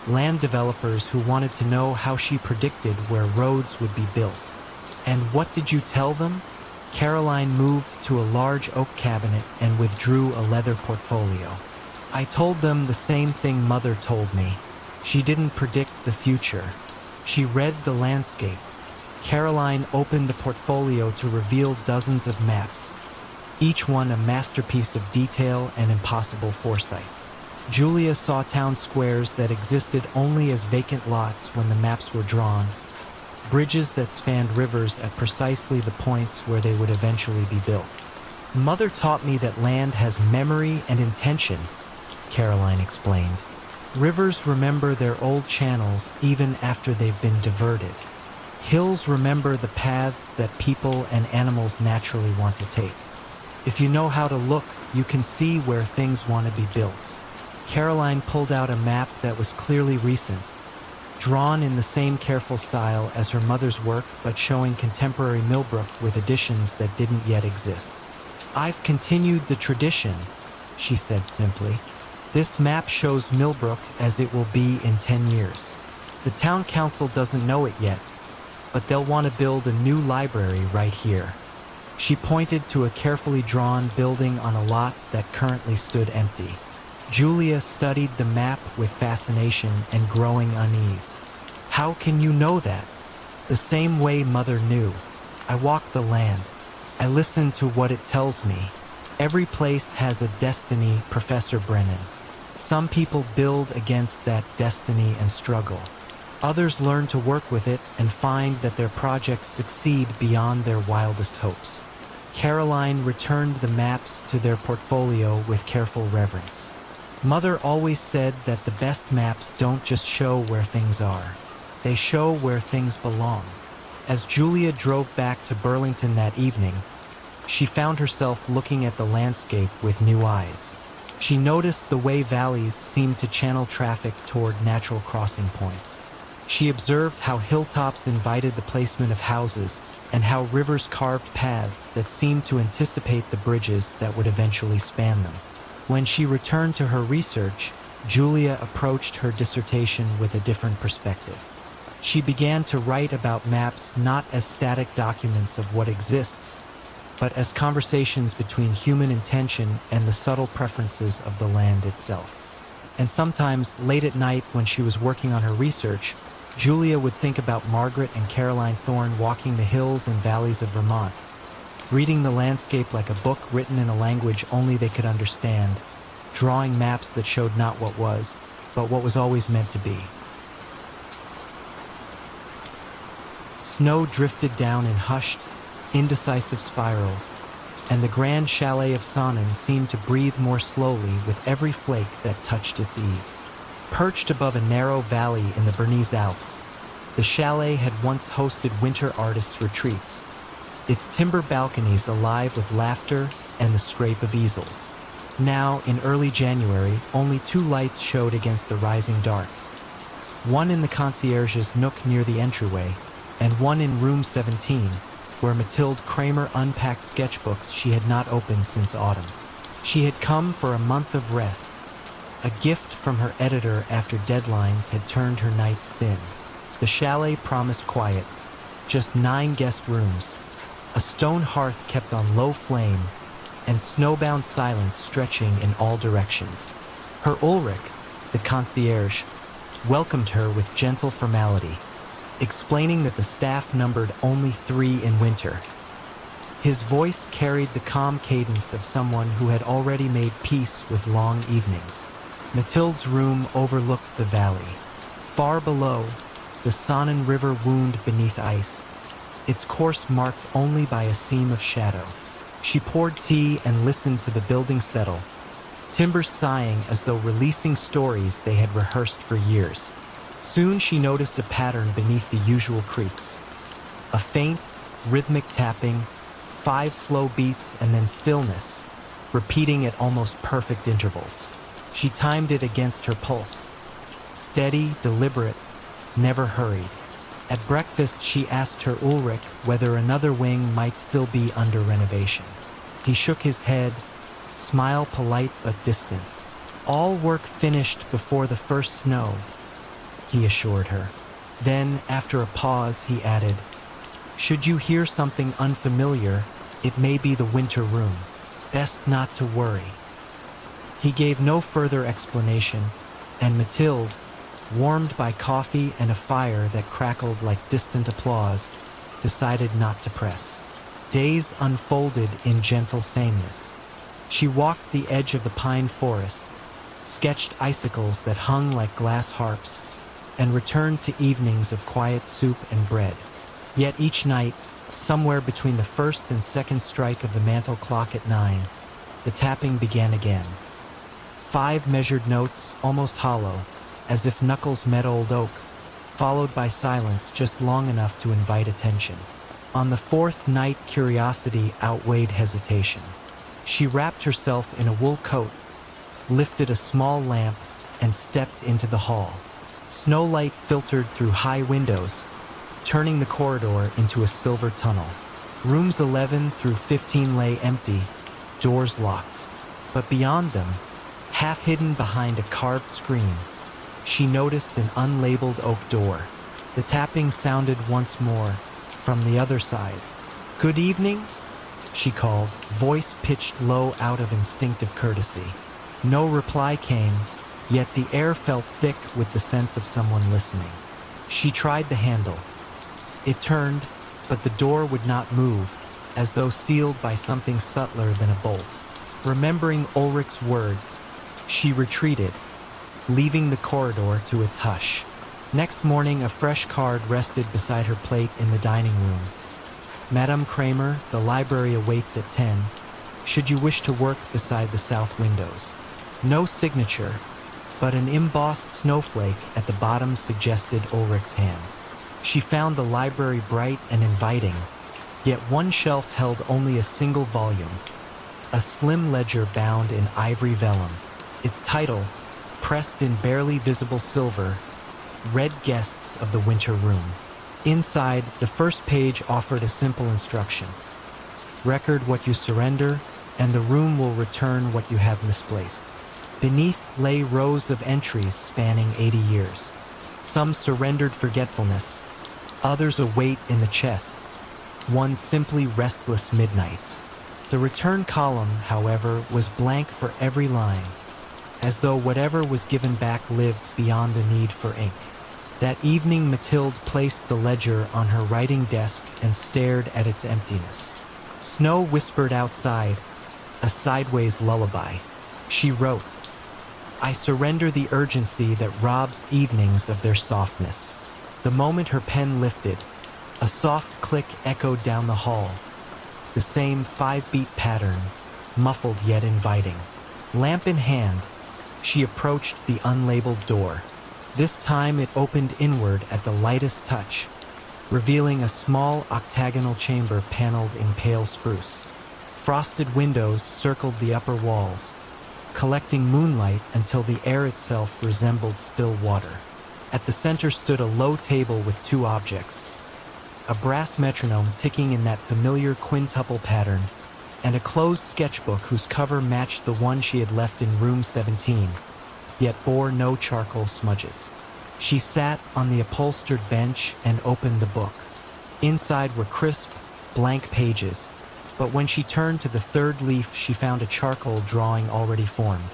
land developers who wanted to know how she predicted where roads would be built. And what did you tell them? Caroline moved to a large oak cabinet and withdrew a leather portfolio. I told them the same thing Mother told me. She didn't predict the future. She read the landscape. Caroline opened the portfolio to reveal dozens of maps, each one a masterpiece of detail and impossible foresight. Julia saw town squares that existed only as vacant lots when the maps were drawn, bridges that spanned rivers at precisely the points where they would eventually be built. Mother taught me that land has memory and intention, Caroline explained. Rivers remember their old channels even after they've been diverted. Hills remember the paths that people and animals naturally want to take. If you know how to look, you can see where things want to be built. Caroline pulled out a map that was clearly recent, drawn in the same careful style as her mother's work, but showing contemporary Millbrook with additions that didn't yet exist. I've continued the tradition, she said simply. This map shows Millbrook as it will be in 10 years. The town council doesn't know it yet, but they'll want to build a new library right here. She pointed to a carefully drawn building on a lot that currently stood empty. Julia studied the map with fascination and growing unease. How can you know that? The same way Mother knew. I walk the land. I listen to what it tells me. Every place has a destiny, Professor Brennan. Some people build against that destiny and struggle. Others learn to work with it and find that their projects succeed beyond their wildest hopes. Caroline returned the maps to their portfolio with careful reverence. Mother always said that the best maps don't just show where things are. They show where things belong. As Julia drove back to Burlington that evening, she found herself looking at the landscape with new eyes. She noticed the way valleys seemed to channel traffic toward natural crossing points. She observed how hilltops invited the placement of houses and how rivers carved paths that seemed to anticipate the bridges that would eventually span them. When she returned to her research, Julia approached her dissertation with a different perspective. She began to write about maps not as static documents of what exists, but as conversations between human intention and the subtle preferences of the land itself. And sometimes, late at night when she was working on her research, Julia would think about Margaret and Caroline Thorne walking the hills and valleys of Vermont, reading the landscape like a book written in a language only they could understand, drawing maps that showed not what was, but what was always meant to be. Snow drifted down in hushed, indecisive spirals, and the grand chalet of Sonnen seemed to breathe more slowly with every flake that touched its eaves. Perched above a narrow valley in the Bernese Alps, the chalet had once hosted winter artists' retreats, its timber balconies alive with laughter and the scrape of easels. Now, in early January, only 2 lights showed against the rising dark. One in the concierge's nook near the entryway, and one in room 17, where Mathilde Kramer unpacked sketchbooks she had not opened since autumn. She had come for a month of rest, a gift from her editor after deadlines had turned her nights thin. The chalet promised quiet, just 9 guest rooms, a stone hearth kept on low flame, and snowbound silence stretching in all directions. Her Ulrich, the concierge, welcomed her with gentle formality, explaining that the staff numbered only 3 in winter. His voice carried the calm cadence of someone who had already made peace with long evenings. Mathilde's room overlooked the valley. Far below, the Sonnen River wound beneath ice, its course marked only by a seam of shadow. She poured tea and listened to the building settle, timbers sighing as though releasing stories they had rehearsed for years. Soon she noticed a pattern beneath the usual creaks. A faint, rhythmic tapping, 5 slow beats and then stillness, repeating at almost perfect intervals. She timed it against her pulse. Steady, deliberate, never hurried. At breakfast, she asked her Ulrich whether another wing might still be under renovation. He shook his head, smile polite but distant. All work finished before the first snow, he assured her. Then, after a pause, he added, "Should you hear something unfamiliar, it may be the winter room. Best not to worry." He gave no further explanation, and Mathilde, warmed by coffee and a fire that crackled like distant applause, decided not to press. Days unfolded in gentle sameness. She walked the edge of the pine forest, sketched icicles that hung like glass harps, and returned to evenings of quiet soup and bread. Yet each night, somewhere between the first and second strike of the mantel clock at 9, the tapping began again. 5 measured notes, almost hollow, as if knuckles met old oak, followed by silence just long enough to invite attention. On the 4th night, curiosity outweighed hesitation. She wrapped herself in a wool coat, lifted a small lamp, and stepped into the hall. Snowlight filtered through high windows, turning the corridor into a silver tunnel. Rooms 11 through 15 lay empty, doors locked. But beyond them, half hidden behind a carved screen, she noticed an unlabeled oak door. The tapping sounded once more, from the other side. "Good evening?" she called, voice pitched low out of instinctive courtesy. No reply came, yet the air felt thick with the sense of someone listening. She tried the handle. It turned, but the door would not move, as though sealed by something subtler than a bolt. Remembering Ulrich's words, she retreated, leaving the corridor to its hush. Next morning, a fresh card rested beside her plate in the dining room. "Madame Kramer, the library awaits at 10. Should you wish to work beside the south windows." No signature, but an embossed snowflake at the bottom suggested Ulrich's hand. She found the library bright and inviting, yet one shelf held only a single volume, a slim ledger bound in ivory vellum. Its title, pressed in barely visible silver, read "Guests of the Winter Room." Inside, the first page offered a simple instruction. "Record what you surrender, and the room will return what you have misplaced." Beneath lay rows of entries spanning 80 years. Some surrendered forgetfulness, others a weight in the chest, one simply restless midnights. The return column, however, was blank for every line, as though whatever was given back lived beyond the need for ink. That evening, Mathilde placed the ledger on her writing desk and stared at its emptiness. Snow whispered outside, a sideways lullaby. She wrote, "I surrender the urgency that robs evenings of their softness." The moment her pen lifted, a soft click echoed down the hall, the same 5-beat pattern, muffled yet inviting. Lamp in hand, she approached the unlabeled door. This time it opened inward at the lightest touch, revealing a small octagonal chamber paneled in pale spruce. Frosted windows circled the upper walls, collecting moonlight until the air itself resembled still water. At the center stood a low table with 2 objects, a brass metronome ticking in that familiar quintuple pattern, and a closed sketchbook whose cover matched the one she had left in room 17. yet bore no charcoal smudges. She sat on the upholstered bench and opened the book. Inside were crisp, blank pages, but when she turned to the third leaf, she found a charcoal drawing already formed.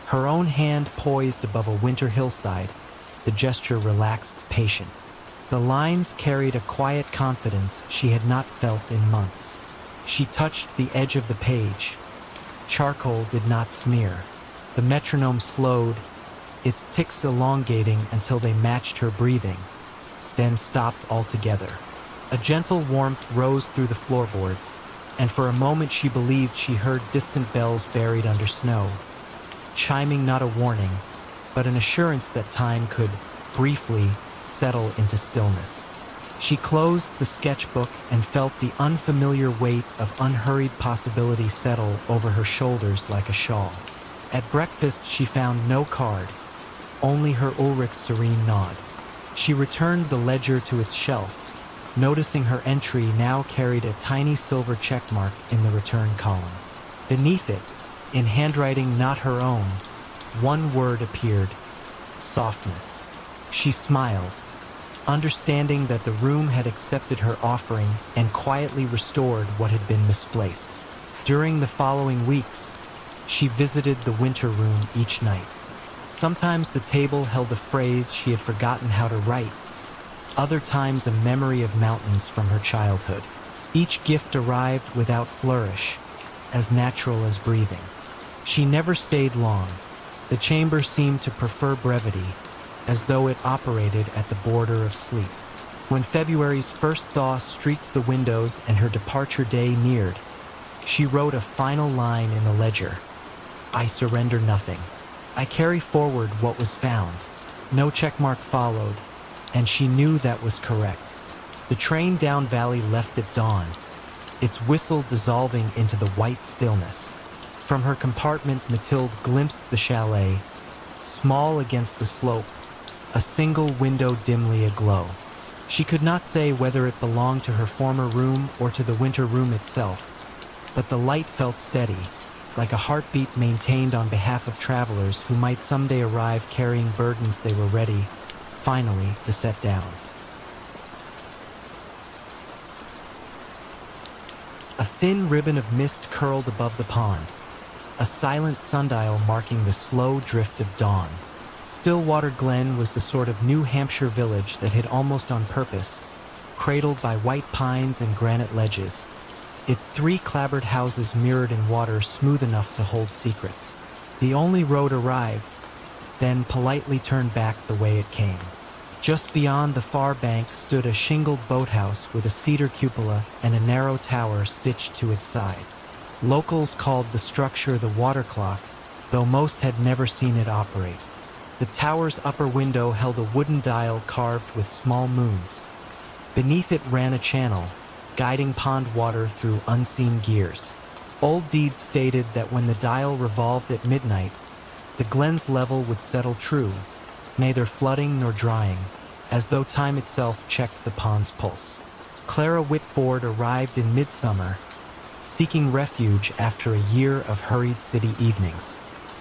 Her own hand poised above a winter hillside, the gesture relaxed, patient. The lines carried a quiet confidence she had not felt in months. She touched the edge of the page. Charcoal did not smear. The metronome slowed, its ticks elongating until they matched her breathing, then stopped altogether. A gentle warmth rose through the floorboards, and for a moment she believed she heard distant bells buried under snow, chiming not a warning, but an assurance that time could, briefly, settle into stillness. She closed the sketchbook and felt the unfamiliar weight of unhurried possibility settle over her shoulders like a shawl. At breakfast she found no card, only her Ulrich's serene nod. She returned the ledger to its shelf, noticing her entry now carried a tiny silver checkmark in the return column. Beneath it, in handwriting not her own, one word appeared: softness. She smiled, understanding that the room had accepted her offering and quietly restored what had been misplaced. During the following weeks, she visited the winter room each night. Sometimes the table held a phrase she had forgotten how to write, other times a memory of mountains from her childhood. Each gift arrived without flourish, as natural as breathing. She never stayed long. The chamber seemed to prefer brevity, as though it operated at the border of sleep. When February's first thaw streaked the windows and her departure day neared, she wrote a final line in the ledger: I surrender nothing. I carry forward what was found. No checkmark followed, and she knew that was correct. The train down valley left at dawn, its whistle dissolving into the white stillness. From her compartment, Mathilde glimpsed the chalet, small against the slope, a single window dimly aglow. She could not say whether it belonged to her former room or to the winter room itself, but the light felt steady, like a heartbeat maintained on behalf of travelers who might someday arrive carrying burdens they were ready, finally, to set down. A thin ribbon of mist curled above the pond, a silent sundial marking the slow drift of dawn. Stillwater Glen was the sort of New Hampshire village that hid almost on purpose, cradled by white pines and granite ledges, its 3 clapboard houses mirrored in water smooth enough to hold secrets. The only road arrived, then politely turned back the way it came. Just beyond the far bank stood a shingled boathouse with a cedar cupola and a narrow tower stitched to its side. Locals called the structure the water clock, though most had never seen it operate. The tower's upper window held a wooden dial carved with small moons. Beneath it ran a channel, guiding pond water through unseen gears. Old deeds stated that when the dial revolved at midnight, the glen's level would settle true, neither flooding nor drying, as though time itself checked the pond's pulse. Clara Whitford arrived in midsummer, seeking refuge after a year of hurried city evenings.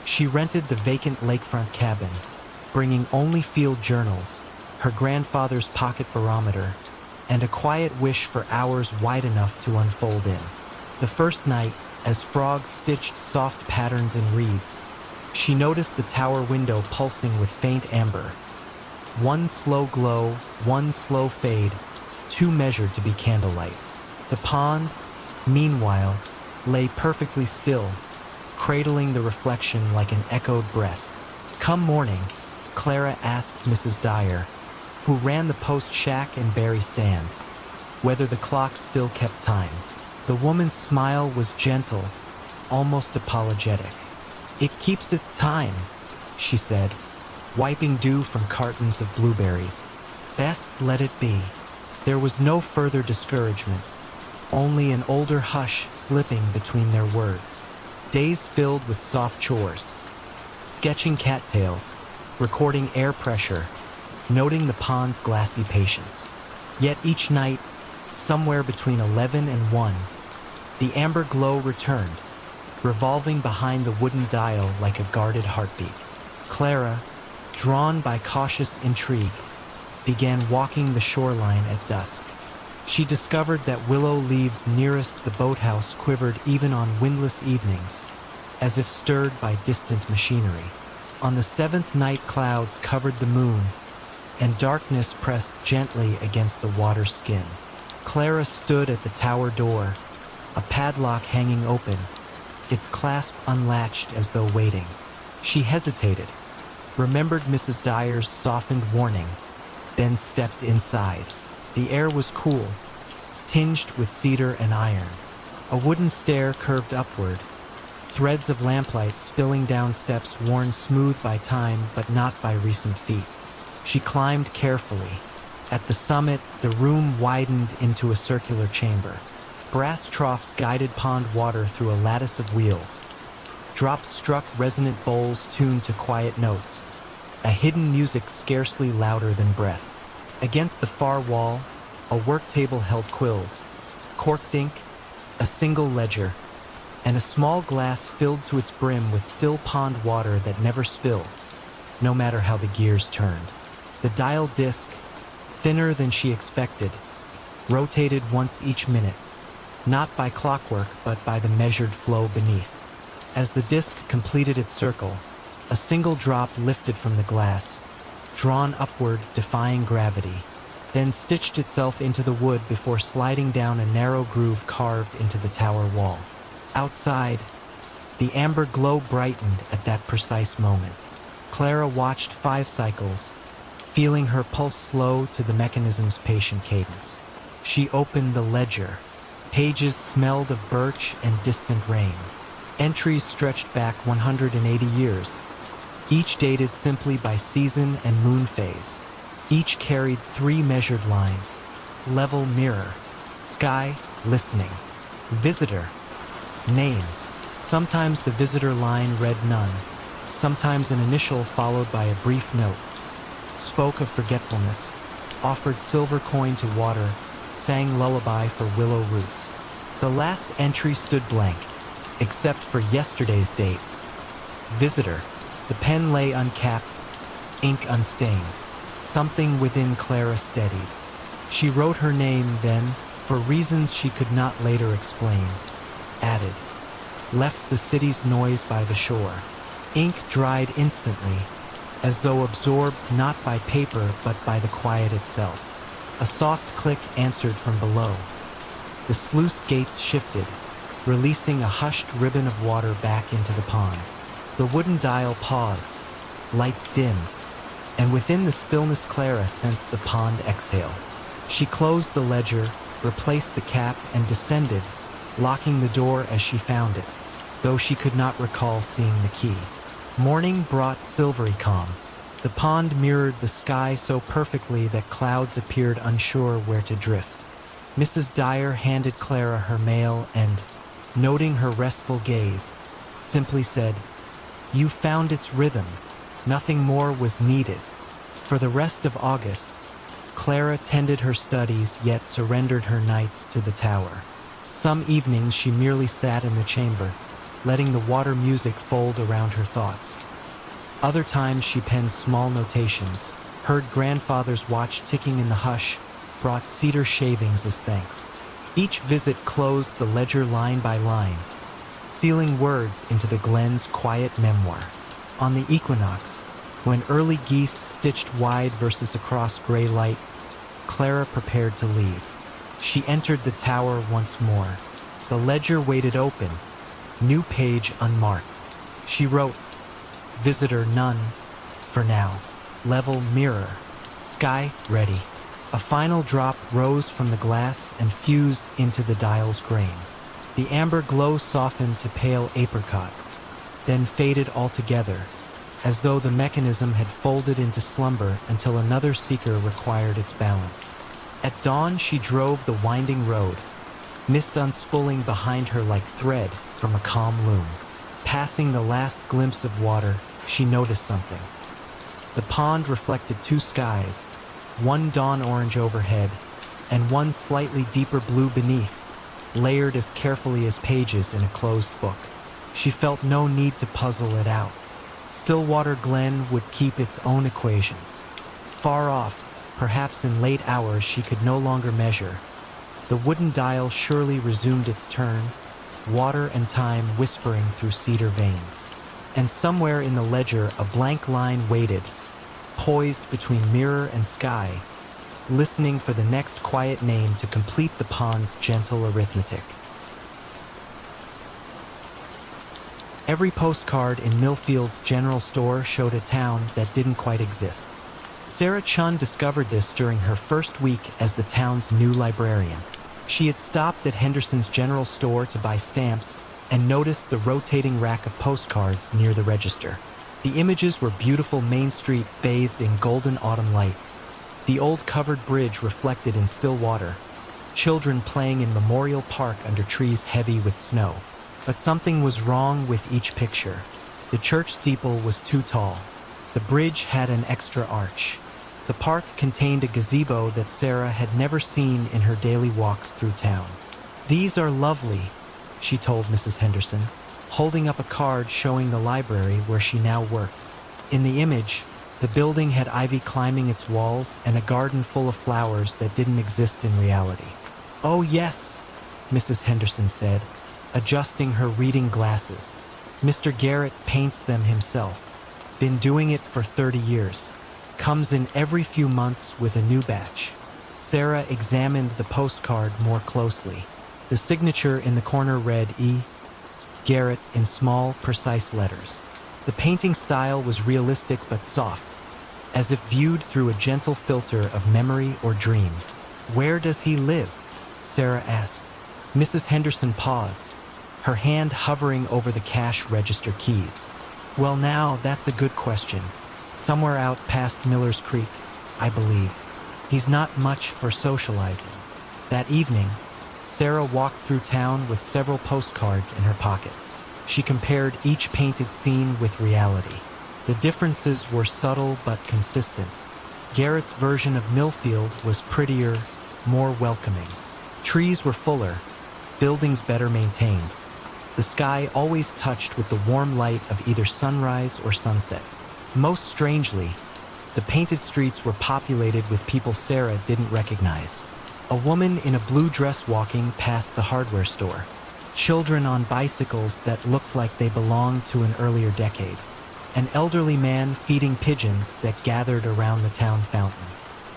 She rented the vacant lakefront cabin, bringing only field journals, her grandfather's pocket barometer, and a quiet wish for hours wide enough to unfold in. The first night, as frogs stitched soft patterns in reeds, she noticed the tower window pulsing with faint amber. One slow glow, one slow fade, too measured to be candlelight. The pond, meanwhile, lay perfectly still, cradling the reflection like an echoed breath. Come morning, Clara asked Mrs. Dyer, who ran the post shack and berry stand, whether the clock still kept time. The woman's smile was gentle, almost apologetic. It keeps its time, she said, wiping dew from cartons of blueberries. Best let it be. There was no further discouragement, only an older hush slipping between their words. Days filled with soft chores, sketching cattails, recording air pressure, noting the pond's glassy patience. Yet each night, somewhere between 11 and 1, the amber glow returned, revolving behind the wooden dial like a guarded heartbeat. Clara, drawn by cautious intrigue, began walking the shoreline at dusk. She discovered that willow leaves nearest the boathouse quivered even on windless evenings, as if stirred by distant machinery. On the seventh night, clouds covered the moon, and darkness pressed gently against the water's skin. Clara stood at the tower door, a padlock hanging open, its clasp unlatched as though waiting. She hesitated, remembered Mrs. Dyer's softened warning, then stepped inside. The air was cool, tinged with cedar and iron. A wooden stair curved upward, threads of lamplight spilling down steps worn smooth by time but not by recent feet. She climbed carefully. At the summit, the room widened into a circular chamber. Brass troughs guided pond water through a lattice of wheels. Drops struck resonant bowls tuned to quiet notes, a hidden music scarcely louder than breath. Against the far wall, a work table held quills, corked ink, a single ledger, and a small glass filled to its brim with still pond water that never spilled, no matter how the gears turned. The dial disc, thinner than she expected, rotated once each minute, not by clockwork but by the measured flow beneath. As the disc completed its circle, a single drop lifted from the glass, drawn upward, defying gravity, then stitched itself into the wood before sliding down a narrow groove carved into the tower wall. Outside, the amber glow brightened at that precise moment. Clara watched 5 cycles, feeling her pulse slow to the mechanism's patient cadence. She opened the ledger. Pages smelled of birch and distant rain. Entries stretched back 180 years, each dated simply by season and moon phase. Each carried 3 measured lines: level, mirror; sky, listening; visitor, name. Sometimes the visitor line read none, sometimes an initial followed by a brief note. Spoke of forgetfulness, offered silver coin to water, sang lullaby for willow roots. The last entry stood blank, except for yesterday's date. Visitor. The pen lay uncapped, ink unstained. Something within Clara steadied. She wrote her name, then, for reasons she could not later explain, added, left the city's noise by the shore. Ink dried instantly, as though absorbed not by paper but by the quiet itself. A soft click answered from below. The sluice gates shifted, releasing a hushed ribbon of water back into the pond. The wooden dial paused, lights dimmed, and within the stillness Clara sensed the pond exhale. She closed the ledger, replaced the cap, and descended, locking the door as she found it, though she could not recall seeing the key. Morning brought silvery calm. The pond mirrored the sky so perfectly that clouds appeared unsure where to drift. Mrs. Dyer handed Clara her mail and, noting her restful gaze, simply said, "You found its rhythm." Nothing more was needed. For the rest of August, Clara tended her studies yet surrendered her nights to the tower. Some evenings she merely sat in the chamber, letting the water music fold around her thoughts. Other times she penned small notations, heard grandfather's watch ticking in the hush, brought cedar shavings as thanks. Each visit closed the ledger line by line, sealing words into the Glen's quiet memoir. On the equinox, when early geese stitched wide verses across gray light, Clara prepared to leave. She entered the tower once more. The ledger waited open, new page unmarked. She wrote, "Visitor none, for now. Level, mirror. Sky, ready." A final drop rose from the glass and fused into the dial's grain. The amber glow softened to pale apricot, then faded altogether, as though the mechanism had folded into slumber until another seeker required its balance. At dawn she drove the winding road, mist unspooling behind her like thread from a calm loom. Passing the last glimpse of water, she noticed something. The pond reflected 2 skies, one dawn orange overhead, and one slightly deeper blue beneath, layered as carefully as pages in a closed book. She felt no need to puzzle it out. Stillwater Glen would keep its own equations. Far off, perhaps in late hours she could no longer measure, the wooden dial surely resumed its turn, water and time whispering through cedar veins. And somewhere in the ledger a blank line waited, poised between mirror and sky, listening for the next quiet name to complete the pond's gentle arithmetic. Every postcard in Millfield's general store showed a town that didn't quite exist. Sarah Chun discovered this during her first week as the town's new librarian. She had stopped at Henderson's general store to buy stamps and noticed the rotating rack of postcards near the register. The images were beautiful Main Street bathed in golden autumn light, the old covered bridge reflected in still water, children playing in Memorial Park under trees heavy with snow. But something was wrong with each picture. The church steeple was too tall. The bridge had an extra arch. The park contained a gazebo that Sarah had never seen in her daily walks through town. "These are lovely," she told Mrs. Henderson, holding up a card showing the library where she now worked. In the image, the building had ivy climbing its walls and a garden full of flowers that didn't exist in reality. "Oh yes," Mrs. Henderson said, adjusting her reading glasses. "Mr. Garrett paints them himself. Been doing it for 30 years. Comes in every few months with a new batch." Sarah examined the postcard more closely. The signature in the corner read E. Garrett in small, precise letters. The painting style was realistic but soft, as if viewed through a gentle filter of memory or dream. "Where does he live?" Sarah asked. Mrs. Henderson paused, her hand hovering over the cash register keys. "Well, now, that's a good question. Somewhere out past Miller's Creek, I believe. He's not much for socializing." That evening, Sarah walked through town with several postcards in her pocket. She compared each painted scene with reality. The differences were subtle but consistent. Garrett's version of Millfield was prettier, more welcoming. Trees were fuller, buildings better maintained. The sky always touched with the warm light of either sunrise or sunset. Most strangely, the painted streets were populated with people Sarah didn't recognize. A woman in a blue dress walking past the hardware store. Children on bicycles that looked like they belonged to an earlier decade. An elderly man feeding pigeons that gathered around the town fountain.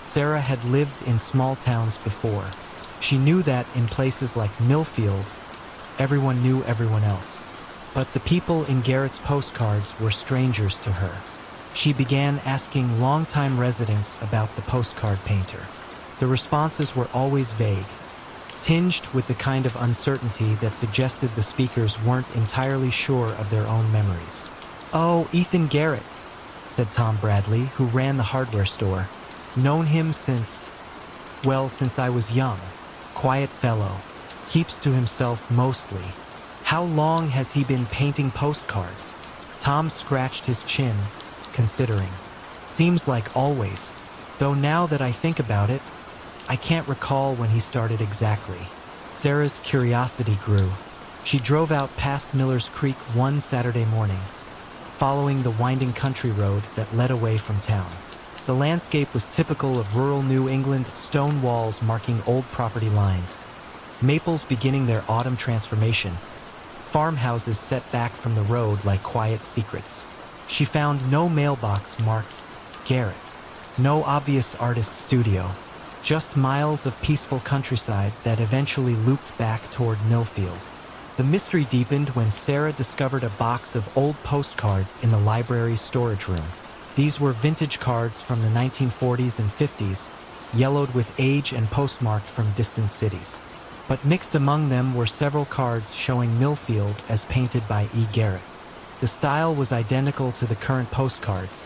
Sarah had lived in small towns before. She knew that in places like Millfield, everyone knew everyone else. But the people in Garrett's postcards were strangers to her. She began asking longtime residents about the postcard painter. The responses were always vague, tinged with the kind of uncertainty that suggested the speakers weren't entirely sure of their own memories. "Oh, Ethan Garrett," said Tom Bradley, who ran the hardware store. "Known him since I was young. Quiet fellow. Keeps to himself mostly. How long has he been painting postcards?" Tom scratched his chin, considering. "Seems like always. Though now that I think about it, I can't recall when he started exactly." Sarah's curiosity grew. She drove out past Miller's Creek one Saturday morning, following the winding country road that led away from town. The landscape was typical of rural New England, stone walls marking old property lines, maples beginning their autumn transformation, farmhouses set back from the road like quiet secrets. She found no mailbox marked Garrett, no obvious artist's studio, just miles of peaceful countryside that eventually looped back toward Millfield. The mystery deepened when Sarah discovered a box of old postcards in the library's storage room. These were vintage cards from the 1940s and 50s, yellowed with age and postmarked from distant cities. But mixed among them were several cards showing Millfield as painted by E. Garrett. The style was identical to the current postcards,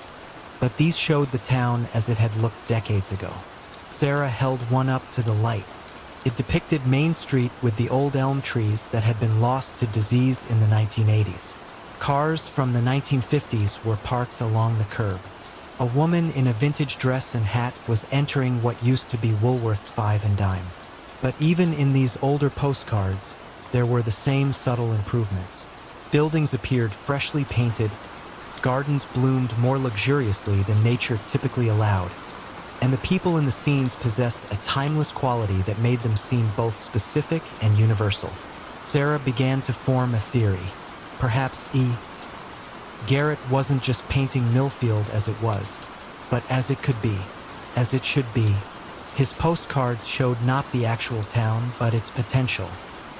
but these showed the town as it had looked decades ago. Sarah held one up to the light. It depicted Main Street with the old elm trees that had been lost to disease in the 1980s. Cars from the 1950s were parked along the curb. A woman in a vintage dress and hat was entering what used to be Woolworth's Five and Dime. But even in these older postcards, there were the same subtle improvements. Buildings appeared freshly painted, gardens bloomed more luxuriously than nature typically allowed, and the people in the scenes possessed a timeless quality that made them seem both specific and universal. Sarah began to form a theory. Perhaps Garrett wasn't just painting Millfield as it was, but as it could be, as it should be. His postcards showed not the actual town, but its potential,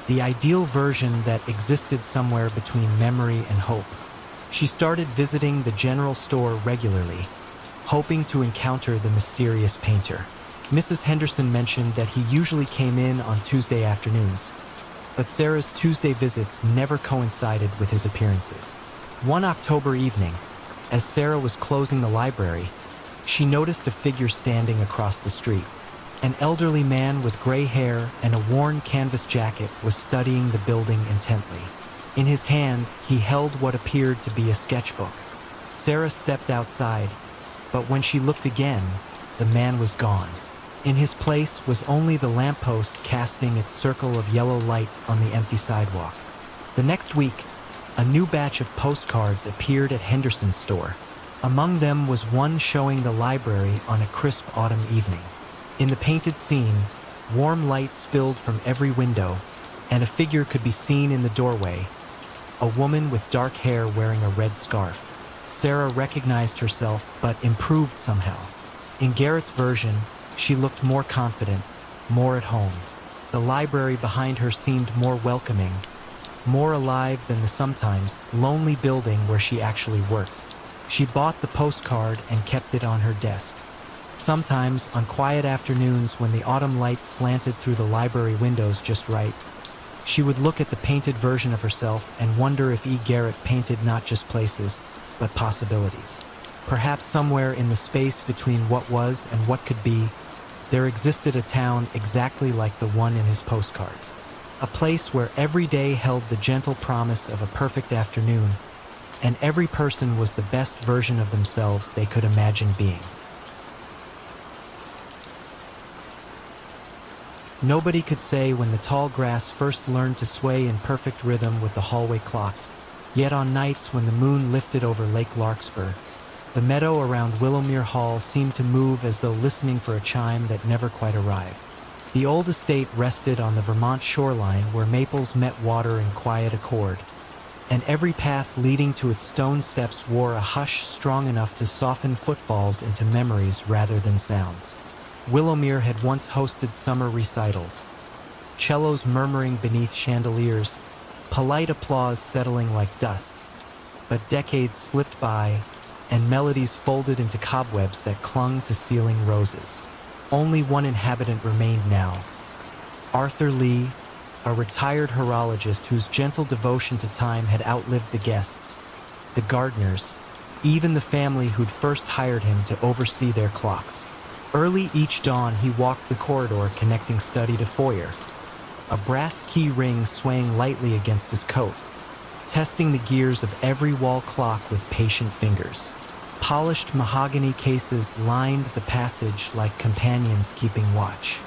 the ideal version that existed somewhere between memory and hope. She started visiting the general store regularly, hoping to encounter the mysterious painter. Mrs. Henderson mentioned that he usually came in on Tuesday afternoons, but Sarah's Tuesday visits never coincided with his appearances. One October evening, as Sarah was closing the library, she noticed a figure standing across the street. An elderly man with gray hair and a worn canvas jacket was studying the building intently. In his hand, he held what appeared to be a sketchbook. Sarah stepped outside, but when she looked again, the man was gone. In his place was only the lamppost casting its circle of yellow light on the empty sidewalk. The next week, a new batch of postcards appeared at Henderson's store. Among them was one showing the library on a crisp autumn evening. In the painted scene, warm light spilled from every window, and a figure could be seen in the doorway, a woman with dark hair wearing a red scarf. Sarah recognized herself, but improved somehow. In Garrett's version, she looked more confident, more at home. The library behind her seemed more welcoming, more alive than the sometimes lonely building where she actually worked. She bought the postcard and kept it on her desk. Sometimes, on quiet afternoons when the autumn light slanted through the library windows just right, she would look at the painted version of herself and wonder if Garrett painted not just places, but possibilities. Perhaps somewhere in the space between what was and what could be, there existed a town exactly like the one in his postcards. A place where every day held the gentle promise of a perfect afternoon, and every person was the best version of themselves they could imagine being. Nobody could say when the tall grass first learned to sway in perfect rhythm with the hallway clock, yet on nights when the moon lifted over Lake Larkspur, the meadow around Willowmere Hall seemed to move as though listening for a chime that never quite arrived. The old estate rested on the Vermont shoreline where maples met water in quiet accord, and every path leading to its stone steps wore a hush strong enough to soften footfalls into memories rather than sounds. Willowmere had once hosted summer recitals, cellos murmuring beneath chandeliers, polite applause settling like dust. But decades slipped by, and melodies folded into cobwebs that clung to ceiling roses. Only one inhabitant remained now, Arthur Lee, a retired horologist whose gentle devotion to time had outlived the guests, the gardeners, even the family who'd first hired him to oversee their clocks. Early each dawn, he walked the corridor connecting study to foyer, a brass key ring swaying lightly against his coat, testing the gears of every wall clock with patient fingers. Polished mahogany cases lined the passage like companions keeping watch.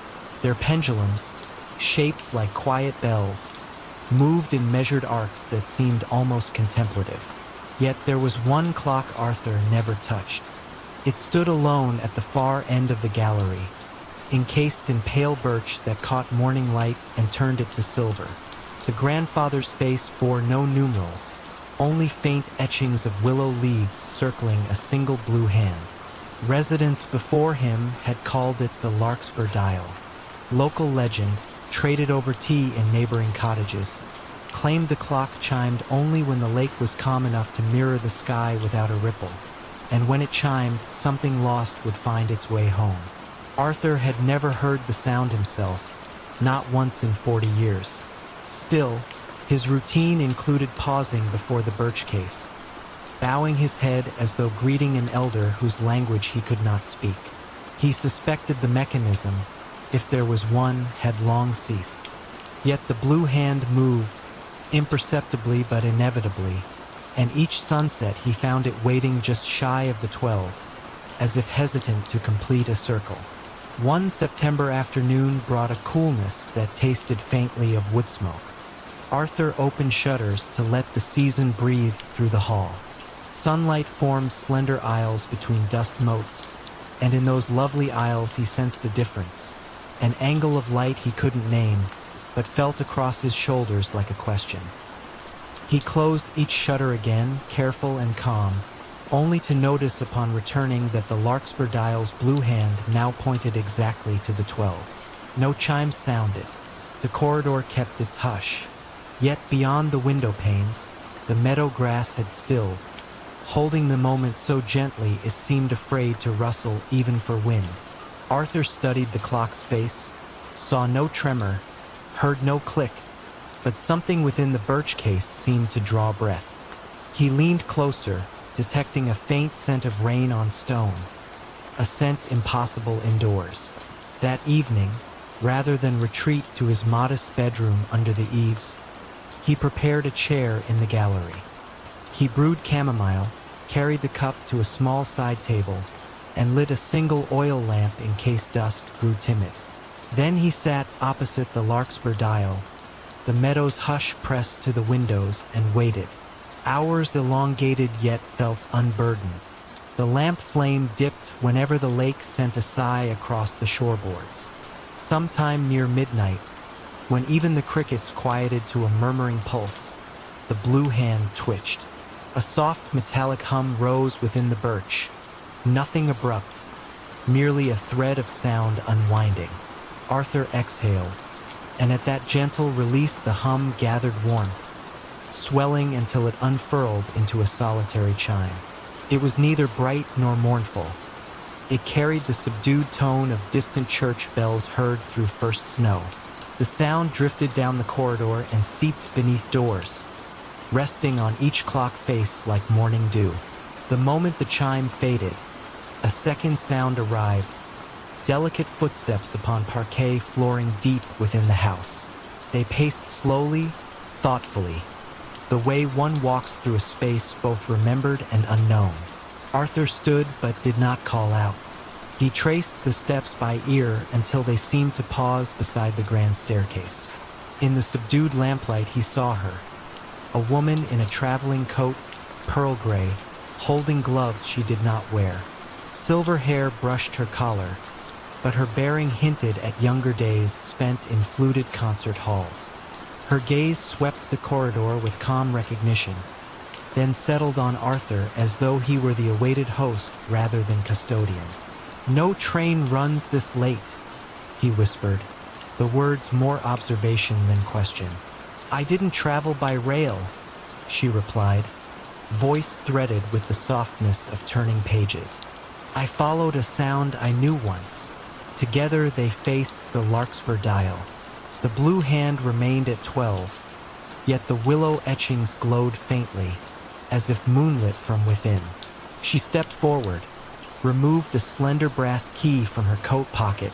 Their pendulums, shaped like quiet bells, moved in measured arcs that seemed almost contemplative. Yet there was one clock Arthur never touched. It stood alone at the far end of the gallery, encased in pale birch that caught morning light and turned it to silver. The grandfather's face bore no numerals, only faint etchings of willow leaves circling a single blue hand. Residents before him had called it the Larkspur Dial. Local legend, traded over tea in neighboring cottages, claimed the clock chimed only when the lake was calm enough to mirror the sky without a ripple, and when it chimed, something lost would find its way home. Arthur had never heard the sound himself, not once in 40 years. Still, his routine included pausing before the birch case, bowing his head as though greeting an elder whose language he could not speak. He suspected the mechanism, if there was one, had long ceased. Yet the blue hand moved, imperceptibly but inevitably, and each sunset he found it waiting just shy of the 12, as if hesitant to complete a circle. One September afternoon brought a coolness that tasted faintly of wood smoke. Arthur opened shutters to let the season breathe through the hall. Sunlight formed slender aisles between dust motes, and in those lovely aisles he sensed a difference, an angle of light he couldn't name, but felt across his shoulders like a question. He closed each shutter again, careful and calm, only to notice upon returning that the larkspur dial's blue hand now pointed exactly to the 12. No chimes sounded. The corridor kept its hush. Yet beyond the window panes, the meadow grass had stilled, holding the moment so gently it seemed afraid to rustle even for wind. Arthur studied the clock's face, saw no tremor, heard no click, but something within the birch case seemed to draw breath. He leaned closer, detecting a faint scent of rain on stone, a scent impossible indoors. That evening, rather than retreat to his modest bedroom under the eaves, he prepared a chair in the gallery. He brewed chamomile, carried the cup to a small side table, and lit a single oil lamp in case dusk grew timid. Then he sat opposite the larkspur dial, the meadow's hush pressed to the windows, and waited. Hours elongated yet felt unburdened. The lamp flame dipped whenever the lake sent a sigh across the shoreboards. Sometime near midnight, when even the crickets quieted to a murmuring pulse, the blue hand twitched. A soft metallic hum rose within the birch. Nothing abrupt, merely a thread of sound unwinding. Arthur exhaled, and at that gentle release the hum gathered warmth, swelling until it unfurled into a solitary chime. It was neither bright nor mournful. It carried the subdued tone of distant church bells heard through first snow. The sound drifted down the corridor and seeped beneath doors, resting on each clock face like morning dew. The moment the chime faded, a second sound arrived, delicate footsteps upon parquet flooring deep within the house. They paced slowly, thoughtfully, the way one walks through a space both remembered and unknown. Arthur stood but did not call out. He traced the steps by ear until they seemed to pause beside the grand staircase. In the subdued lamplight he saw her, a woman in a traveling coat, pearl gray, holding gloves she did not wear. Silver hair brushed her collar, but her bearing hinted at younger days spent in fluted concert halls. Her gaze swept the corridor with calm recognition, then settled on Arthur as though he were the awaited host rather than custodian. "No train runs this late," he whispered, the words more observation than question. "I didn't travel by rail," she replied, voice threaded with the softness of turning pages. "I followed a sound I knew once." Together they faced the larkspur dial. The blue hand remained at 12, yet the willow etchings glowed faintly, as if moonlit from within. She stepped forward, removed a slender brass key from her coat pocket,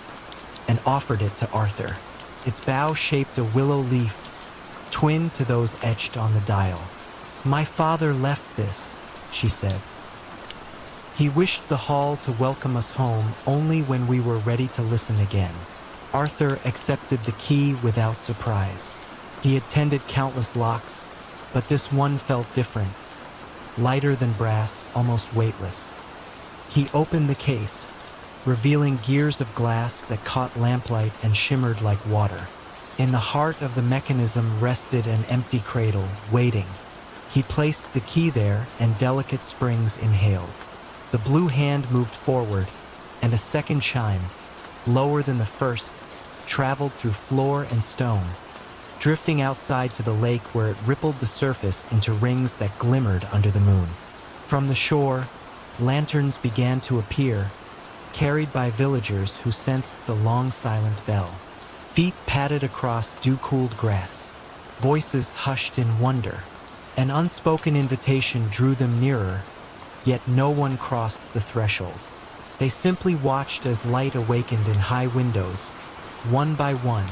and offered it to Arthur. Its bow shaped a willow leaf, twin to those etched on the dial. "My father left this," she said. "He wished the hall to welcome us home only when we were ready to listen again." Arthur accepted the key without surprise. He had tended countless locks, but this one felt different, lighter than brass, almost weightless. He opened the case, revealing gears of glass that caught lamplight and shimmered like water. In the heart of the mechanism rested an empty cradle, waiting. He placed the key there, and delicate springs inhaled. The blue hand moved forward, and a second chime, lower than the first, traveled through floor and stone, drifting outside to the lake where it rippled the surface into rings that glimmered under the moon. From the shore, lanterns began to appear, carried by villagers who sensed the long silent bell. Feet padded across dew-cooled grass. Voices hushed in wonder. An unspoken invitation drew them nearer, yet no one crossed the threshold. They simply watched as light awakened in high windows, one by one,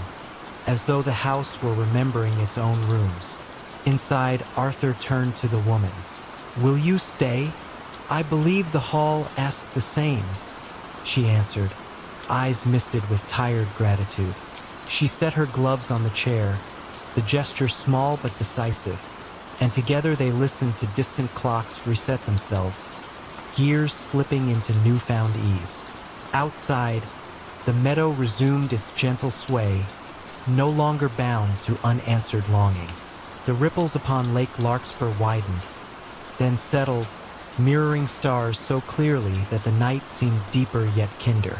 as though the house were remembering its own rooms. Inside, Arthur turned to the woman. "Will you stay? I believe the hall asked the same," she answered, eyes misted with tired gratitude. She set her gloves on the chair, the gesture small but decisive. and together they listened to distant clocks reset themselves, gears slipping into newfound ease. Outside, the meadow resumed its gentle sway, no longer bound to unanswered longing. The ripples upon Lake Larkspur widened, then settled, mirroring stars so clearly that the night seemed deeper yet kinder.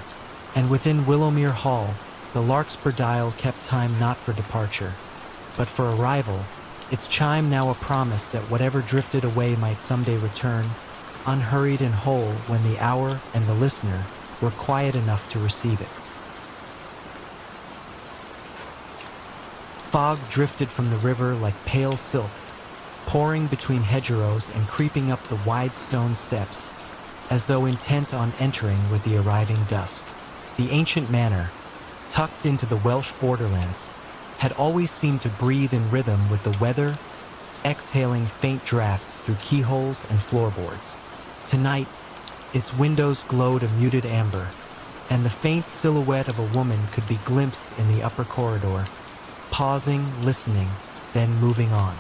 And within Willowmere Hall, the Larkspur dial kept time not for departure, but for arrival, its chime now a promise that whatever drifted away might someday return, unhurried and whole when the hour and the listener were quiet enough to receive it. Fog drifted from the river like pale silk, pouring between hedgerows and creeping up the wide stone steps, as though intent on entering with the arriving dusk. The ancient manor, tucked into the Welsh borderlands, had always seemed to breathe in rhythm with the weather, exhaling faint drafts through keyholes and floorboards. Tonight, its windows glowed a muted amber, and the faint silhouette of a woman could be glimpsed in the upper corridor, pausing, listening, then moving on.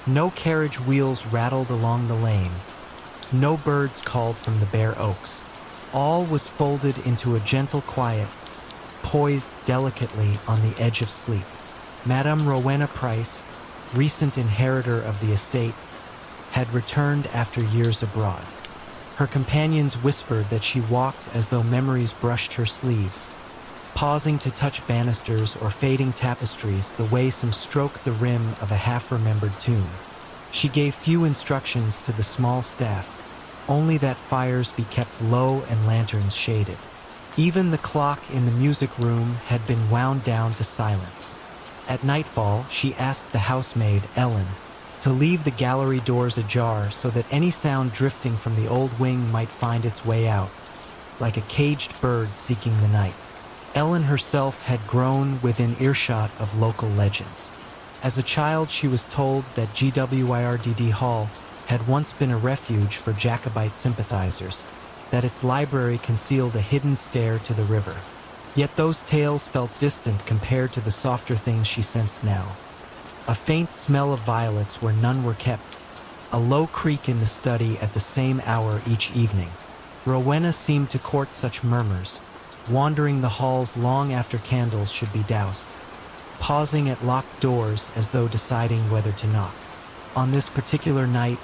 No carriage wheels rattled along the lane. No birds called from the bare oaks. All was folded into a gentle quiet, poised delicately on the edge of sleep. Madame Rowena Price, recent inheritor of the estate, had returned after years abroad. Her companions whispered that she walked as though memories brushed her sleeves, pausing to touch banisters or fading tapestries the way some stroke the rim of a half-remembered tune. She gave few instructions to the small staff, only that fires be kept low and lanterns shaded. Even the clock in the music room had been wound down to silence. At nightfall, she asked the housemaid, Ellen, to leave the gallery doors ajar so that any sound drifting from the old wing might find its way out, like a caged bird seeking the night. Ellen herself had grown within earshot of local legends. As a child, she was told that GWIRDD Hall had once been a refuge for Jacobite sympathizers, that its library concealed a hidden stair to the river. Yet those tales felt distant compared to the softer things she sensed now. A faint smell of violets where none were kept, a low creak in the study at the same hour each evening. Rowena seemed to court such murmurs, wandering the halls long after candles should be doused, pausing at locked doors as though deciding whether to knock. On this particular night,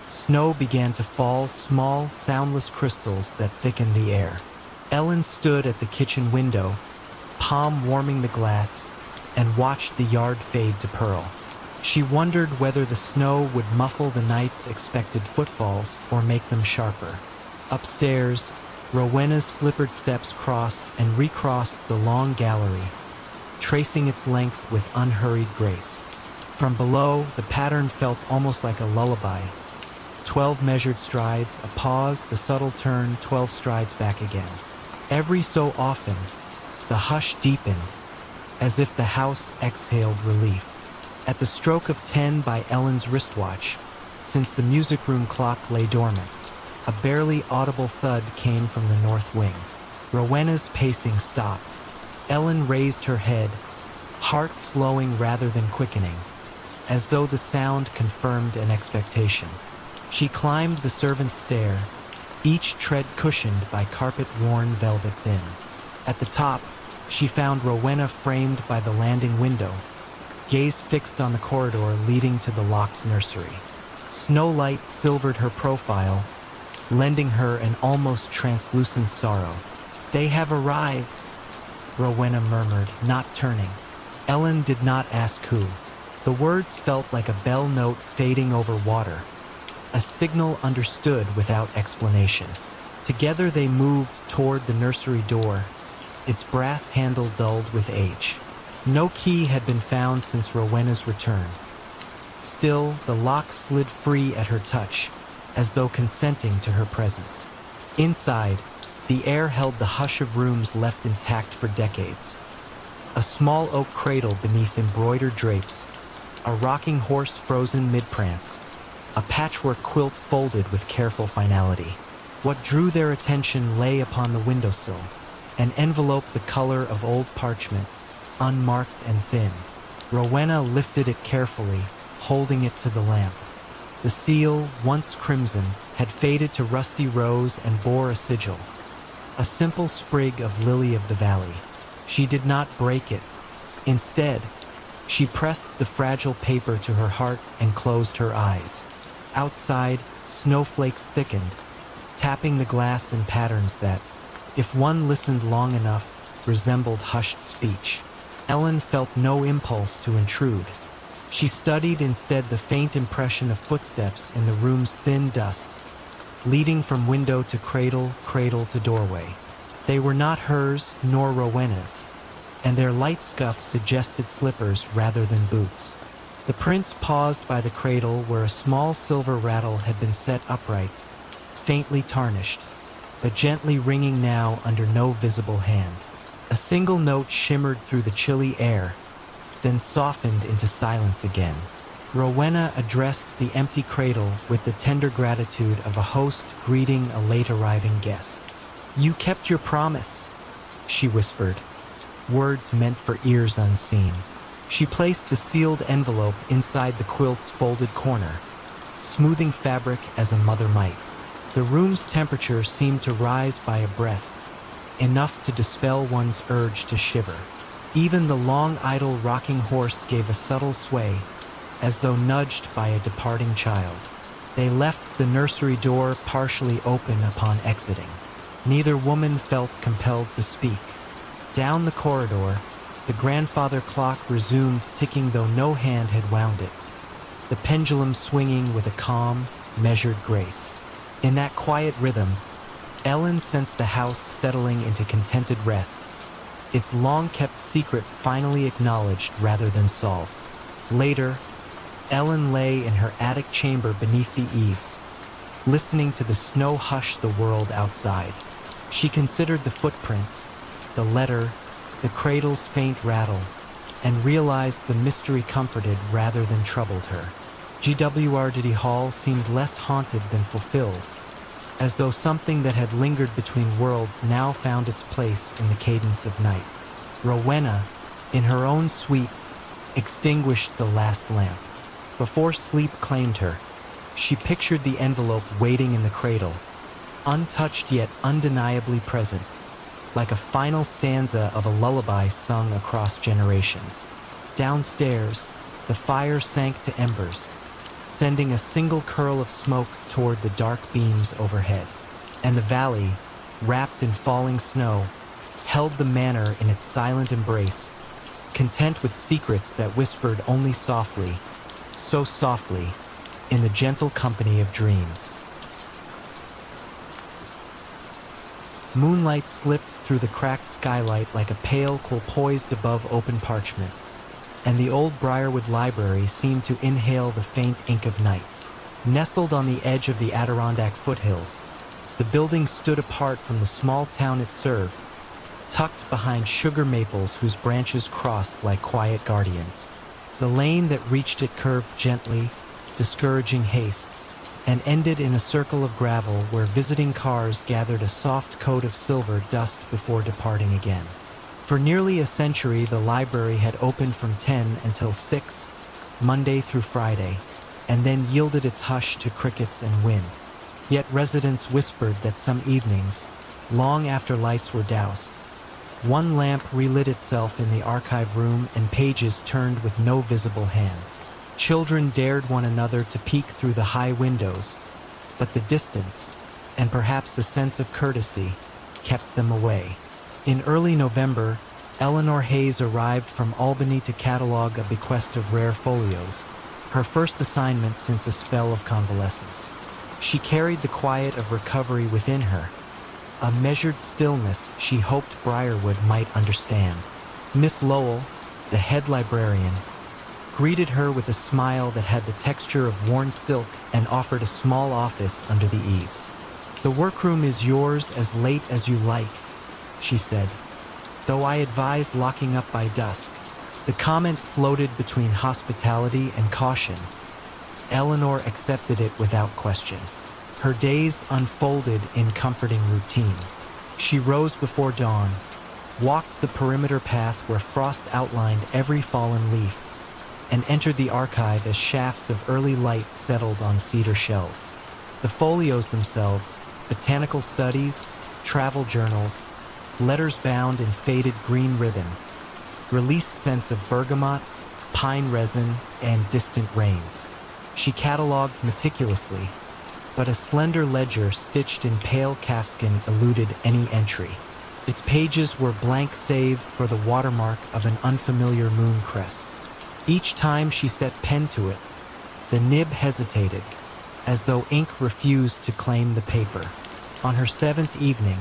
snow began to fall, small, soundless crystals that thickened the air. Ellen stood at the kitchen window, palm warming the glass, and watched the yard fade to pearl. She wondered whether the snow would muffle the night's expected footfalls or make them sharper. Upstairs, Rowena's slippered steps crossed and recrossed the long gallery, tracing its length with unhurried grace. From below, the pattern felt almost like a lullaby. 12 measured strides, a pause, the subtle turn, 12 strides back again. Every so often, the hush deepened, as if the house exhaled relief. At the stroke of 10 by Ellen's wristwatch, since the music room clock lay dormant, a barely audible thud came from the north wing. Rowena's pacing stopped. Ellen raised her head, heart slowing rather than quickening, as though the sound confirmed an expectation. She climbed the servants' stair, each tread cushioned by carpet-worn velvet thin. At the top, she found Rowena framed by the landing window, gaze fixed on the corridor leading to the locked nursery. Snow light silvered her profile, lending her an almost translucent sorrow. "They have arrived," Rowena murmured, not turning. Ellen did not ask who. The words felt like a bell note fading over water, a signal understood without explanation. Together they moved toward the nursery door, its brass handle dulled with age. No key had been found since Rowena's return. Still, the lock slid free at her touch, as though consenting to her presence. Inside, the air held the hush of rooms left intact for decades. A small oak cradle beneath embroidered drapes, a rocking horse frozen mid-prance, a patchwork quilt folded with careful finality. What drew their attention lay upon the windowsill, an envelope the color of old parchment, unmarked and thin. Rowena lifted it carefully, holding it to the lamp. The seal, once crimson, had faded to rusty rose and bore a sigil. A simple sprig of lily of the valley. She did not break it. Instead, she pressed the fragile paper to her heart and closed her eyes. Outside, snowflakes thickened, tapping the glass in patterns that, if one listened long enough, resembled hushed speech. Ellen felt no impulse to intrude. She studied instead the faint impression of footsteps in the room's thin dust, leading from window to cradle, cradle to doorway. They were not hers nor Rowena's, and their light scuff suggested slippers rather than boots. The prince paused by the cradle where a small silver rattle had been set upright, faintly tarnished, but gently ringing now under no visible hand. A single note shimmered through the chilly air, then softened into silence again. Rowena addressed the empty cradle with the tender gratitude of a host greeting a late-arriving guest. "You kept your promise," she whispered, words meant for ears unseen. She placed the sealed envelope inside the quilt's folded corner, smoothing fabric as a mother might. The room's temperature seemed to rise by a breath, enough to dispel one's urge to shiver. Even the long idle rocking horse gave a subtle sway, as though nudged by a departing child. They left the nursery door partially open upon exiting. Neither woman felt compelled to speak. Down the corridor, the grandfather clock resumed ticking though no hand had wound it, the pendulum swinging with a calm, measured grace. In that quiet rhythm, Ellen sensed the house settling into contented rest, its long-kept secret finally acknowledged rather than solved. Later, Ellen lay in her attic chamber beneath the eaves, listening to the snow hush the world outside. She considered the footprints, the letter, the cradle's faint rattle, and realized the mystery comforted rather than troubled her. GWRD Hall seemed less haunted than fulfilled, as though something that had lingered between worlds now found its place in the cadence of night. Rowena, in her own suite, extinguished the last lamp. Before sleep claimed her, she pictured the envelope waiting in the cradle, untouched yet undeniably present, like a final stanza of a lullaby sung across generations. Downstairs, the fire sank to embers, sending a single curl of smoke toward the dark beams overhead. And the valley, wrapped in falling snow, held the manor in its silent embrace, content with secrets that whispered only softly, so softly, in the gentle company of dreams. Moonlight slipped through the cracked skylight like a pale quill poised above open parchment, and the old Briarwood Library seemed to inhale the faint ink of night. Nestled on the edge of the Adirondack foothills, the building stood apart from the small town it served, tucked behind sugar maples whose branches crossed like quiet guardians. The lane that reached it curved gently, discouraging haste, and ended in a circle of gravel where visiting cars gathered a soft coat of silver dust before departing again. For nearly a century, the library had opened from 10 until 6, Monday through Friday, and then yielded its hush to crickets and wind. Yet residents whispered that some evenings, long after lights were doused, one lamp relit itself in the archive room and pages turned with no visible hand. Children dared one another to peek through the high windows, but the distance, and perhaps a sense of courtesy, kept them away. In early November, Eleanor Hayes arrived from Albany to catalog a bequest of rare folios, her first assignment since a spell of convalescence. She carried the quiet of recovery within her, a measured stillness she hoped Briarwood might understand. Miss Lowell, the head librarian, greeted her with a smile that had the texture of worn silk and offered a small office under the eaves. "The workroom is yours as late as you like," she said, "though I advise locking up by dusk." The comment floated between hospitality and caution. Eleanor accepted it without question. Her days unfolded in comforting routine. She rose before dawn, walked the perimeter path where frost outlined every fallen leaf, and entered the archive as shafts of early light settled on cedar shelves. The folios themselves, botanical studies, travel journals, letters bound in faded green ribbon, released scents of bergamot, pine resin, and distant rains. She catalogued meticulously, but a slender ledger stitched in pale calfskin eluded any entry. Its pages were blank save for the watermark of an unfamiliar moon crest. Each time she set pen to it, the nib hesitated, as though ink refused to claim the paper. On her seventh evening,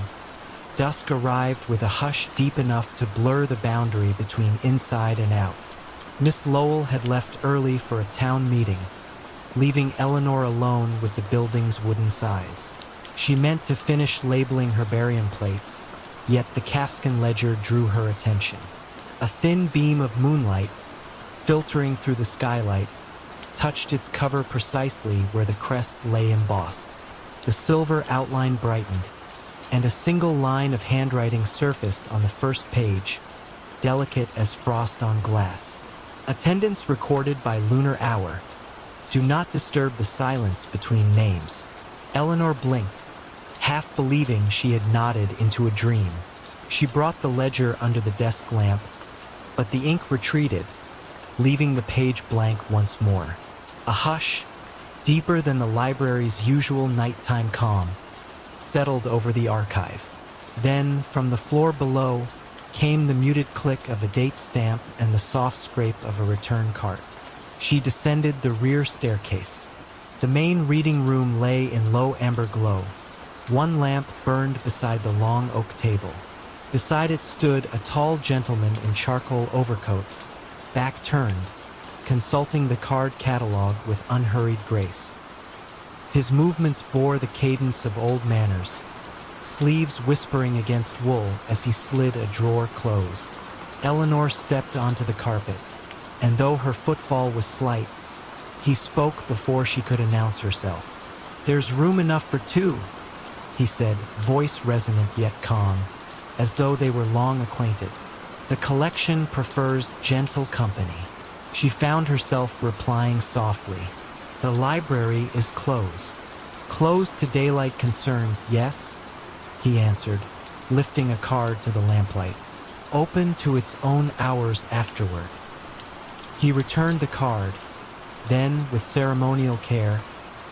dusk arrived with a hush deep enough to blur the boundary between inside and out. Miss Lowell had left early for a town meeting, leaving Eleanor alone with the building's wooden size. She meant to finish labeling herbarium plates, yet the calfskin ledger drew her attention. A thin beam of moonlight, filtering through the skylight, touched its cover precisely where the crest lay embossed. The silver outline brightened, and a single line of handwriting surfaced on the first page, delicate as frost on glass. Attendance recorded by lunar hour. Do not disturb the silence between names. Eleanor blinked, half believing she had nodded into a dream. She brought the ledger under the desk lamp, but the ink retreated, leaving the page blank once more. A hush, deeper than the library's usual nighttime calm, settled over the archive. Then, from the floor below, came the muted click of a date stamp and the soft scrape of a return cart. She descended the rear staircase. The main reading room lay in low amber glow. One lamp burned beside the long oak table. Beside it stood a tall gentleman in charcoal overcoat, back turned, consulting the card catalog with unhurried grace. His movements bore the cadence of old manners, sleeves whispering against wool as he slid a drawer closed. Eleanor stepped onto the carpet, and though her footfall was slight, he spoke before she could announce herself. "There's room enough for two," he said, voice resonant yet calm, as though they were long acquainted. "The collection prefers gentle company." She found herself replying softly, "The library is closed." "Closed to daylight concerns, yes?" he answered, lifting a card to the lamplight. "Open to its own hours afterward." He returned the card, then, with ceremonial care,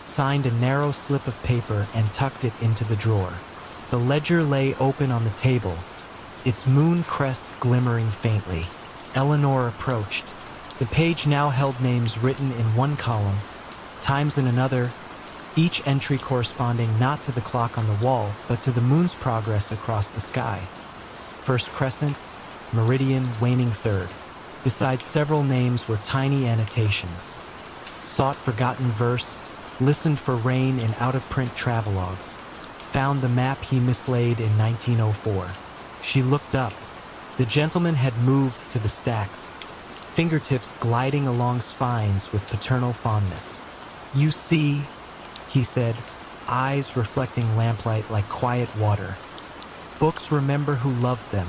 signed a narrow slip of paper and tucked it into the drawer. The ledger lay open on the table, its moon crest glimmering faintly. Eleanor approached. The page now held names written in one column, times in another, each entry corresponding not to the clock on the wall, but to the moon's progress across the sky. First crescent, meridian, waning third. Besides several names were tiny annotations. Sought forgotten verse, listened for rain in out-of-print travelogues, found the map he mislaid in 1904. She looked up. The gentleman had moved to the stacks, fingertips gliding along spines with paternal fondness. "You see," he said, eyes reflecting lamplight like quiet water. "Books remember who loved them.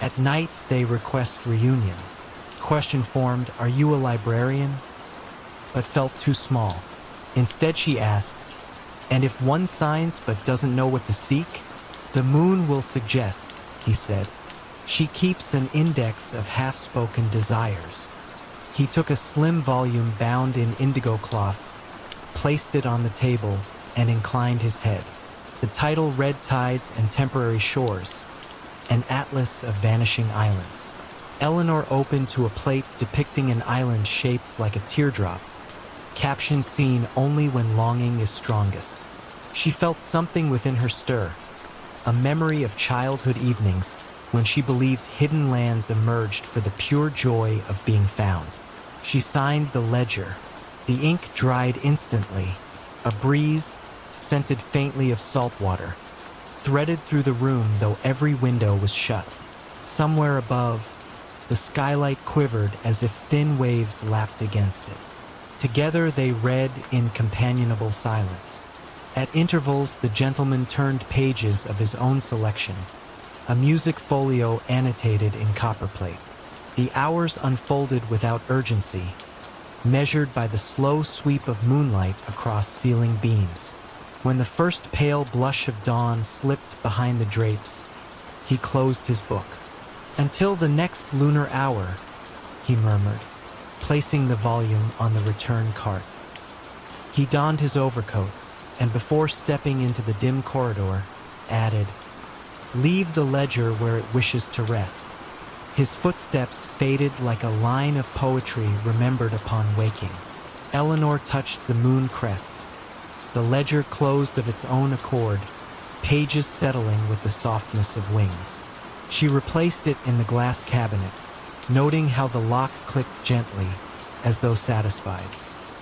At night they request reunion." Question formed, "Are you a librarian?" but felt too small. Instead she asked, "And if one signs but doesn't know what to seek?" "The moon will suggest," he said. "She keeps an index of half-spoken desires." He took a slim volume bound in indigo cloth, placed it on the table, and inclined his head. The title read Tides and Temporary Shores, an atlas of vanishing islands. Eleanor opened to a plate depicting an island shaped like a teardrop, caption seen only when longing is strongest. She felt something within her stir, a memory of childhood evenings when she believed hidden lands emerged for the pure joy of being found. She signed the ledger. The ink dried instantly. A breeze, scented faintly of salt water, threaded through the room though every window was shut. Somewhere above, the skylight quivered as if thin waves lapped against it. Together they read in companionable silence. At intervals, the gentleman turned pages of his own selection, a music folio annotated in copperplate. The hours unfolded without urgency, measured by the slow sweep of moonlight across ceiling beams. When the first pale blush of dawn slipped behind the drapes, he closed his book. "Until the next lunar hour," he murmured, placing the volume on the return cart. He donned his overcoat, and before stepping into the dim corridor, added, "Leave the ledger where it wishes to rest." His footsteps faded like a line of poetry remembered upon waking. Eleanor touched the moon crest. The ledger closed of its own accord, pages settling with the softness of wings. She replaced it in the glass cabinet, noting how the lock clicked gently, as though satisfied.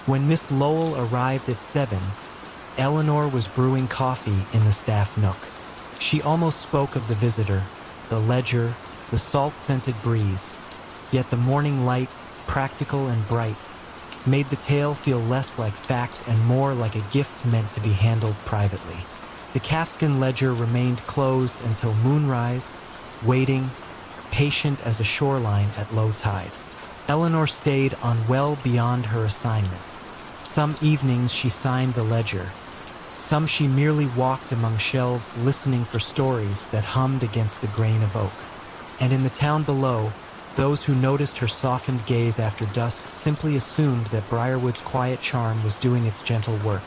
When Miss Lowell arrived at 7, Eleanor was brewing coffee in the staff nook. She almost spoke of the visitor, the ledger, the salt-scented breeze, yet the morning light, practical and bright, made the tale feel less like fact and more like a gift meant to be handled privately. The calfskin ledger remained closed until moonrise, waiting, patient as a shoreline at low tide. Eleanor stayed on well beyond her assignment. Some evenings she signed the ledger. Some she merely walked among shelves listening for stories that hummed against the grain of oak. And in the town below, those who noticed her softened gaze after dusk simply assumed that Briarwood's quiet charm was doing its gentle work.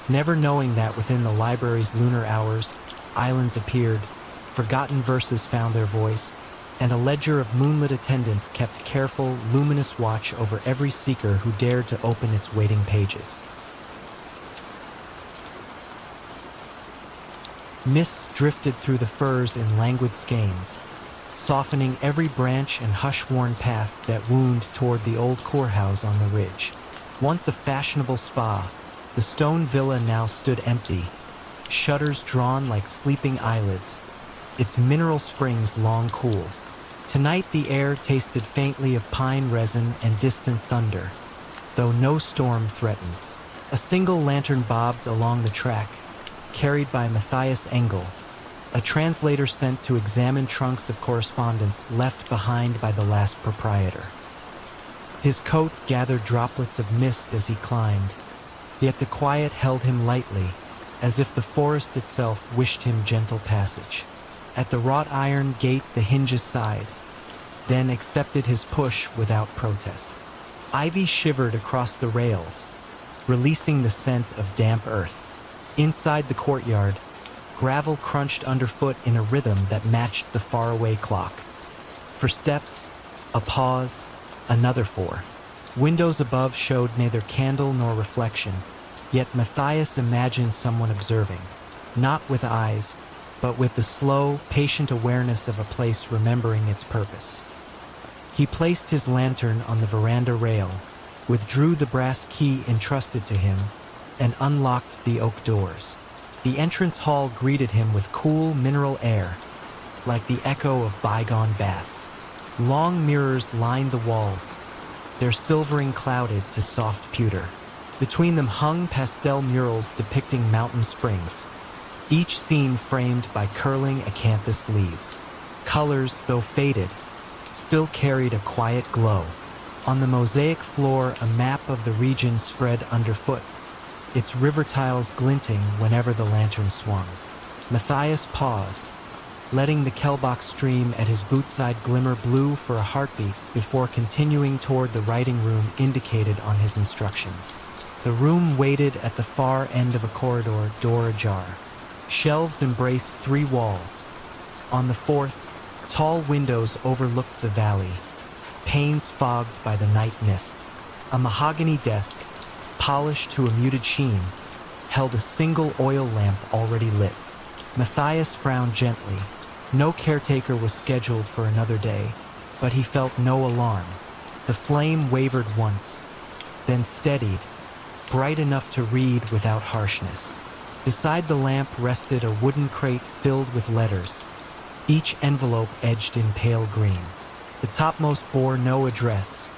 Never knowing that within the library's lunar hours, islands appeared, forgotten verses found their voice, and a ledger of moonlit attendants kept careful, luminous watch over every seeker who dared to open its waiting pages. Mist drifted through the firs in languid skeins, softening every branch and hush-worn path that wound toward the old courthouse on the ridge. Once a fashionable spa, the stone villa now stood empty, shutters drawn like sleeping eyelids, its mineral springs long cooled. Tonight the air tasted faintly of pine resin and distant thunder, though no storm threatened. A single lantern bobbed along the track, carried by Matthias Engel, a translator sent to examine trunks of correspondence left behind by the last proprietor. His coat gathered droplets of mist as he climbed, yet the quiet held him lightly, as if the forest itself wished him gentle passage. At the wrought iron gate the hinges sighed, then accepted his push without protest. Ivy shivered across the rails, releasing the scent of damp earth. Inside the courtyard, gravel crunched underfoot in a rhythm that matched the faraway clock. For steps, a pause, another 4. Windows above showed neither candle nor reflection, yet Matthias imagined someone observing, not with eyes, but with the slow, patient awareness of a place remembering its purpose. He placed his lantern on the veranda rail, withdrew the brass key entrusted to him, and unlocked the oak doors. The entrance hall greeted him with cool mineral air, like the echo of bygone baths. Long mirrors lined the walls, their silvering clouded to soft pewter. Between them hung pastel murals depicting mountain springs, each scene framed by curling acanthus leaves. Colors, though faded, still carried a quiet glow. On the mosaic floor, a map of the region spread underfoot, its river tiles glinting whenever the lantern swung. Matthias paused, letting the Kelbach stream at his bootside glimmer blue for a heartbeat before continuing toward the writing room indicated on his instructions. The room waited at the far end of a corridor, door ajar. Shelves embraced 3 walls. On the 4th, tall windows overlooked the valley, panes fogged by the night mist. A mahogany desk, polished to a muted sheen, held a single oil lamp already lit. Matthias frowned gently. No caretaker was scheduled for another day, but he felt no alarm. The flame wavered once, then steadied, bright enough to read without harshness. Beside the lamp rested a wooden crate filled with letters, each envelope edged in pale green. The topmost bore no address,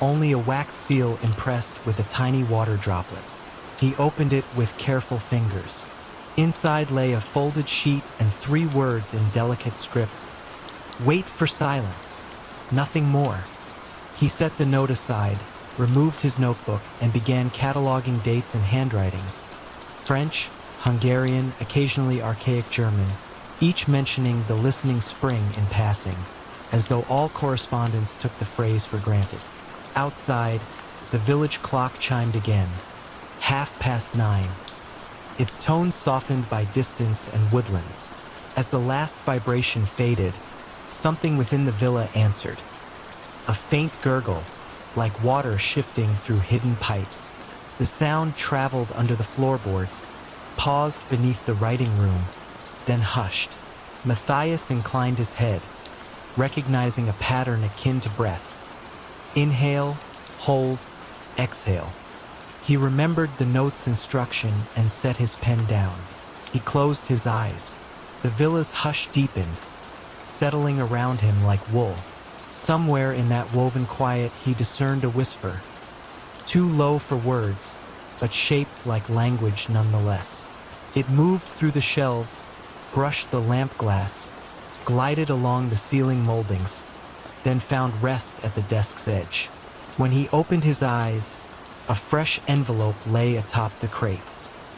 only a wax seal impressed with a tiny water droplet. He opened it with careful fingers. Inside lay a folded sheet and 3 words in delicate script. Wait for silence, nothing more. He set the note aside, removed his notebook, and began cataloging dates and handwritings. French, Hungarian, occasionally archaic German, each mentioning the listening spring in passing, as though all correspondence took the phrase for granted. Outside, the village clock chimed again, 9:30, its tone softened by distance and woodlands. As the last vibration faded, something within the villa answered. A faint gurgle, like water shifting through hidden pipes. The sound traveled under the floorboards, paused beneath the writing room, then hushed. Matthias inclined his head, recognizing a pattern akin to breath. Inhale, hold, exhale. He remembered the note's instruction and set his pen down. He closed his eyes. The villa's hush deepened, settling around him like wool. Somewhere in that woven quiet he discerned a whisper, too low for words, but shaped like language nonetheless. It moved through the shelves, brushed the lamp glass, glided along the ceiling moldings, then found rest at the desk's edge. When he opened his eyes, a fresh envelope lay atop the crate.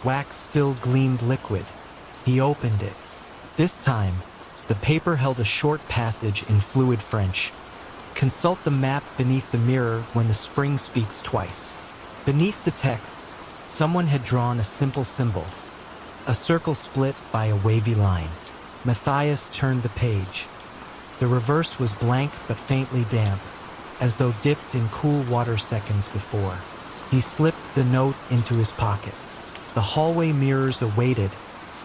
Wax still gleamed liquid. He opened it. This time, the paper held a short passage in fluid French. Consult the map beneath the mirror when the spring speaks twice. Beneath the text, someone had drawn a simple symbol, a circle split by a wavy line. Matthias turned the page. The reverse was blank but faintly damp, as though dipped in cool water seconds before. He slipped the note into his pocket. The hallway mirrors awaited,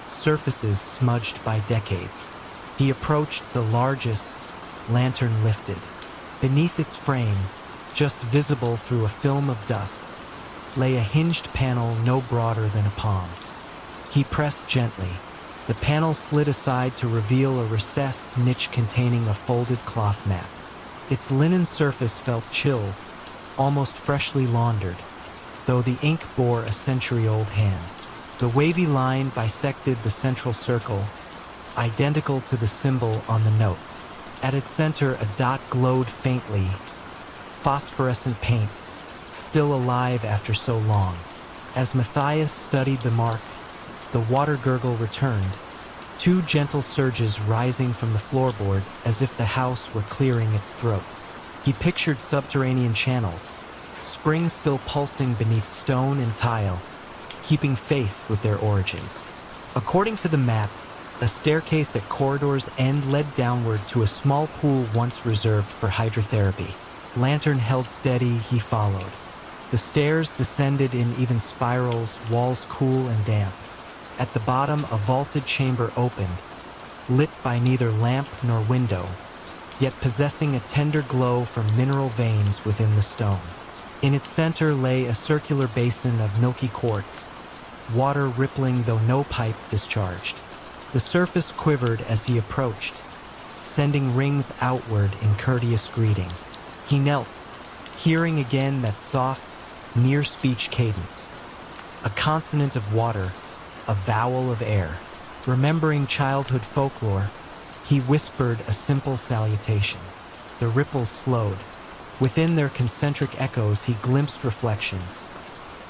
surfaces smudged by decades. He approached the largest, lantern lifted. Beneath its frame, just visible through a film of dust, lay a hinged panel no broader than a palm. He pressed gently. The panel slid aside to reveal a recessed niche containing a folded cloth map. Its linen surface felt chilled, almost freshly laundered, though the ink bore a century-old hand. The wavy line bisected the central circle, identical to the symbol on the note. At its center, a dot glowed faintly, phosphorescent paint, still alive after so long. As Matthias studied the mark, the water gurgle returned, two gentle surges rising from the floorboards as if the house were clearing its throat. He pictured subterranean channels, springs still pulsing beneath stone and tile, keeping faith with their origins. According to the map, a staircase at corridor's end led downward to a small pool once reserved for hydrotherapy. Lantern held steady, he followed. The stairs descended in even spirals, walls cool and damp. At the bottom, a vaulted chamber opened, lit by neither lamp nor window, yet possessing a tender glow from mineral veins within the stone. In its center lay a circular basin of milky quartz, water rippling though no pipe discharged. The surface quivered as he approached, sending rings outward in courteous greeting. He knelt, hearing again that soft, near-speech cadence, a consonant of water, a vowel of air. Remembering childhood folklore, he whispered a simple salutation. The ripples slowed. Within their concentric echoes he glimpsed reflections,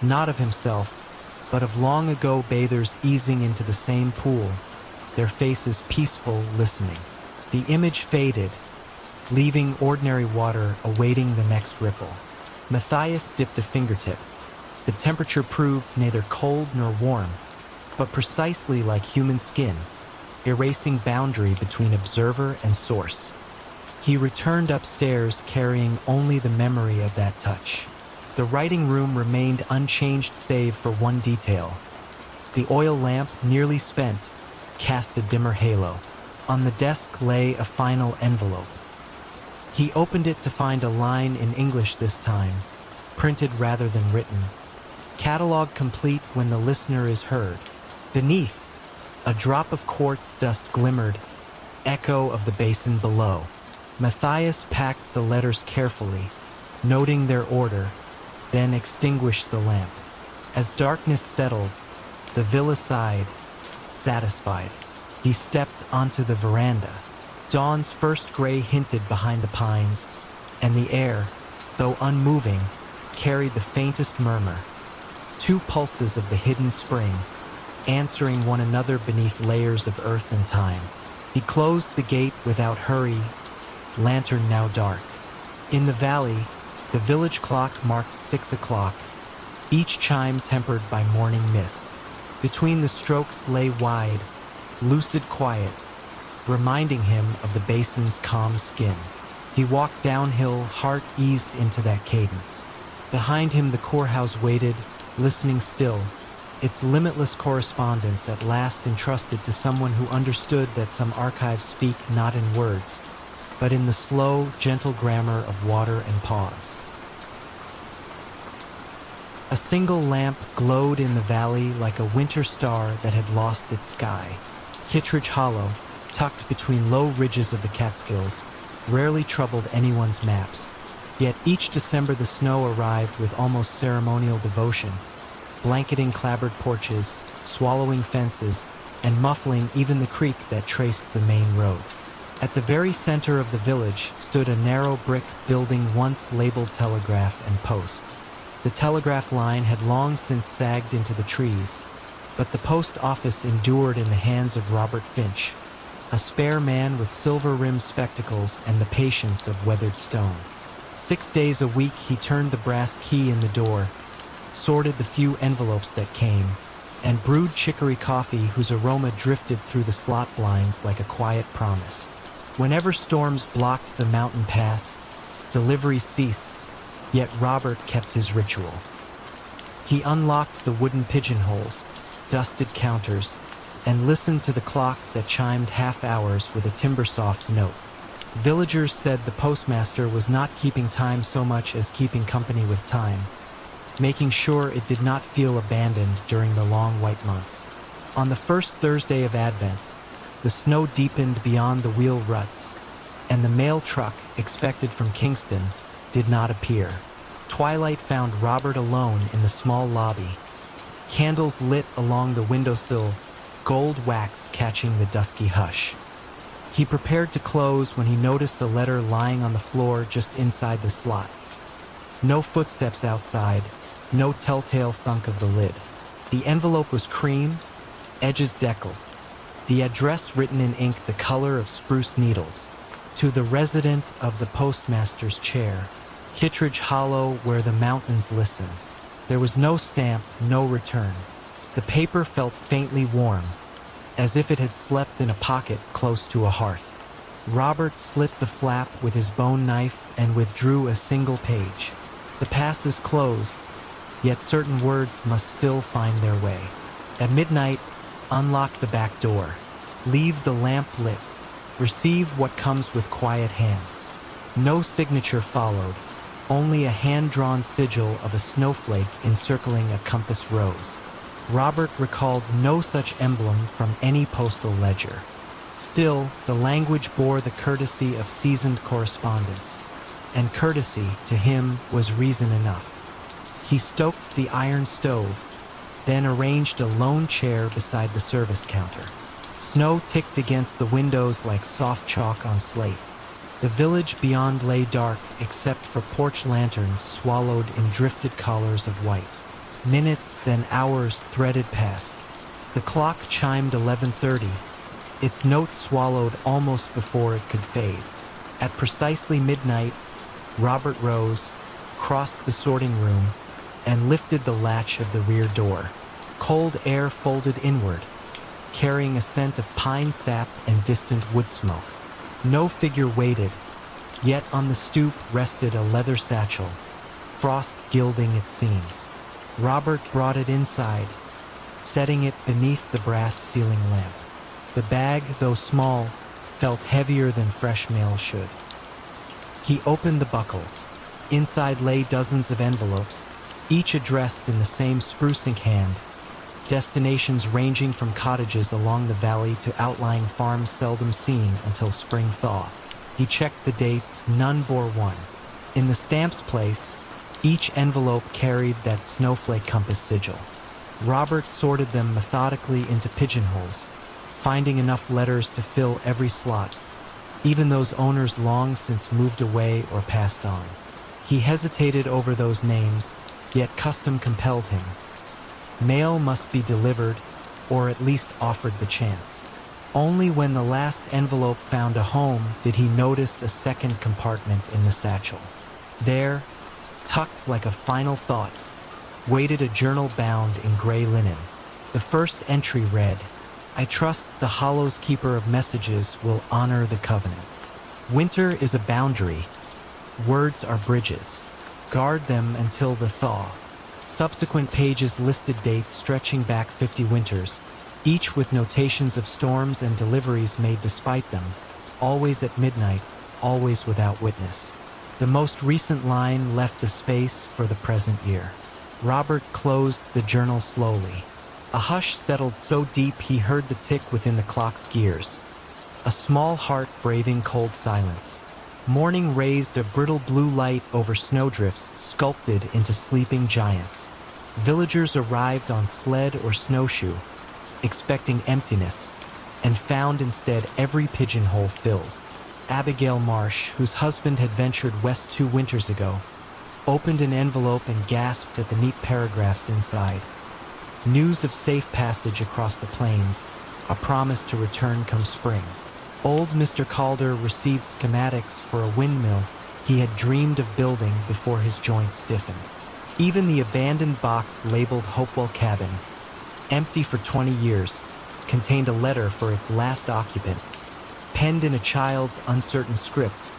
not of himself, but of long-ago bathers easing into the same pool, their faces peaceful, listening. The image faded, leaving ordinary water awaiting the next ripple. Matthias dipped a fingertip. The temperature proved neither cold nor warm, but precisely like human skin, erasing boundary between observer and source. He returned upstairs carrying only the memory of that touch. The writing room remained unchanged save for one detail. The oil lamp, nearly spent, cast a dimmer halo. On the desk lay a final envelope. He opened it to find a line in English this time, printed rather than written. Catalog complete when the listener is heard. Beneath, a drop of quartz dust glimmered, echo of the basin below. Matthias packed the letters carefully, noting their order, then extinguished the lamp. As darkness settled, the villa sighed, satisfied. He stepped onto the veranda. Dawn's first gray hinted behind the pines, and the air, though unmoving, carried the faintest murmur, two pulses of the hidden spring, answering one another beneath layers of earth and time. He closed the gate without hurry, lantern now dark. In the valley, the village clock marked 6 o'clock, each chime tempered by morning mist. Between the strokes lay wide, lucid quiet, reminding him of the basin's calm skin. He walked downhill, heart eased into that cadence. Behind him the courthouse waited, listening still, its limitless correspondence at last entrusted to someone who understood that some archives speak not in words, but in the slow, gentle grammar of water and pause. A single lamp glowed in the valley like a winter star that had lost its sky. Kittredge Hollow, tucked between low ridges of the Catskills, rarely troubled anyone's maps. Yet each December the snow arrived with almost ceremonial devotion, blanketing clapboard porches, swallowing fences, and muffling even the creek that traced the main road. At the very center of the village stood a narrow brick building once labeled Telegraph and Post. The telegraph line had long since sagged into the trees, but the post office endured in the hands of Robert Finch, a spare man with silver-rimmed spectacles and the patience of weathered stone. 6 days a week he turned the brass key in the door, sorted the few envelopes that came, and brewed chicory coffee whose aroma drifted through the slot blinds like a quiet promise. Whenever storms blocked the mountain pass, deliveries ceased, yet Robert kept his ritual. He unlocked the wooden pigeonholes, dusted counters, and listened to the clock that chimed half hours with a timber-soft note. Villagers said the postmaster was not keeping time so much as keeping company with time, making sure it did not feel abandoned during the long white months. On the first Thursday of Advent, the snow deepened beyond the wheel ruts, and the mail truck expected from Kingston did not appear. Twilight found Robert alone in the small lobby, candles lit along the windowsill, gold wax catching the dusky hush. He prepared to close when he noticed a letter lying on the floor just inside the slot. No footsteps outside, no telltale thunk of the lid. The envelope was cream, edges deckled. The address written in ink the color of spruce needles. To the resident of the postmaster's chair, Kittredge Hollow, where the mountains listen. There was no stamp, no return. The paper felt faintly warm, as if it had slept in a pocket close to a hearth. Robert slit the flap with his bone knife and withdrew a single page. The pass is closed, yet certain words must still find their way. At midnight, unlock the back door. Leave the lamp lit. Receive what comes with quiet hands. No signature followed, only a hand-drawn sigil of a snowflake encircling a compass rose. Robert recalled no such emblem from any postal ledger. Still, the language bore the courtesy of seasoned correspondence, and courtesy, to him, was reason enough. He stoked the iron stove, then arranged a lone chair beside the service counter. Snow ticked against the windows like soft chalk on slate. The village beyond lay dark except for porch lanterns swallowed in drifted collars of white. Minutes, then hours threaded past. The clock chimed 11:30, its note swallowed almost before it could fade. At precisely midnight, Robert rose, crossed the sorting room, and lifted the latch of the rear door. Cold air folded inward, carrying a scent of pine sap and distant wood smoke. No figure waited, yet on the stoop rested a leather satchel, frost gilding its seams. Robert brought it inside, setting it beneath the brass ceiling lamp. The bag, though small, felt heavier than fresh mail should. He opened the buckles. Inside lay dozens of envelopes, each addressed in the same spruce ink hand, destinations ranging from cottages along the valley to outlying farms seldom seen until spring thaw. He checked the dates, none bore one. In the stamp's place, each envelope carried that snowflake compass sigil. Robert sorted them methodically into pigeonholes, finding enough letters to fill every slot, even those owners long since moved away or passed on. He hesitated over those names, yet custom compelled him. Mail must be delivered, or at least offered the chance. Only when the last envelope found a home did he notice a second compartment in the satchel. There, tucked like a final thought, waited a journal bound in gray linen. The first entry read, "I trust the Hollow's keeper of messages will honor the covenant. Winter is a boundary. Words are bridges. Guard them until the thaw." Subsequent pages listed dates stretching back 50 winters, each with notations of storms and deliveries made despite them, always at midnight, always without witness. The most recent line left a space for the present year. Robert closed the journal slowly. A hush settled so deep he heard the tick within the clock's gears. A small heart braving cold silence. Morning raised a brittle blue light over snowdrifts sculpted into sleeping giants. Villagers arrived on sled or snowshoe, expecting emptiness, and found instead every pigeonhole filled. Abigail Marsh, whose husband had ventured west 2 winters ago, opened an envelope and gasped at the neat paragraphs inside. News of safe passage across the plains, a promise to return come spring. Old Mr. Calder received schematics for a windmill he had dreamed of building before his joints stiffened. Even the abandoned box labeled Hopewell Cabin, empty for 20 years, contained a letter for its last occupant, penned in a child's uncertain script,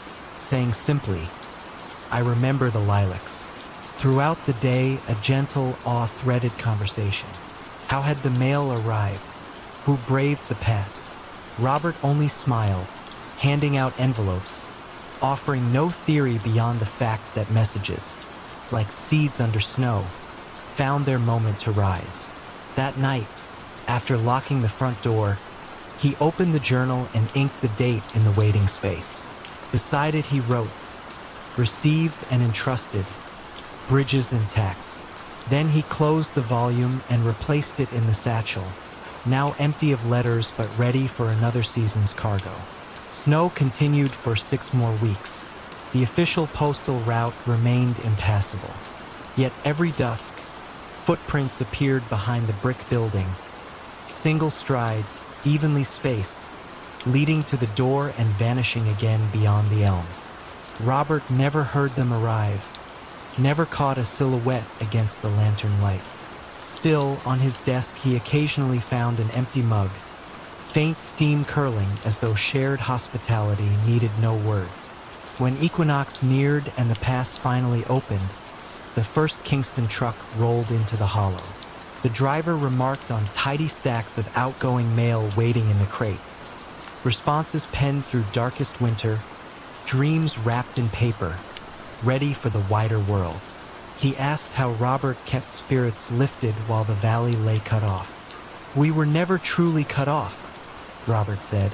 saying simply, "I remember the lilacs." Throughout the day, a gentle, awe-threaded conversation. How had the mail arrived? Who braved the pass? Robert only smiled, handing out envelopes, offering no theory beyond the fact that messages, like seeds under snow, found their moment to rise. That night, after locking the front door, he opened the journal and inked the date in the waiting space. Beside it he wrote, "Received and entrusted, bridges intact." Then he closed the volume and replaced it in the satchel, now empty of letters but ready for another season's cargo. Snow continued for 6 more weeks. The official postal route remained impassable. Yet every dusk, footprints appeared behind the brick building, single strides, evenly spaced, leading to the door and vanishing again beyond the elms. Robert never heard them arrive, never caught a silhouette against the lantern light. Still, on his desk he occasionally found an empty mug, faint steam curling as though shared hospitality needed no words. When equinox neared and the pass finally opened, the first Kingston truck rolled into the hollow. The driver remarked on tidy stacks of outgoing mail waiting in the crate. Responses penned through darkest winter, dreams wrapped in paper, ready for the wider world. He asked how Robert kept spirits lifted while the valley lay cut off. "We were never truly cut off," Robert said,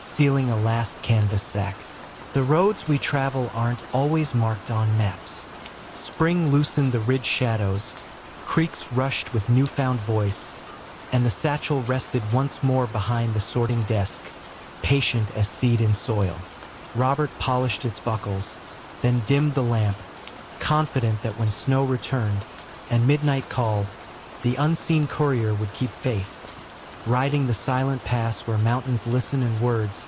sealing a last canvas sack. "The roads we travel aren't always marked on maps." Spring loosened the ridge shadows, creeks rushed with newfound voice, and the satchel rested once more behind the sorting desk, patient as seed in soil. Robert polished its buckles, then dimmed the lamp, confident that when snow returned and midnight called, the unseen courier would keep faith, riding the silent pass where mountains listen and words,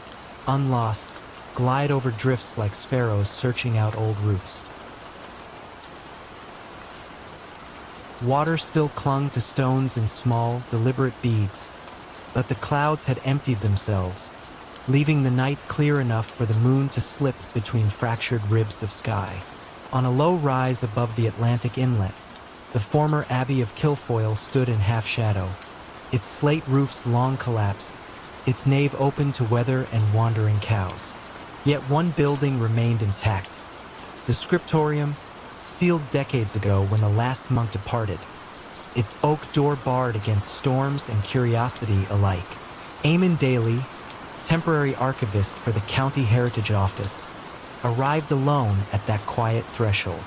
unlost, glide over drifts like sparrows searching out old roofs. Water still clung to stones in small, deliberate beads, but the clouds had emptied themselves, leaving the night clear enough for the moon to slip between fractured ribs of sky. On a low rise above the Atlantic inlet, the former Abbey of Kilfoyle stood in half-shadow, its slate roofs long collapsed, its nave open to weather and wandering cows. Yet one building remained intact, the scriptorium, sealed decades ago when the last monk departed, its oak door barred against storms and curiosity alike. Eamon Daly, temporary archivist for the County Heritage Office, arrived alone at that quiet threshold.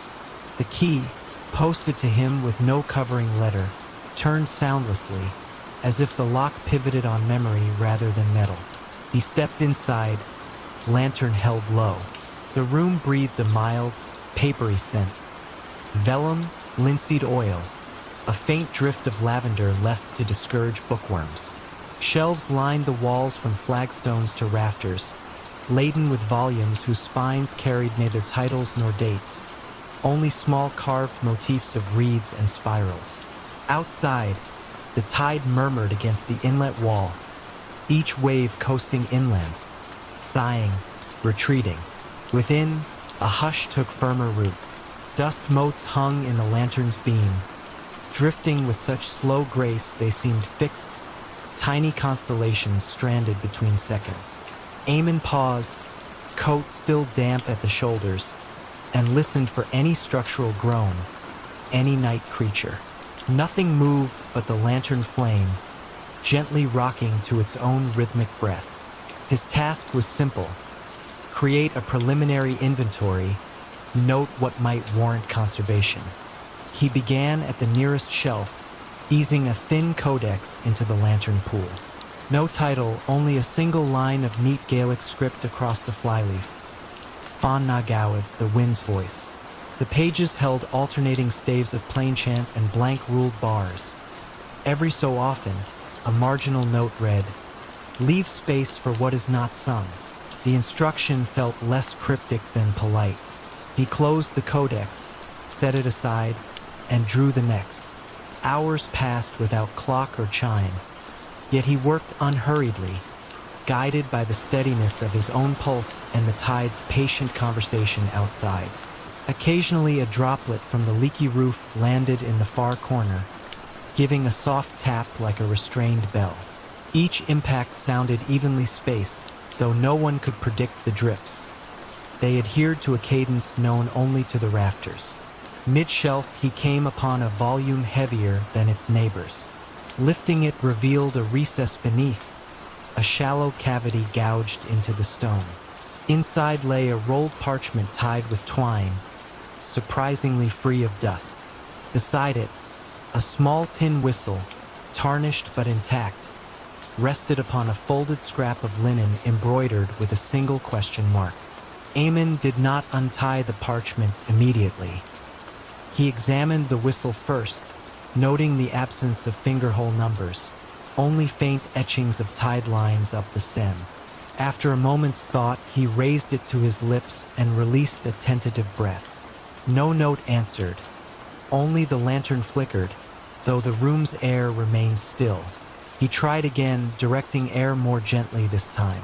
The key, posted to him with no covering letter, turned soundlessly, as if the lock pivoted on memory rather than metal. He stepped inside, lantern held low. The room breathed a mild, papery scent. Vellum, linseed oil, a faint drift of lavender left to discourage bookworms. Shelves lined the walls from flagstones to rafters, laden with volumes whose spines carried neither titles nor dates, only small carved motifs of reeds and spirals. Outside, the tide murmured against the inlet wall, each wave coasting inland, sighing, retreating. Within, a hush took firmer root. Dust motes hung in the lantern's beam, drifting with such slow grace they seemed fixed, tiny constellations stranded between seconds. Eamon paused, coat still damp at the shoulders, and listened for any structural groan, any night creature. Nothing moved but the lantern flame, gently rocking to its own rhythmic breath. His task was simple: create a preliminary inventory, note what might warrant conservation. He began at the nearest shelf, easing a thin codex into the lantern pool. No title, only a single line of neat Gaelic script across the flyleaf. Fan na gawith, the wind's voice. The pages held alternating staves of plain chant and blank ruled bars. Every so often, a marginal note read, "Leave space for what is not sung." The instruction felt less cryptic than polite. He closed the codex, set it aside, and drew the next. Hours passed without clock or chime, yet he worked unhurriedly, guided by the steadiness of his own pulse and the tide's patient conversation outside. Occasionally a droplet from the leaky roof landed in the far corner, giving a soft tap like a restrained bell. Each impact sounded evenly spaced, though no one could predict the drips. They adhered to a cadence known only to the rafters. Mid-shelf, he came upon a volume heavier than its neighbors. Lifting it revealed a recess beneath, a shallow cavity gouged into the stone. Inside lay a rolled parchment tied with twine, surprisingly free of dust. Beside it, a small tin whistle, tarnished but intact, rested upon a folded scrap of linen embroidered with a single question mark. Eamon did not untie the parchment immediately. He examined the whistle first, noting the absence of fingerhole numbers, only faint etchings of tide lines up the stem. After a moment's thought, he raised it to his lips and released a tentative breath. No note answered. Only the lantern flickered, though the room's air remained still. He tried again, directing air more gently this time.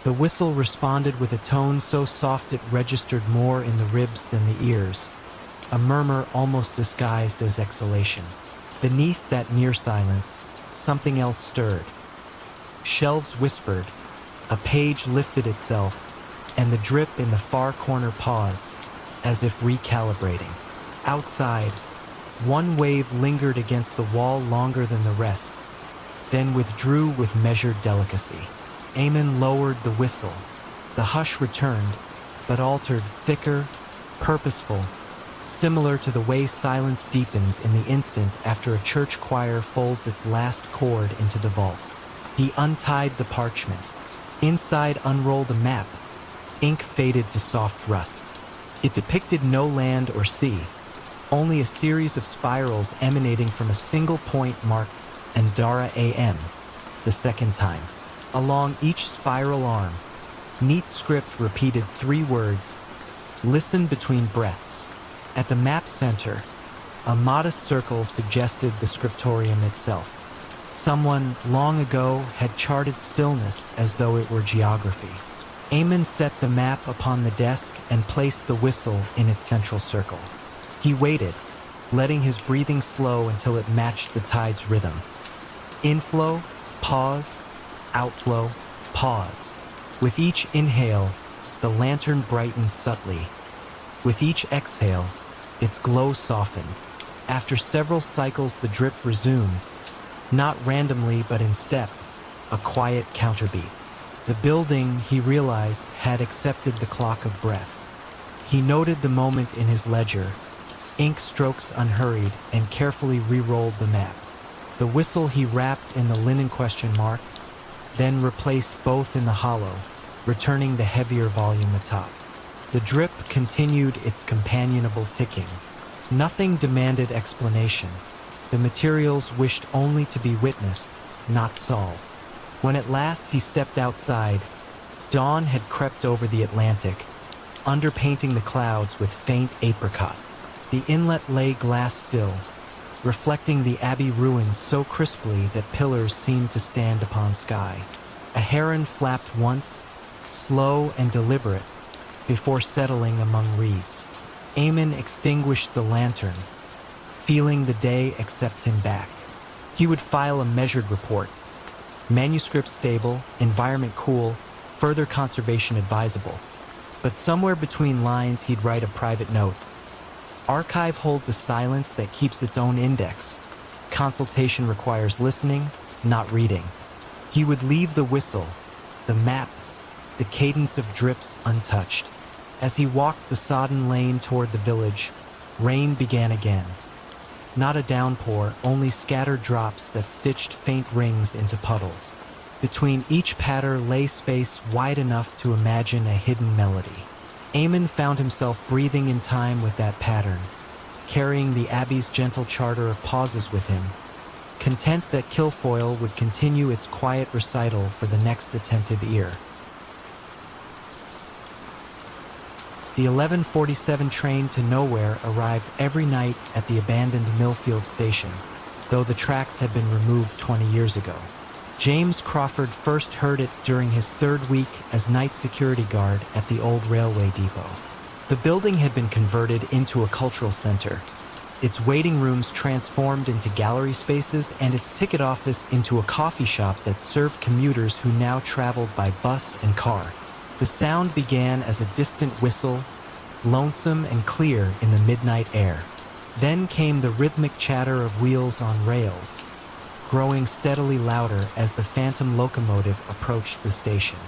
The whistle responded with a tone so soft it registered more in the ribs than the ears, a murmur almost disguised as exhalation. Beneath that near silence, something else stirred. Shelves whispered, a page lifted itself, and the drip in the far corner paused, as if recalibrating. Outside, one wave lingered against the wall longer than the rest, then withdrew with measured delicacy. Eamon lowered the whistle. The hush returned, but altered, thicker, purposeful, similar to the way silence deepens in the instant after a church choir folds its last chord into the vault. He untied the parchment. Inside unrolled a map, ink faded to soft rust. It depicted no land or sea, only a series of spirals emanating from a single point marked Andara AM, the second time. Along each spiral arm, neat script repeated 3 words, "Listen between breaths." At the map's center, a modest circle suggested the scriptorium itself. Someone, long ago, had charted stillness as though it were geography. Eamon set the map upon the desk and placed the whistle in its central circle. He waited, letting his breathing slow until it matched the tide's rhythm. Inflow, pause, outflow, pause. With each inhale, the lantern brightened subtly. With each exhale, its glow softened. After several cycles, the drip resumed, not randomly but in step, a quiet counterbeat. The building, he realized, had accepted the clock of breath. He noted the moment in his ledger, ink strokes unhurried, and carefully re-rolled the map. The whistle he wrapped in the linen question mark, then replaced both in the hollow, returning the heavier volume atop. The drip continued its companionable ticking. Nothing demanded explanation. The materials wished only to be witnessed, not solved. When at last he stepped outside, dawn had crept over the Atlantic, underpainting the clouds with faint apricot. The inlet lay glass still, reflecting the abbey ruins so crisply that pillars seemed to stand upon sky. A heron flapped once, slow and deliberate, before settling among reeds. Eamon extinguished the lantern, feeling the day accept him back. He would file a measured report. Manuscript stable, environment cool, further conservation advisable. But somewhere between lines he'd write a private note. Archive holds a silence that keeps its own index. Consultation requires listening, not reading. He would leave the whistle, the map, the cadence of drips untouched. As he walked the sodden lane toward the village, rain began again. Not a downpour, only scattered drops that stitched faint rings into puddles. Between each patter lay space wide enough to imagine a hidden melody. Eamon found himself breathing in time with that pattern, carrying the Abbey's gentle charter of pauses with him, content that Kilfoyle would continue its quiet recital for the next attentive ear. The 11:47 train to Nowhere arrived every night at the abandoned Millfield station, though the tracks had been removed 20 years ago. James Crawford first heard it during his third week as night security guard at the old railway depot. The building had been converted into a cultural center, its waiting rooms transformed into gallery spaces and its ticket office into a coffee shop that served commuters who now traveled by bus and car. The sound began as a distant whistle, lonesome and clear in the midnight air. Then came the rhythmic chatter of wheels on rails, growing steadily louder as the phantom locomotive approached the station.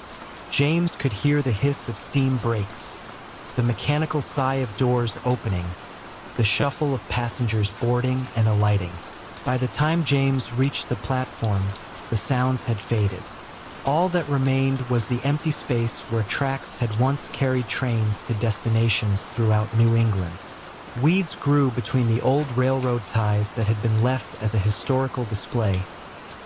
James could hear the hiss of steam brakes, the mechanical sigh of doors opening, the shuffle of passengers boarding and alighting. By the time James reached the platform, the sounds had faded. All that remained was the empty space where tracks had once carried trains to destinations throughout New England. Weeds grew between the old railroad ties that had been left as a historical display,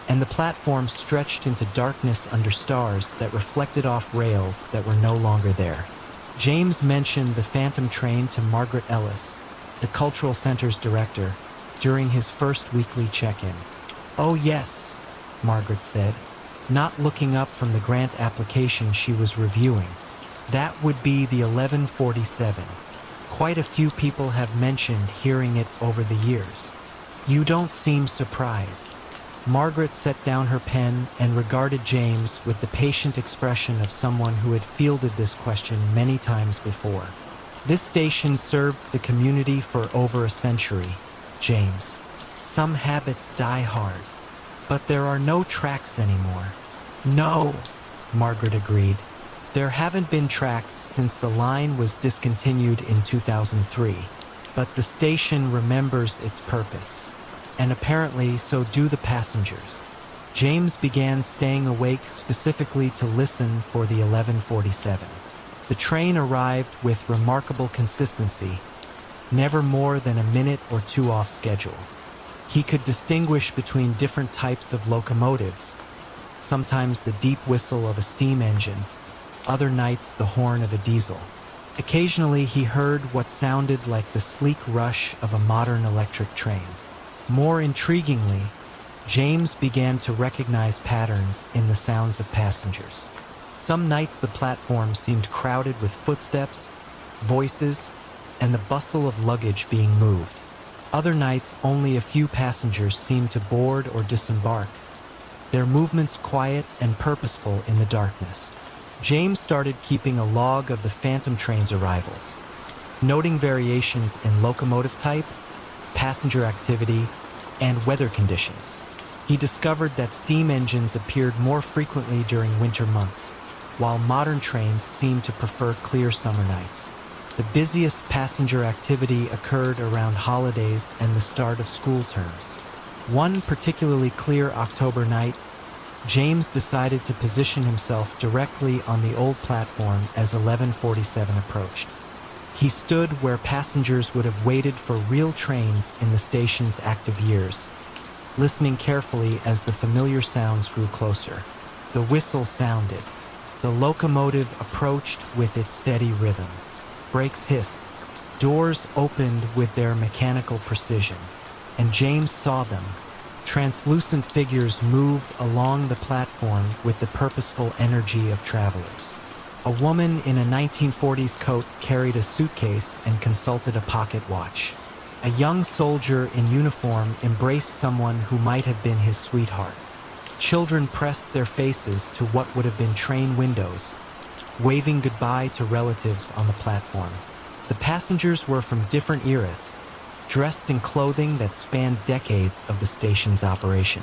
and the platform stretched into darkness under stars that reflected off rails that were no longer there. James mentioned the phantom train to Margaret Ellis, the Cultural Center's director, during his first weekly check-in. "Oh yes," Margaret said, not looking up from the grant application she was reviewing. "That would be the 11:47. Quite a few people have mentioned hearing it over the years." "You don't seem surprised." Margaret set down her pen and regarded James with the patient expression of someone who had fielded this question many times before. "This station served the community for over a century, James. Some habits die hard, but there are no tracks anymore." "No," Margaret agreed. "There haven't been tracks since the line was discontinued in 2003, but the station remembers its purpose, and apparently so do the passengers." James began staying awake specifically to listen for the 11:47. The train arrived with remarkable consistency, never more than a minute or two off schedule. He could distinguish between different types of locomotives, sometimes the deep whistle of a steam engine, other nights the horn of a diesel. Occasionally he heard what sounded like the sleek rush of a modern electric train. More intriguingly, James began to recognize patterns in the sounds of passengers. Some nights the platform seemed crowded with footsteps, voices, and the bustle of luggage being moved. Other nights only a few passengers seemed to board or disembark, their movements quiet and purposeful in the darkness. James started keeping a log of the phantom train's arrivals, noting variations in locomotive type, passenger activity, and weather conditions. He discovered that steam engines appeared more frequently during winter months, while modern trains seemed to prefer clear summer nights. The busiest passenger activity occurred around holidays and the start of school terms. One particularly clear October night, James decided to position himself directly on the old platform as 11:47 approached. He stood where passengers would have waited for real trains in the station's active years, listening carefully as the familiar sounds grew closer. The whistle sounded. The locomotive approached with its steady rhythm. Brakes hissed. Doors opened with their mechanical precision, and James saw them. Translucent figures moved along the platform with the purposeful energy of travelers. A woman in a 1940s coat carried a suitcase and consulted a pocket watch. A young soldier in uniform embraced someone who might have been his sweetheart. Children pressed their faces to what would have been train windows, waving goodbye to relatives on the platform. The passengers were from different eras, dressed in clothing that spanned decades of the station's operation.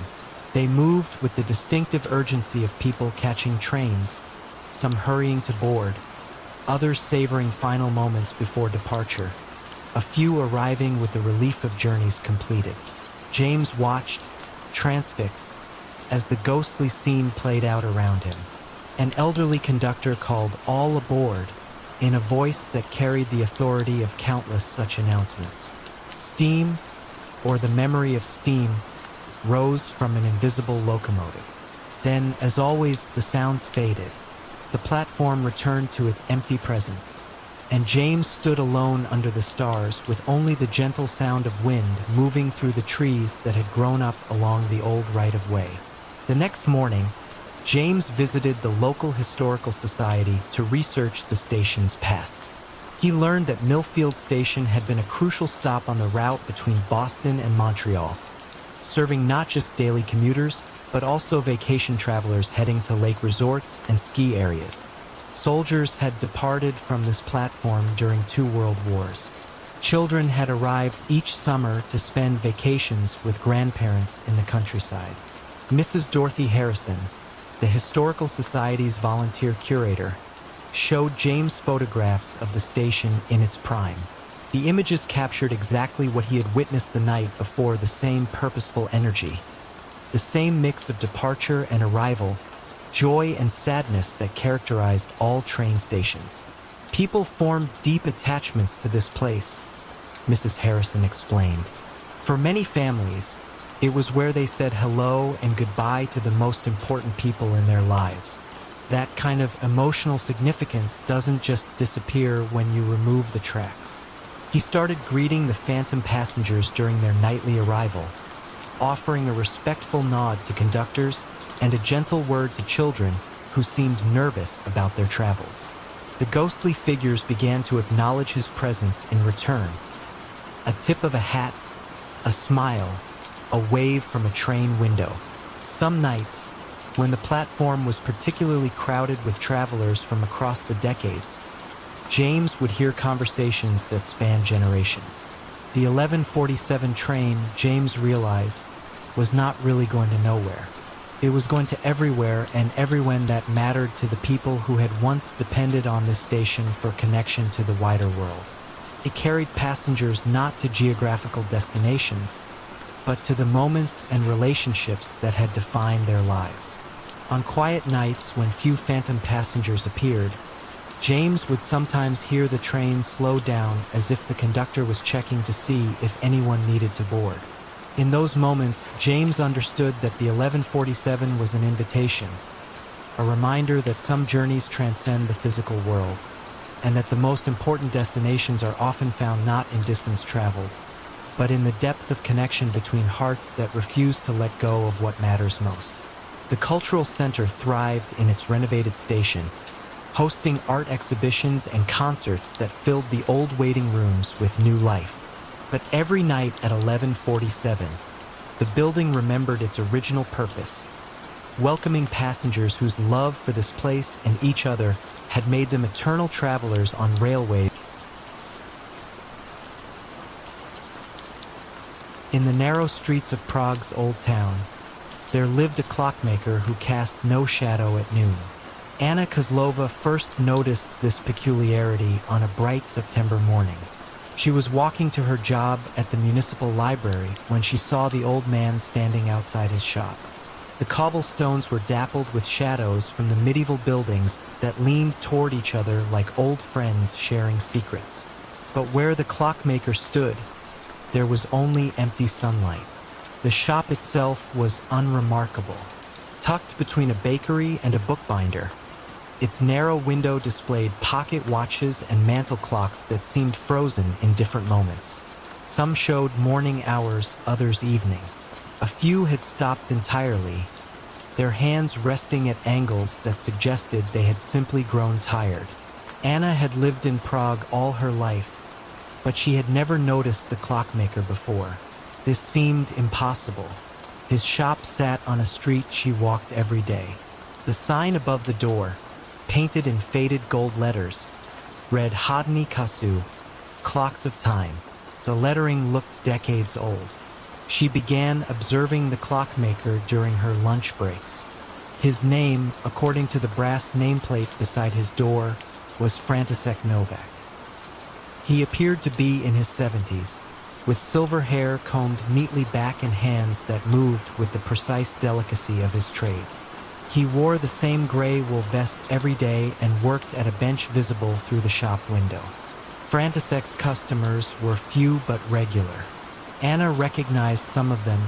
They moved with the distinctive urgency of people catching trains, some hurrying to board, others savoring final moments before departure, a few arriving with the relief of journeys completed. James watched, transfixed, as the ghostly scene played out around him. An elderly conductor called "All aboard" in a voice that carried the authority of countless such announcements. Steam, or the memory of steam, rose from an invisible locomotive. Then, as always, the sounds faded. The platform returned to its empty present, and James stood alone under the stars with only the gentle sound of wind moving through the trees that had grown up along the old right-of-way. The next morning, James visited the local historical society to research the station's past. He learned that Millfield Station had been a crucial stop on the route between Boston and Montreal, serving not just daily commuters, but also vacation travelers heading to lake resorts and ski areas. Soldiers had departed from this platform during 2 world wars. Children had arrived each summer to spend vacations with grandparents in the countryside. Mrs. Dorothy Harrison, the Historical Society's volunteer curator, showed James photographs of the station in its prime. The images captured exactly what he had witnessed the night before, the same purposeful energy, the same mix of departure and arrival, joy and sadness that characterized all train stations. People formed deep attachments to this place, Mrs. Harrison explained. For many families, it was where they said hello and goodbye to the most important people in their lives. That kind of emotional significance doesn't just disappear when you remove the tracks. He started greeting the phantom passengers during their nightly arrival, offering a respectful nod to conductors and a gentle word to children who seemed nervous about their travels. The ghostly figures began to acknowledge his presence in return. A tip of a hat, a smile, a wave from a train window. Some nights, when the platform was particularly crowded with travelers from across the decades, James would hear conversations that spanned generations. The 11:47 train, James realized, was not really going to nowhere. It was going to everywhere, and everyone that mattered to the people who had once depended on this station for connection to the wider world. It carried passengers not to geographical destinations, but to the moments and relationships that had defined their lives. On quiet nights when few phantom passengers appeared, James would sometimes hear the train slow down as if the conductor was checking to see if anyone needed to board. In those moments, James understood that the 11:47 was an invitation, a reminder that some journeys transcend the physical world, and that the most important destinations are often found not in distance traveled, but in the depth of connection between hearts that refuse to let go of what matters most. The cultural center thrived in its renovated station, hosting art exhibitions and concerts that filled the old waiting rooms with new life. But every night at 11:47, the building remembered its original purpose, welcoming passengers whose love for this place and each other had made them eternal travelers on railways. In the narrow streets of Prague's old town, there lived a clockmaker who cast no shadow at noon. Anna Kozlova first noticed this peculiarity on a bright September morning. She was walking to her job at the municipal library when she saw the old man standing outside his shop. The cobblestones were dappled with shadows from the medieval buildings that leaned toward each other like old friends sharing secrets. But where the clockmaker stood, there was only empty sunlight. The shop itself was unremarkable, tucked between a bakery and a bookbinder. Its narrow window displayed pocket watches and mantel clocks that seemed frozen in different moments. Some showed morning hours, others evening. A few had stopped entirely, their hands resting at angles that suggested they had simply grown tired. Anna had lived in Prague all her life, but she had never noticed the clockmaker before. This seemed impossible. His shop sat on a street she walked every day. The sign above the door, painted in faded gold letters, read Hodny Kasu, Clocks of Time. The lettering looked decades old. She began observing the clockmaker during her lunch breaks. His name, according to the brass nameplate beside his door, was František Novak. He appeared to be in his 70s, with silver hair combed neatly back and hands that moved with the precise delicacy of his trade. He wore the same gray wool vest every day and worked at a bench visible through the shop window. František's customers were few but regular. Anna recognized some of them,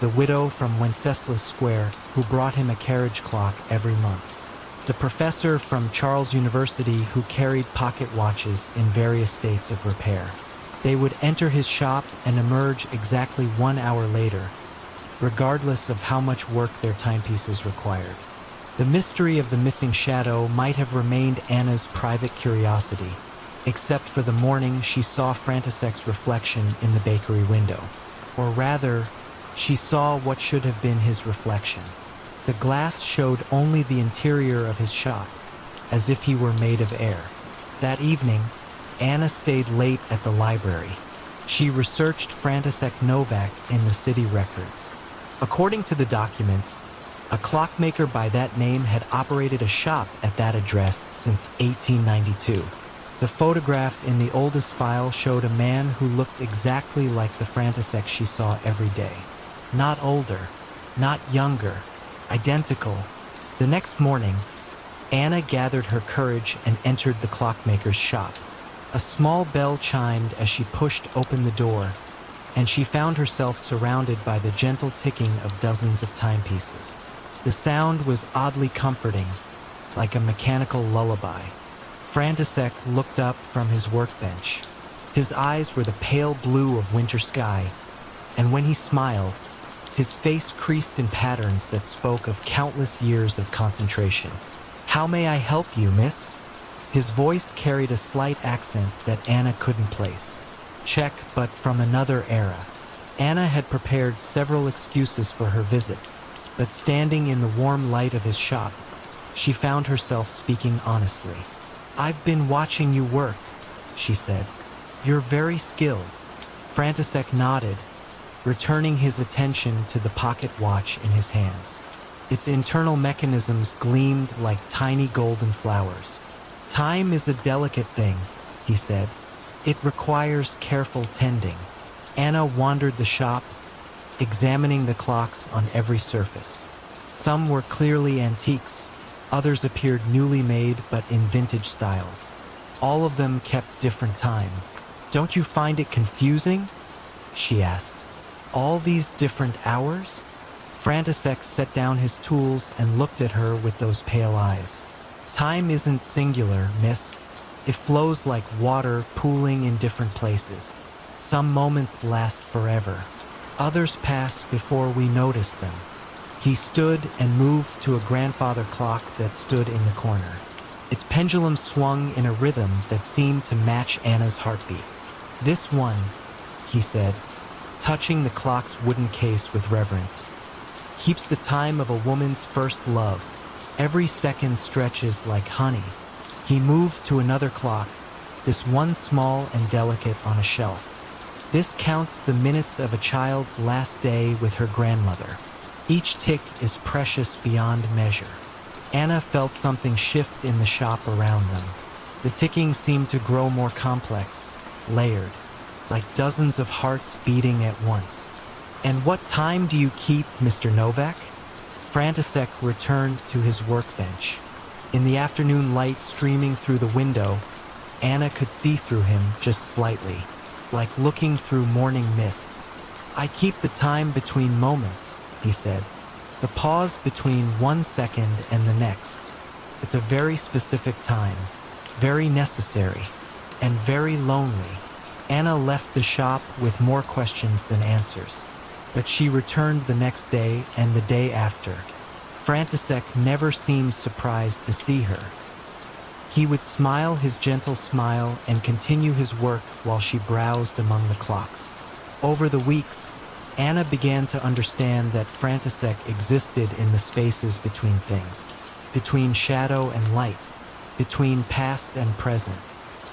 the widow from Wenceslas Square who brought him a carriage clock every month, the professor from Charles University who carried pocket watches in various states of repair. They would enter his shop and emerge exactly 1 hour later, regardless of how much work their timepieces required. The mystery of the missing shadow might have remained Anna's private curiosity, except for the morning she saw František's reflection in the bakery window. Or rather, she saw what should have been his reflection. The glass showed only the interior of his shop, as if he were made of air. That evening, Anna stayed late at the library. She researched František Novak in the city records. According to the documents, a clockmaker by that name had operated a shop at that address since 1892. The photograph in the oldest file showed a man who looked exactly like the František she saw every day. Not older, not younger, identical. The next morning, Anna gathered her courage and entered the clockmaker's shop. A small bell chimed as she pushed open the door, and she found herself surrounded by the gentle ticking of dozens of timepieces. The sound was oddly comforting, like a mechanical lullaby. František looked up from his workbench. His eyes were the pale blue of winter sky, and when he smiled, his face creased in patterns that spoke of countless years of concentration. "How may I help you, miss?" His voice carried a slight accent that Anna couldn't place. Check, but from another era. Anna had prepared several excuses for her visit, but standing in the warm light of his shop, she found herself speaking honestly. "I've been watching you work," she said. "You're very skilled." František nodded, returning his attention to the pocket watch in his hands. Its internal mechanisms gleamed like tiny golden flowers. "Time is a delicate thing," he said. "It requires careful tending." Anna wandered the shop, examining the clocks on every surface. Some were clearly antiques, others appeared newly made but in vintage styles. All of them kept different time. "Don't you find it confusing?" she asked. "All these different hours?" František set down his tools and looked at her with those pale eyes. "Time isn't singular, miss. It flows like water pooling in different places. Some moments last forever. Others pass before we notice them." He stood and moved to a grandfather clock that stood in the corner. Its pendulum swung in a rhythm that seemed to match Anna's heartbeat. "This one," he said, touching the clock's wooden case with reverence, "keeps the time of a woman's first love. Every second stretches like honey." He moved to another clock, this one small and delicate on a shelf. "This counts the minutes of a child's last day with her grandmother. Each tick is precious beyond measure." Anna felt something shift in the shop around them. The ticking seemed to grow more complex, layered, like dozens of hearts beating at once. "And what time do you keep, Mr. Novak?" František returned to his workbench. In the afternoon light streaming through the window, Anna could see through him just slightly, like looking through morning mist. "I keep the time between moments," he said. "The pause between 1 second and the next. It's a very specific time, very necessary, and very lonely." Anna left the shop with more questions than answers, but she returned the next day and the day after. František never seemed surprised to see her. He would smile his gentle smile and continue his work while she browsed among the clocks. Over the weeks, Anna began to understand that František existed in the spaces between things, between shadow and light, between past and present,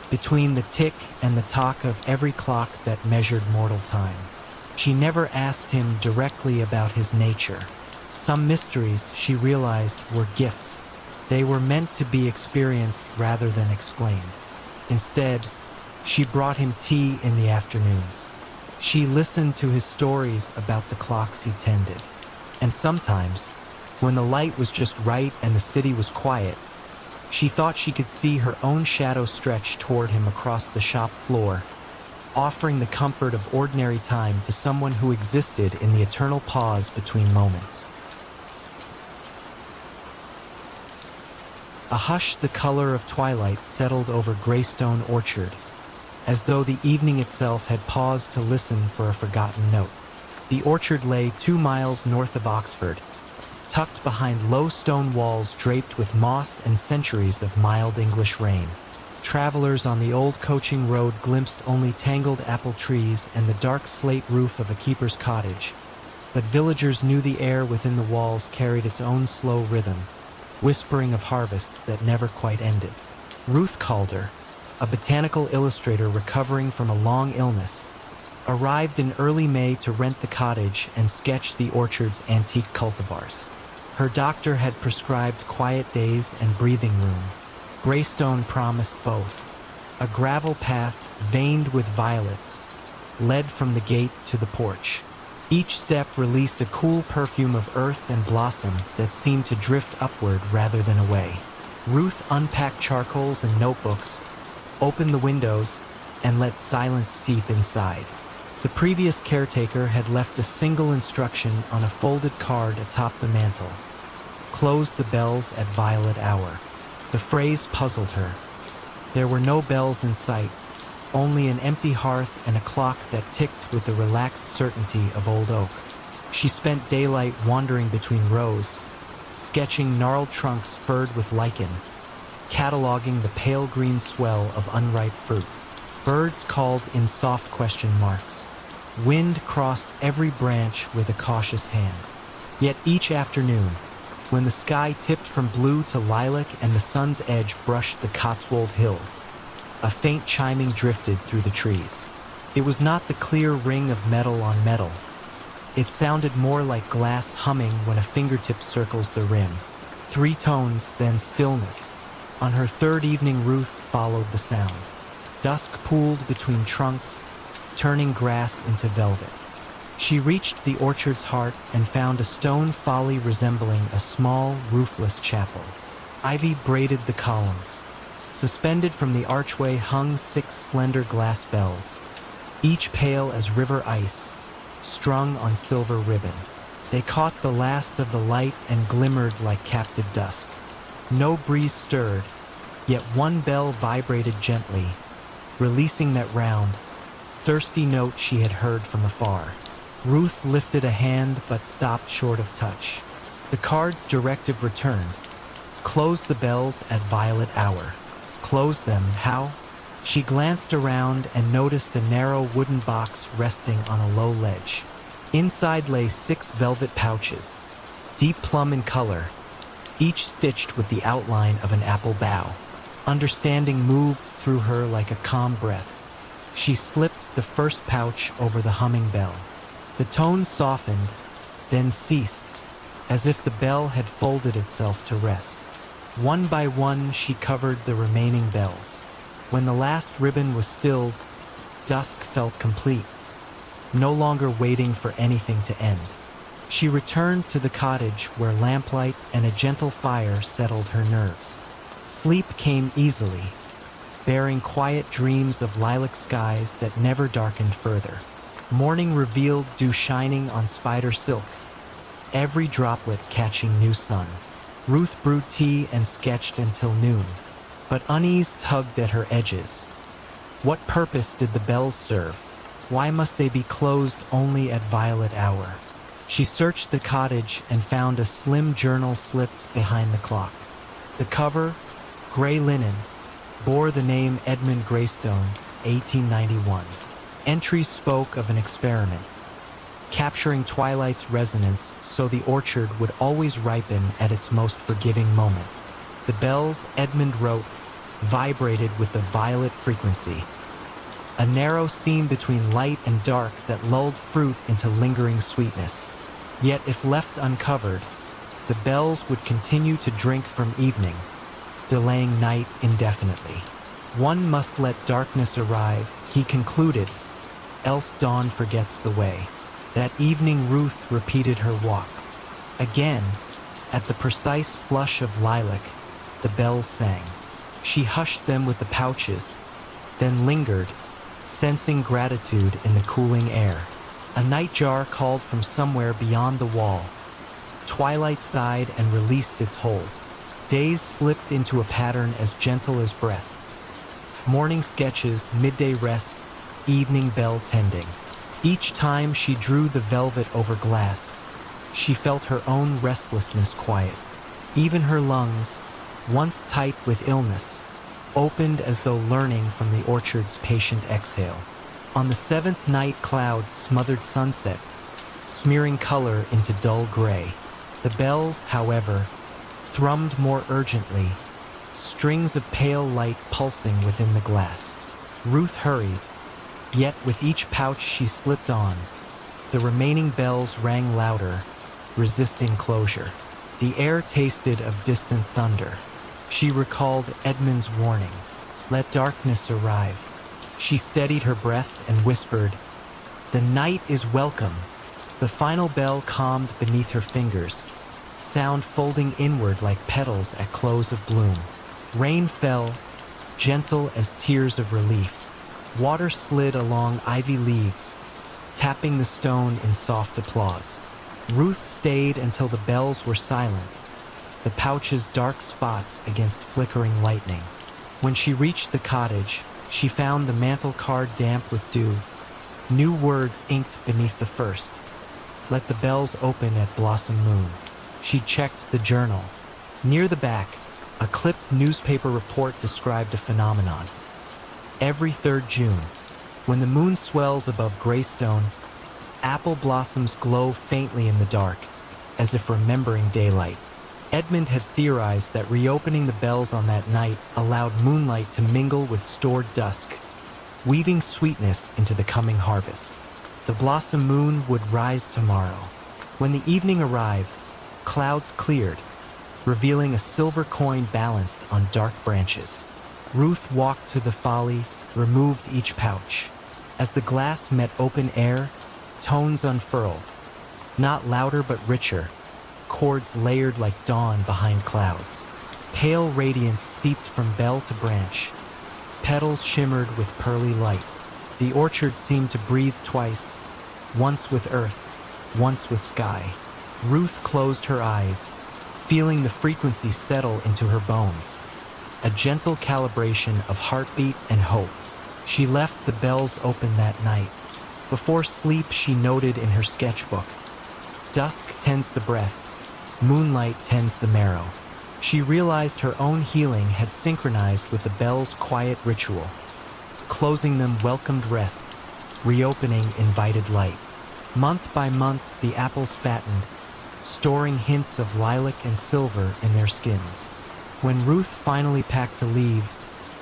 between the tick and the tock of every clock that measured mortal time. She never asked him directly about his nature. Some mysteries, she realized, were gifts. They were meant to be experienced rather than explained. Instead, she brought him tea in the afternoons. She listened to his stories about the clocks he tended. And sometimes, when the light was just right and the city was quiet, she thought she could see her own shadow stretch toward him across the shop floor, offering the comfort of ordinary time to someone who existed in the eternal pause between moments. A hush the color of twilight settled over Greystone Orchard, as though the evening itself had paused to listen for a forgotten note. The orchard lay 2 miles north of Oxford, tucked behind low stone walls draped with moss and centuries of mild English rain. Travelers on the old coaching road glimpsed only tangled apple trees and the dark slate roof of a keeper's cottage, but villagers knew the air within the walls carried its own slow rhythm, whispering of harvests that never quite ended. Ruth Calder, a botanical illustrator recovering from a long illness, arrived in early May to rent the cottage and sketch the orchard's antique cultivars. Her doctor had prescribed quiet days and breathing room. Greystone promised both. A gravel path veined with violets led from the gate to the porch. Each step released a cool perfume of earth and blossom that seemed to drift upward rather than away. Ruth unpacked charcoals and notebooks, opened the windows, and let silence steep inside. The previous caretaker had left a single instruction on a folded card atop the mantel: "Close the bells at violet hour." The phrase puzzled her. There were no bells in sight, only an empty hearth and a clock that ticked with the relaxed certainty of old oak. She spent daylight wandering between rows, sketching gnarled trunks furred with lichen, cataloging the pale green swell of unripe fruit. Birds called in soft question marks. Wind crossed every branch with a cautious hand. Yet each afternoon, when the sky tipped from blue to lilac and the sun's edge brushed the Cotswold Hills, a faint chiming drifted through the trees. It was not the clear ring of metal on metal. It sounded more like glass humming when a fingertip circles the rim. 3 tones, then stillness. On her 3rd evening, Ruth followed the sound. Dusk pooled between trunks, turning grass into velvet. She reached the orchard's heart and found a stone folly resembling a small, roofless chapel. Ivy braided the columns. Suspended from the archway hung 6 slender glass bells, each pale as river ice, strung on silver ribbon. They caught the last of the light and glimmered like captive dusk. No breeze stirred, yet one bell vibrated gently, releasing that round, thirsty note she had heard from afar. Ruth lifted a hand but stopped short of touch. The card's directive returned. Close the bells at violet hour. Close them, how? She glanced around and noticed a narrow wooden box resting on a low ledge. Inside lay 6 velvet pouches, deep plum in color, each stitched with the outline of an apple bough. Understanding moved through her like a calm breath. She slipped the first pouch over the humming bell. The tone softened, then ceased, as if the bell had folded itself to rest. One by one, she covered the remaining bells. When the last ribbon was stilled, dusk felt complete, no longer waiting for anything to end. She returned to the cottage where lamplight and a gentle fire settled her nerves. Sleep came easily, bearing quiet dreams of lilac skies that never darkened further. Morning revealed dew shining on spider silk, every droplet catching new sun. Ruth brewed tea and sketched until noon, but unease tugged at her edges. What purpose did the bells serve? Why must they be closed only at violet hour? She searched the cottage and found a slim journal slipped behind the clock. The cover, gray linen, bore the name Edmund Greystone, 1891. Entries spoke of an experiment, capturing twilight's resonance so the orchard would always ripen at its most forgiving moment. The bells, Edmund wrote, vibrated with the violet frequency, a narrow seam between light and dark that lulled fruit into lingering sweetness. Yet if left uncovered, the bells would continue to drink from evening, delaying night indefinitely. One must let darkness arrive, he concluded, else dawn forgets the way. That evening Ruth repeated her walk. Again, at the precise flush of lilac, the bells sang. She hushed them with the pouches, then lingered, sensing gratitude in the cooling air. A nightjar called from somewhere beyond the wall. Twilight sighed and released its hold. Days slipped into a pattern as gentle as breath. Morning sketches, midday rest, evening bell tending. Each time she drew the velvet over glass, she felt her own restlessness quiet. Even her lungs, once tight with illness, opened as though learning from the orchard's patient exhale. On the seventh night, clouds smothered sunset, smearing color into dull gray. The bells, however, thrummed more urgently, strings of pale light pulsing within the glass. Ruth hurried, yet with each pouch she slipped on, the remaining bells rang louder, resisting closure. The air tasted of distant thunder. She recalled Edmund's warning, "Let darkness arrive." She steadied her breath and whispered, "The night is welcome." The final bell calmed beneath her fingers, sound folding inward like petals at close of bloom. Rain fell, gentle as tears of relief. Water slid along ivy leaves, tapping the stone in soft applause. Ruth stayed until the bells were silent, the pouches dark spots against flickering lightning. When she reached the cottage, she found the mantel card damp with dew, new words inked beneath the first. "Let the bells open at blossom moon." She checked the journal. Near the back, a clipped newspaper report described a phenomenon. Every 3rd June, when the moon swells above Greystone, apple blossoms glow faintly in the dark, as if remembering daylight. Edmund had theorized that reopening the bells on that night allowed moonlight to mingle with stored dusk, weaving sweetness into the coming harvest. The blossom moon would rise tomorrow. When the evening arrived, clouds cleared, revealing a silver coin balanced on dark branches. Ruth walked to the folly, removed each pouch. As the glass met open air, tones unfurled, not louder but richer, chords layered like dawn behind clouds. Pale radiance seeped from bell to branch. Petals shimmered with pearly light. The orchard seemed to breathe twice, once with earth, once with sky. Ruth closed her eyes, feeling the frequency settle into her bones. A gentle calibration of heartbeat and hope. She left the bells open that night. Before sleep, she noted in her sketchbook, "Dusk tends the breath, moonlight tends the marrow." She realized her own healing had synchronized with the bells' quiet ritual. Closing them welcomed rest, reopening invited light. Month by month, the apples fattened, storing hints of lilac and silver in their skins. When Ruth finally packed to leave,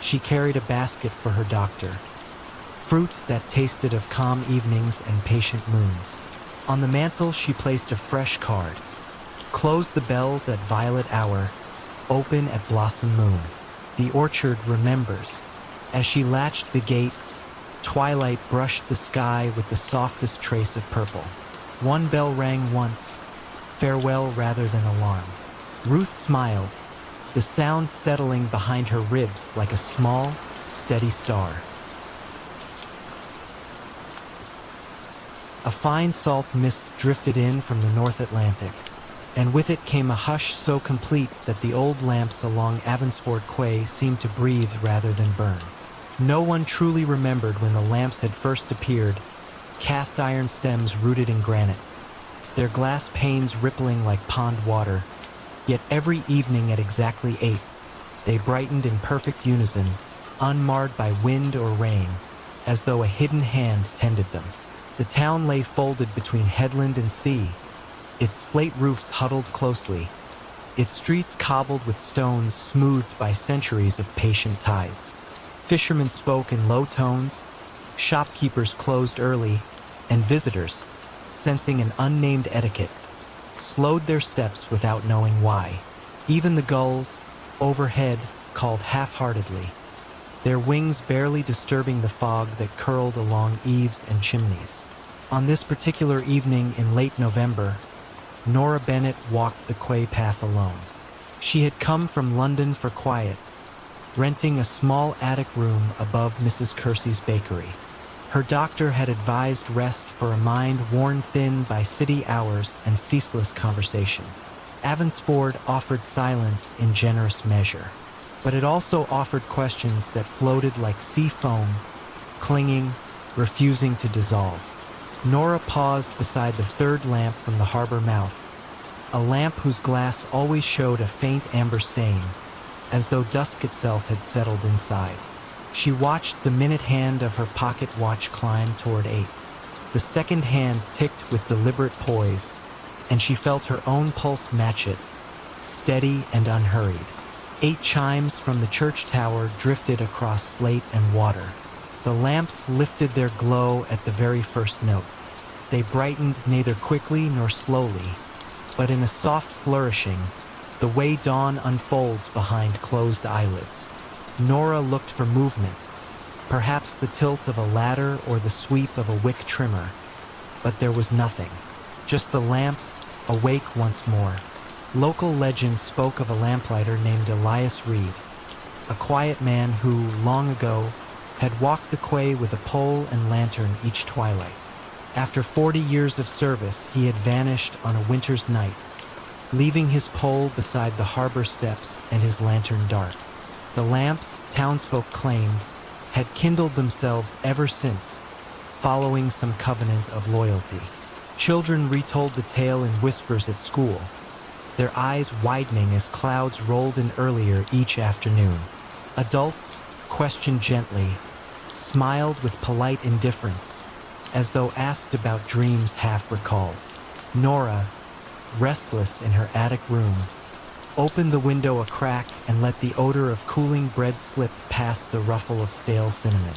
she carried a basket for her doctor, fruit that tasted of calm evenings and patient moons. On the mantel, she placed a fresh card. "Close the bells at violet hour, open at blossom moon. The orchard remembers." As she latched the gate, twilight brushed the sky with the softest trace of purple. One bell rang once, farewell rather than alarm. Ruth smiled, the sound settling behind her ribs like a small, steady star. A fine salt mist drifted in from the North Atlantic, and with it came a hush so complete that the old lamps along Avansford Quay seemed to breathe rather than burn. No one truly remembered when the lamps had first appeared, cast iron stems rooted in granite, their glass panes rippling like pond water, yet every evening at exactly 8, they brightened in perfect unison, unmarred by wind or rain, as though a hidden hand tended them. The town lay folded between headland and sea, its slate roofs huddled closely, its streets cobbled with stones smoothed by centuries of patient tides. Fishermen spoke in low tones, shopkeepers closed early, and visitors, sensing an unnamed etiquette, slowed their steps without knowing why. Even the gulls, overhead, called half-heartedly, their wings barely disturbing the fog that curled along eaves and chimneys. On this particular evening in late November, Nora Bennett walked the quay path alone. She had come from London for quiet, renting a small attic room above Mrs. Kersey's bakery. Her doctor had advised rest for a mind worn thin by city hours and ceaseless conversation. Avansford offered silence in generous measure, but it also offered questions that floated like sea foam, clinging, refusing to dissolve. Nora paused beside the third lamp from the harbor mouth, a lamp whose glass always showed a faint amber stain, as though dusk itself had settled inside. She watched the minute hand of her pocket watch climb toward 8. The second hand ticked with deliberate poise, and she felt her own pulse match it, steady and unhurried. 8 chimes from the church tower drifted across slate and water. The lamps lifted their glow at the very first note. They brightened neither quickly nor slowly, but in a soft flourishing, the way dawn unfolds behind closed eyelids. Nora looked for movement, perhaps the tilt of a ladder or the sweep of a wick trimmer, but there was nothing. Just the lamps, awake once more. Local legend spoke of a lamplighter named Elias Reed, a quiet man who, long ago, had walked the quay with a pole and lantern each twilight. After 40 years of service, he had vanished on a winter's night, leaving his pole beside the harbor steps and his lantern dark. The lamps, townsfolk claimed, had kindled themselves ever since, following some covenant of loyalty. Children retold the tale in whispers at school, their eyes widening as clouds rolled in earlier each afternoon. Adults, questioned gently, smiled with polite indifference, as though asked about dreams half recalled. Nora, restless in her attic room, opened the window a crack and let the odor of cooling bread slip past the ruffle of stale cinnamon.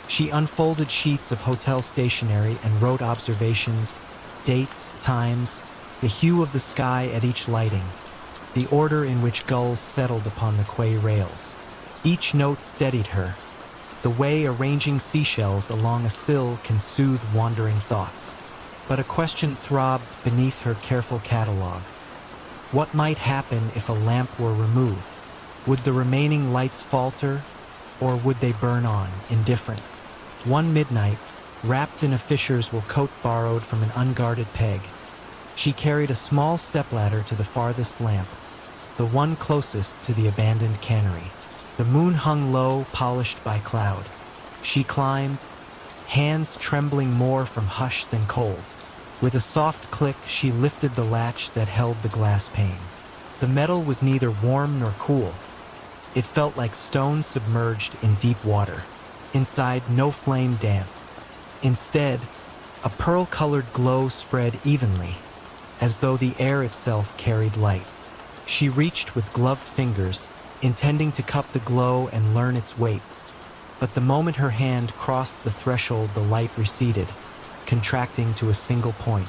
She unfolded sheets of hotel stationery and wrote observations, dates, times, the hue of the sky at each lighting, the order in which gulls settled upon the quay rails. Each note steadied her, the way arranging seashells along a sill can soothe wandering thoughts. But a question throbbed beneath her careful catalog. What might happen if a lamp were removed? Would the remaining lights falter, or would they burn on, indifferent? One midnight, wrapped in a fisher's wool coat borrowed from an unguarded peg, she carried a small stepladder to the farthest lamp, the one closest to the abandoned cannery. The moon hung low, polished by cloud. She climbed, hands trembling more from hush than cold. With a soft click, she lifted the latch that held the glass pane. The metal was neither warm nor cool. It felt like stone submerged in deep water. Inside, no flame danced. Instead, a pearl-colored glow spread evenly, as though the air itself carried light. She reached with gloved fingers, intending to cup the glow and learn its weight. But the moment her hand crossed the threshold, the light receded, contracting to a single point.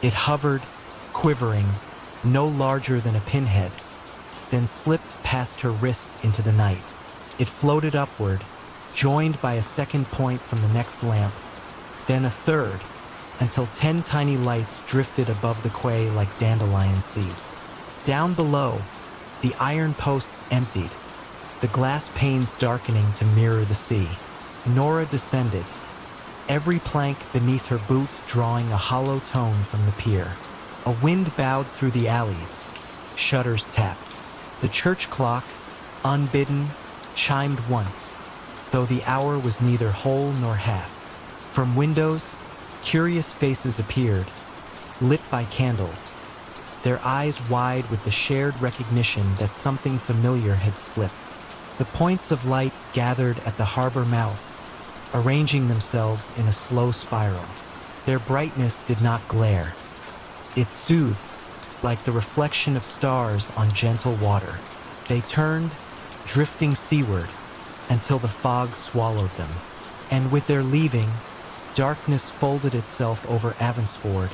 It hovered, quivering, no larger than a pinhead, then slipped past her wrist into the night. It floated upward, joined by a second point from the next lamp, then a third, until 10 tiny lights drifted above the quay like dandelion seeds. Down below, the iron posts emptied, the glass panes darkening to mirror the sea. Nora descended, every plank beneath her boot drawing a hollow tone from the pier. A wind bowed through the alleys. Shutters tapped. The church clock, unbidden, chimed once, though the hour was neither whole nor half. From windows, curious faces appeared, lit by candles, their eyes wide with the shared recognition that something familiar had slipped. The points of light gathered at the harbor mouth, arranging themselves in a slow spiral. Their brightness did not glare. It soothed, like the reflection of stars on gentle water. They turned, drifting seaward, until the fog swallowed them. And with their leaving, darkness folded itself over Avansford,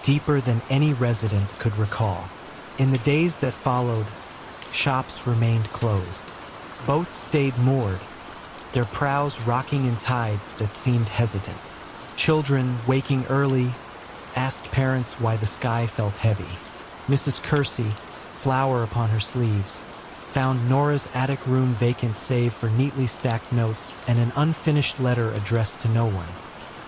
deeper than any resident could recall. In the days that followed, shops remained closed. Boats stayed moored, their prows rocking in tides that seemed hesitant. Children, waking early, asked parents why the sky felt heavy. Mrs. Kersey, flower upon her sleeves, found Nora's attic room vacant save for neatly stacked notes and an unfinished letter addressed to no one.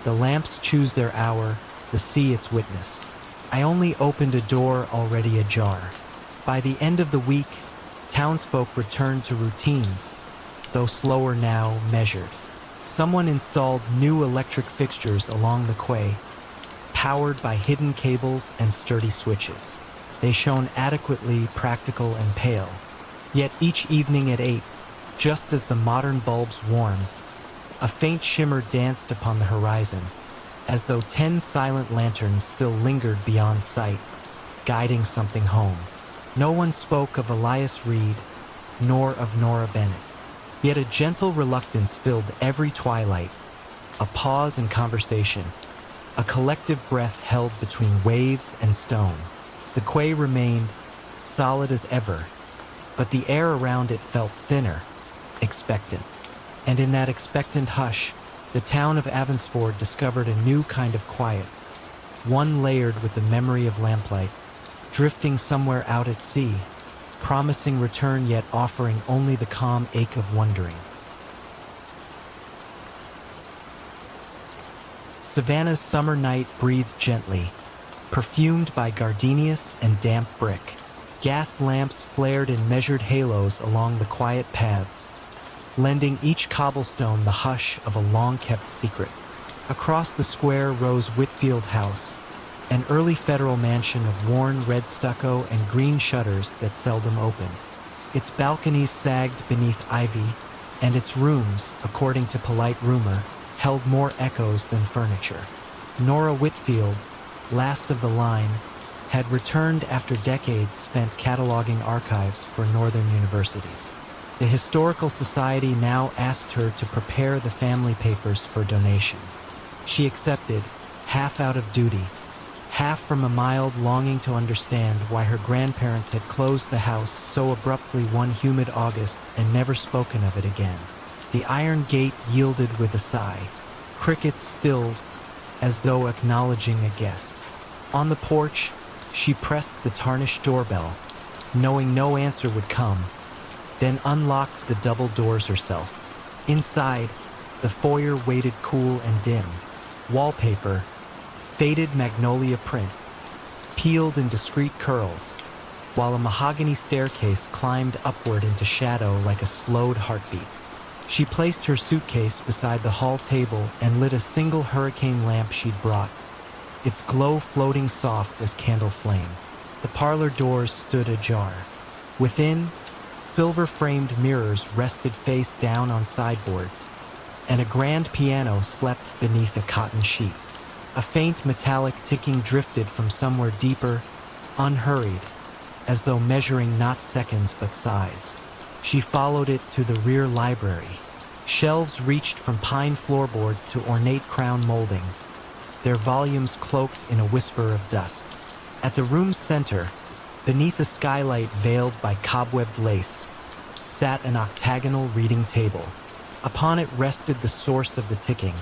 The lamps choose their hour, the sea its witness. I only opened a door already ajar. By the end of the week, townsfolk returned to routines, though slower now, measured. Someone installed new electric fixtures along the quay, powered by hidden cables and sturdy switches. They shone adequately practical and pale. Yet each evening at 8, just as the modern bulbs warmed, a faint shimmer danced upon the horizon, as though 10 silent lanterns still lingered beyond sight, guiding something home. No one spoke of Elias Reed, nor of Nora Bennett. Yet a gentle reluctance filled every twilight, a pause in conversation, a collective breath held between waves and stone. The quay remained solid as ever, but the air around it felt thinner, expectant. And in that expectant hush, the town of Avansford discovered a new kind of quiet, one layered with the memory of lamplight, drifting somewhere out at sea, promising return yet offering only the calm ache of wondering. Savannah's summer night breathed gently, perfumed by gardenias and damp brick. Gas lamps flared in measured halos along the quiet paths, lending each cobblestone the hush of a long-kept secret. Across the square rose Whitfield House, an early federal mansion of worn red stucco and green shutters that seldom opened. Its balconies sagged beneath ivy, and its rooms, according to polite rumor, held more echoes than furniture. Nora Whitfield, last of the line, had returned after decades spent cataloging archives for northern universities. The Historical Society now asked her to prepare the family papers for donation. She accepted, half out of duty, half from a mild longing to understand why her grandparents had closed the house so abruptly one humid August and never spoken of it again. The iron gate yielded with a sigh. Crickets stilled, as though acknowledging a guest. On the porch, she pressed the tarnished doorbell, knowing no answer would come, then unlocked the double doors herself. Inside, the foyer waited cool and dim. Wallpaper, faded magnolia print, peeled in discreet curls, while a mahogany staircase climbed upward into shadow like a slowed heartbeat. She placed her suitcase beside the hall table and lit a single hurricane lamp she'd brought, its glow floating soft as candle flame. The parlor doors stood ajar. Within, silver-framed mirrors rested face down on sideboards, and a grand piano slept beneath a cotton sheet. A faint metallic ticking drifted from somewhere deeper, unhurried, as though measuring not seconds but sighs. She followed it to the rear library. Shelves reached from pine floorboards to ornate crown molding, their volumes cloaked in a whisper of dust. At the room's center, beneath a skylight veiled by cobwebbed lace, sat an octagonal reading table. Upon it rested the source of the ticking,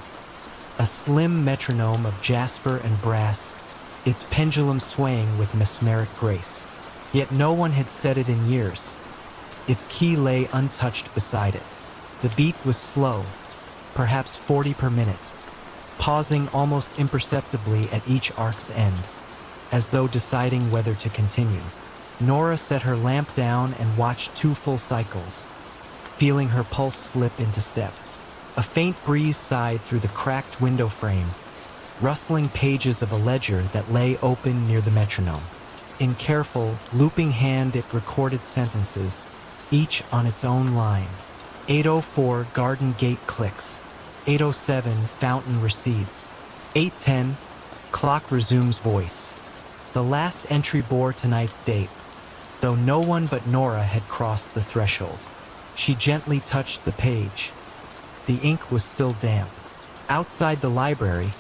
a slim metronome of jasper and brass, its pendulum swaying with mesmeric grace. Yet no one had set it in years. Its key lay untouched beside it. The beat was slow, perhaps 40 per minute, pausing almost imperceptibly at each arc's end, as though deciding whether to continue. Nora set her lamp down and watched 2 full cycles, feeling her pulse slip into step. A faint breeze sighed through the cracked window frame, rustling pages of a ledger that lay open near the metronome. In careful, looping hand it recorded sentences, each on its own line. 8:04 garden gate clicks. 8:07 fountain recedes. 8:10 clock resumes voice. The last entry bore tonight's date, though no one but Nora had crossed the threshold. She gently touched the page. The ink was still damp. Outside the library,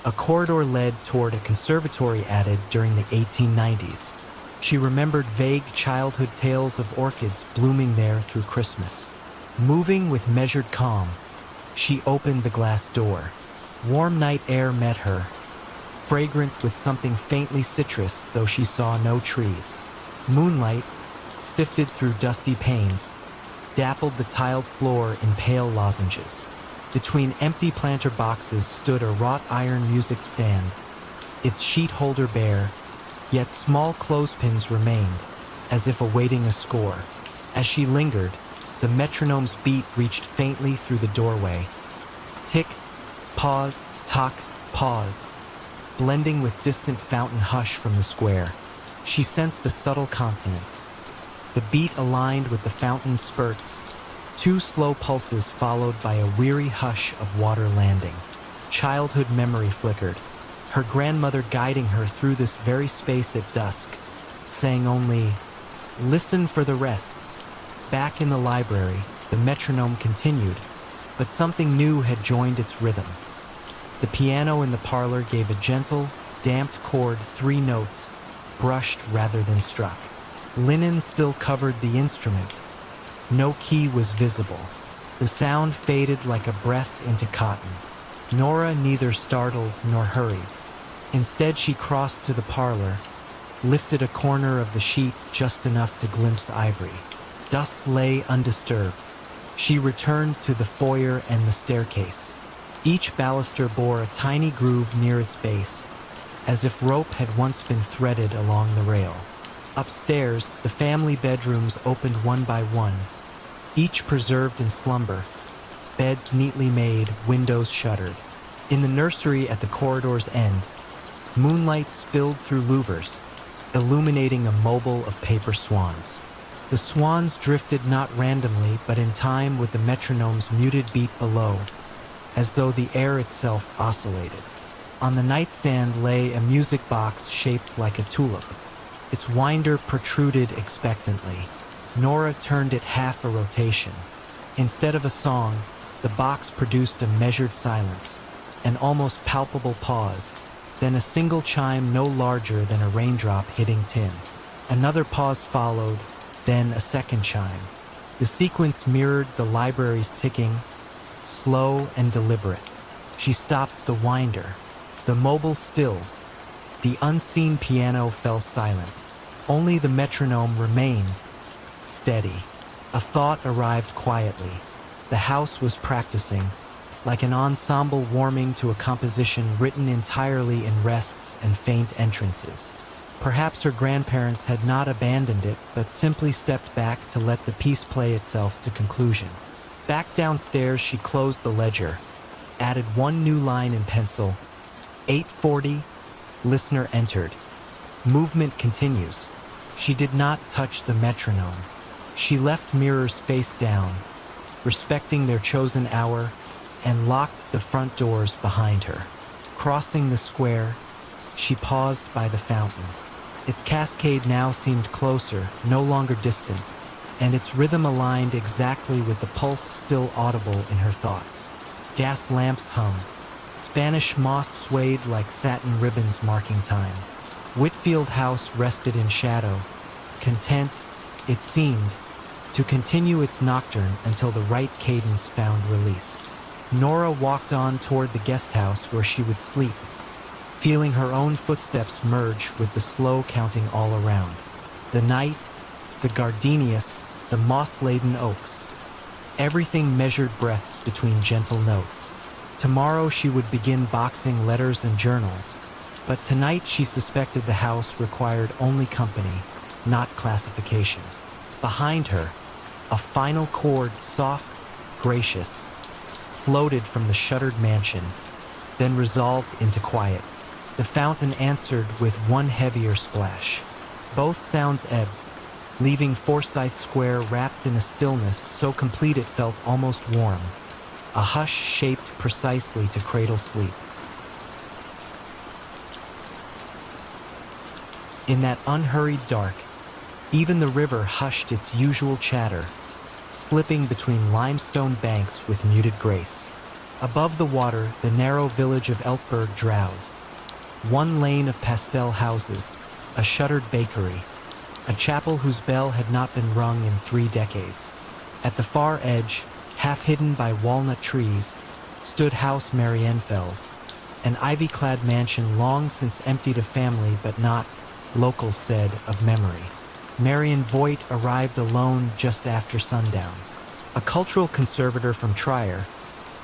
a corridor led toward a conservatory added during the 1890s. She remembered vague childhood tales of orchids blooming there through Christmas. Moving with measured calm, she opened the glass door. Warm night air met her, fragrant with something faintly citrus, though she saw no trees. Moonlight, sifted through dusty panes, dappled the tiled floor in pale lozenges. Between empty planter boxes stood a wrought iron music stand, its sheet holder bare, yet small clothespins remained, as if awaiting a score. As she lingered, the metronome's beat reached faintly through the doorway. Tick, pause, tock, pause, blending with distant fountain hush from the square. She sensed a subtle consonance. The beat aligned with the fountain's spurts, 2 slow pulses followed by a weary hush of water landing. Childhood memory flickered, her grandmother guiding her through this very space at dusk, saying only, "Listen for the rests." Back in the library, the metronome continued, but something new had joined its rhythm. The piano in the parlor gave a gentle, damped chord, 3 notes, brushed rather than struck. Linen still covered the instrument. No key was visible. The sound faded like a breath into cotton. Nora neither startled nor hurried. Instead, she crossed to the parlor, lifted a corner of the sheet just enough to glimpse ivory. Dust lay undisturbed. She returned to the foyer and the staircase. Each baluster bore a tiny groove near its base, as if rope had once been threaded along the rail. Upstairs, the family bedrooms opened one by one, each preserved in slumber, beds neatly made, windows shuttered. In the nursery at the corridor's end, moonlight spilled through louvers, illuminating a mobile of paper swans. The swans drifted not randomly, but in time with the metronome's muted beat below, as though the air itself oscillated. On the nightstand lay a music box shaped like a tulip. Its winder protruded expectantly. Nora turned it half a rotation. Instead of a song, the box produced a measured silence, an almost palpable pause, then a single chime no larger than a raindrop hitting tin. Another pause followed, then a second chime. The sequence mirrored the library's ticking, slow and deliberate. She stopped the winder. The mobile stilled. The unseen piano fell silent. Only the metronome remained, steady. A thought arrived quietly. The house was practicing, like an ensemble warming to a composition written entirely in rests and faint entrances. Perhaps her grandparents had not abandoned it, but simply stepped back to let the piece play itself to conclusion. Back downstairs, she closed the ledger, added 1 new line in pencil. 8:40, listener entered. Movement continues. She did not touch the metronome. She left mirrors face down, respecting their chosen hour, and locked the front doors behind her. Crossing the square, she paused by the fountain. Its cascade now seemed closer, no longer distant, and its rhythm aligned exactly with the pulse still audible in her thoughts. Gas lamps hummed. Spanish moss swayed like satin ribbons marking time. Whitfield House rested in shadow, content, it seemed, to continue its nocturne until the right cadence found release. Nora walked on toward the guest house where she would sleep, feeling her own footsteps merge with the slow counting all around. The night, the gardenias, the moss-laden oaks. Everything measured breaths between gentle notes. Tomorrow she would begin boxing letters and journals, but tonight she suspected the house required only company, not classification. Behind her, a final chord, soft, gracious, floated from the shuttered mansion, then resolved into quiet. The fountain answered with one heavier splash. Both sounds ebbed, leaving Forsyth Square wrapped in a stillness so complete it felt almost warm, a hush shaped precisely to cradle sleep. In that unhurried dark, even the river hushed its usual chatter, slipping between limestone banks with muted grace. Above the water, the narrow village of Elkburg drowsed. One lane of pastel houses, a shuttered bakery, a chapel whose bell had not been rung in 3 decades. At the far edge, half hidden by walnut trees, stood House Marienfels, an ivy-clad mansion long since emptied of family but not, locals said, of memory. Marion Voigt arrived alone just after sundown. A cultural conservator from Trier,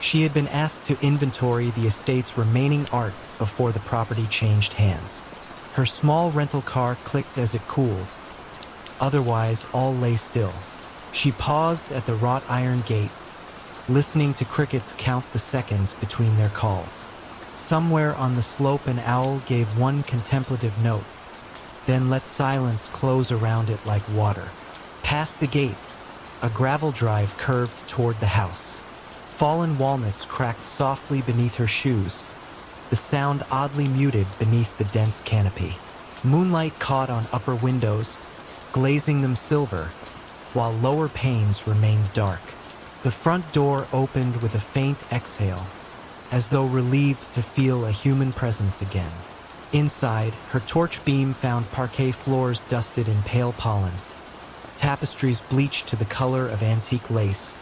she had been asked to inventory the estate's remaining art before the property changed hands. Her small rental car clicked as it cooled. Otherwise, all lay still. She paused at the wrought iron gate, listening to crickets count the seconds between their calls. Somewhere on the slope an owl gave one contemplative note, then let silence close around it like water. Past the gate, a gravel drive curved toward the house. Fallen walnuts cracked softly beneath her shoes, the sound oddly muted beneath the dense canopy. Moonlight caught on upper windows, glazing them silver, while lower panes remained dark. The front door opened with a faint exhale, as though relieved to feel a human presence again. Inside, her torch beam found parquet floors dusted in pale pollen, tapestries bleached to the color of antique lace,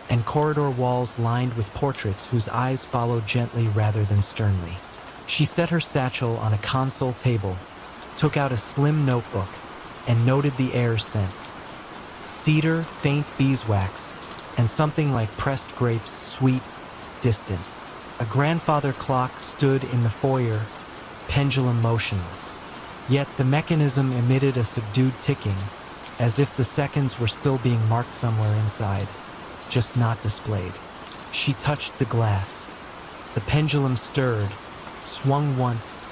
and corridor walls lined with portraits whose eyes followed gently rather than sternly. She set her satchel on a console table, took out a slim notebook, and noted the air scent. Cedar, faint beeswax, and something like pressed grapes, sweet, distant. A grandfather clock stood in the foyer, pendulum motionless. Yet the mechanism emitted a subdued ticking, as if the seconds were still being marked somewhere inside, just not displayed. She touched the glass. The pendulum stirred, swung once,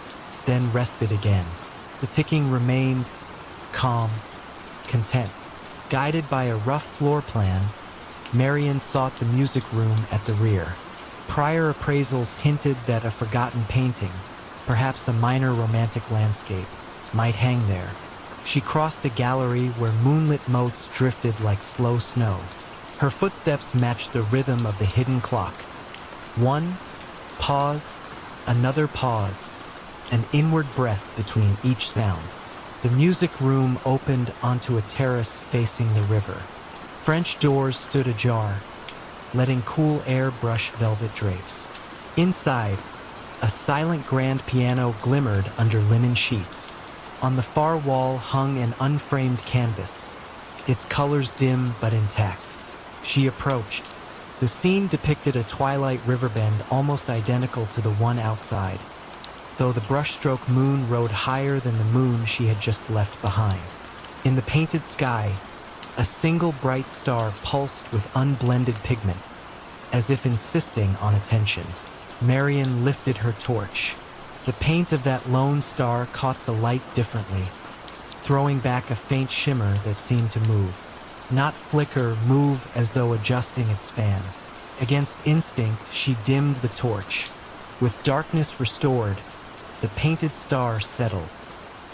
then rested again. The ticking remained calm, content. Guided by a rough floor plan, Marion sought the music room at the rear. Prior appraisals hinted that a forgotten painting, perhaps a minor romantic landscape, might hang there. She crossed a gallery where moonlit motes drifted like slow snow. Her footsteps matched the rhythm of the hidden clock. One pause, another pause, an inward breath between each sound. The music room opened onto a terrace facing the river. French doors stood ajar, letting cool air brush velvet drapes. Inside, a silent grand piano glimmered under linen sheets. On the far wall hung an unframed canvas, its colors dim but intact. She approached. The scene depicted a twilight riverbend almost identical to the one outside, though the brushstroke moon rode higher than the moon she had just left behind. In the painted sky, a single bright star pulsed with unblended pigment, as if insisting on attention. Marion lifted her torch. The paint of that lone star caught the light differently, throwing back a faint shimmer that seemed to move. Not flicker, move as though adjusting its span. Against instinct, she dimmed the torch. With darkness restored, the painted star settled,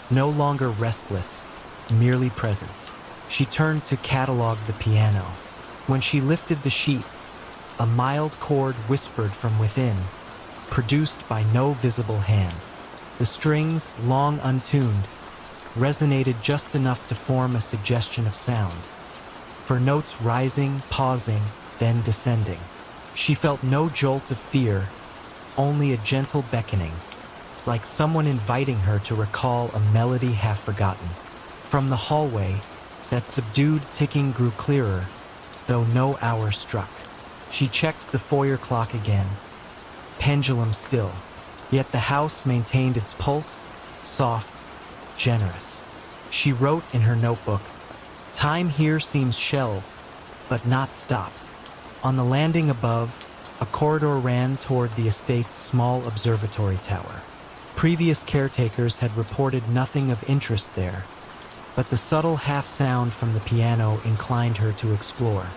no longer restless, merely present. She turned to catalog the piano. When she lifted the sheet, a mild chord whispered from within, produced by no visible hand. The strings, long untuned, resonated just enough to form a suggestion of sound, for notes rising, pausing, then descending. She felt no jolt of fear, only a gentle beckoning, like someone inviting her to recall a melody half forgotten. From the hallway, that subdued ticking grew clearer, though no hour struck. She checked the foyer clock again, pendulum still, yet the house maintained its pulse, soft, generous. She wrote in her notebook, "Time here seems shelved, but not stopped." On the landing above, a corridor ran toward the estate's small observatory tower. Previous caretakers had reported nothing of interest there, but the subtle half-sound from the piano inclined her to explore.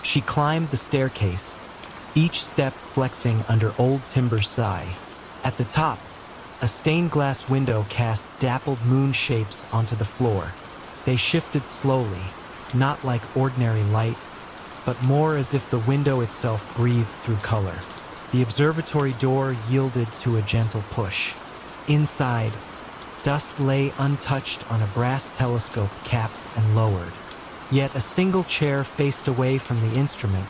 She climbed the staircase, each step flexing under old timber's sigh. At the top, a stained glass window cast dappled moon shapes onto the floor. They shifted slowly, not like ordinary light, but more as if the window itself breathed through color. The observatory door yielded to a gentle push. Inside, dust lay untouched on a brass telescope capped and lowered. Yet a single chair faced away from the instrument,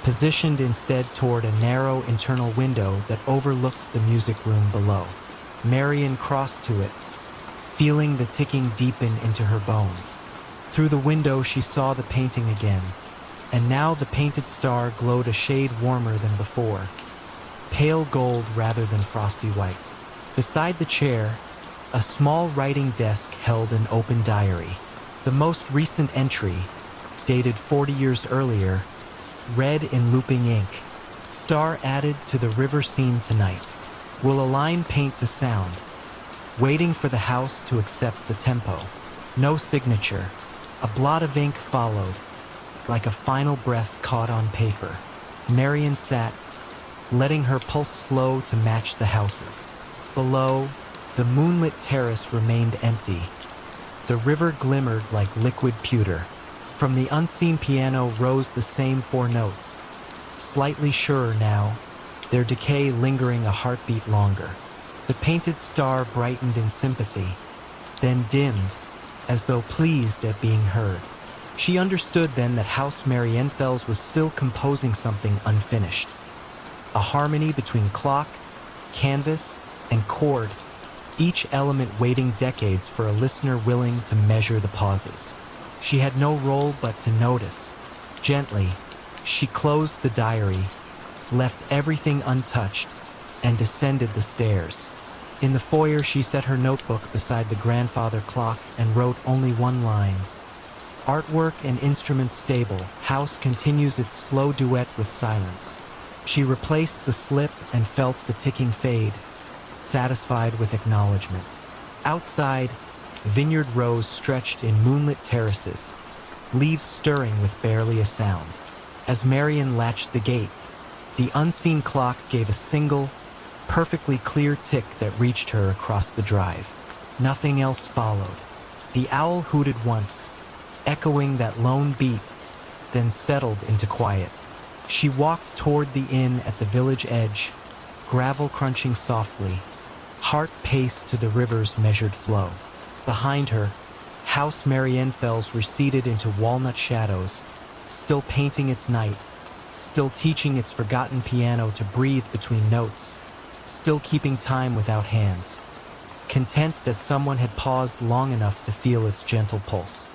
positioned instead toward a narrow internal window that overlooked the music room below. Marian crossed to it, feeling the ticking deepen into her bones. Through the window she saw the painting again, and now the painted star glowed a shade warmer than before, pale gold rather than frosty white. Beside the chair, a small writing desk held an open diary. The most recent entry, dated 40 years earlier, read in looping ink, "Star added to the river scene tonight. Will align paint to sound. Waiting for the house to accept the tempo." No signature. A blot of ink followed, like a final breath caught on paper. Marian sat, letting her pulse slow to match the house's. Below, the moonlit terrace remained empty. The river glimmered like liquid pewter. From the unseen piano rose the same four notes, slightly surer now, their decay lingering a heartbeat longer. The painted star brightened in sympathy, then dimmed, as though pleased at being heard. She understood then that House Marienfels was still composing something unfinished. A harmony between clock, canvas, and chord, each element waiting decades for a listener willing to measure the pauses. She had no role but to notice. Gently, she closed the diary, left everything untouched, and descended the stairs. In the foyer, she set her notebook beside the grandfather clock and wrote only one line. "Artwork and instruments stable. House continues its slow duet with silence." She replaced the slip and felt the ticking fade, satisfied with acknowledgement. Outside, vineyard rows stretched in moonlit terraces, leaves stirring with barely a sound. As Marian latched the gate, the unseen clock gave a single, perfectly clear tick that reached her across the drive. Nothing else followed. The owl hooted once, echoing that lone beat, then settled into quiet. She walked toward the inn at the village edge, gravel crunching softly, heart paced to the river's measured flow. Behind her, House Marienfels receded into walnut shadows, still painting its night, still teaching its forgotten piano to breathe between notes, still keeping time without hands, content that someone had paused long enough to feel its gentle pulse.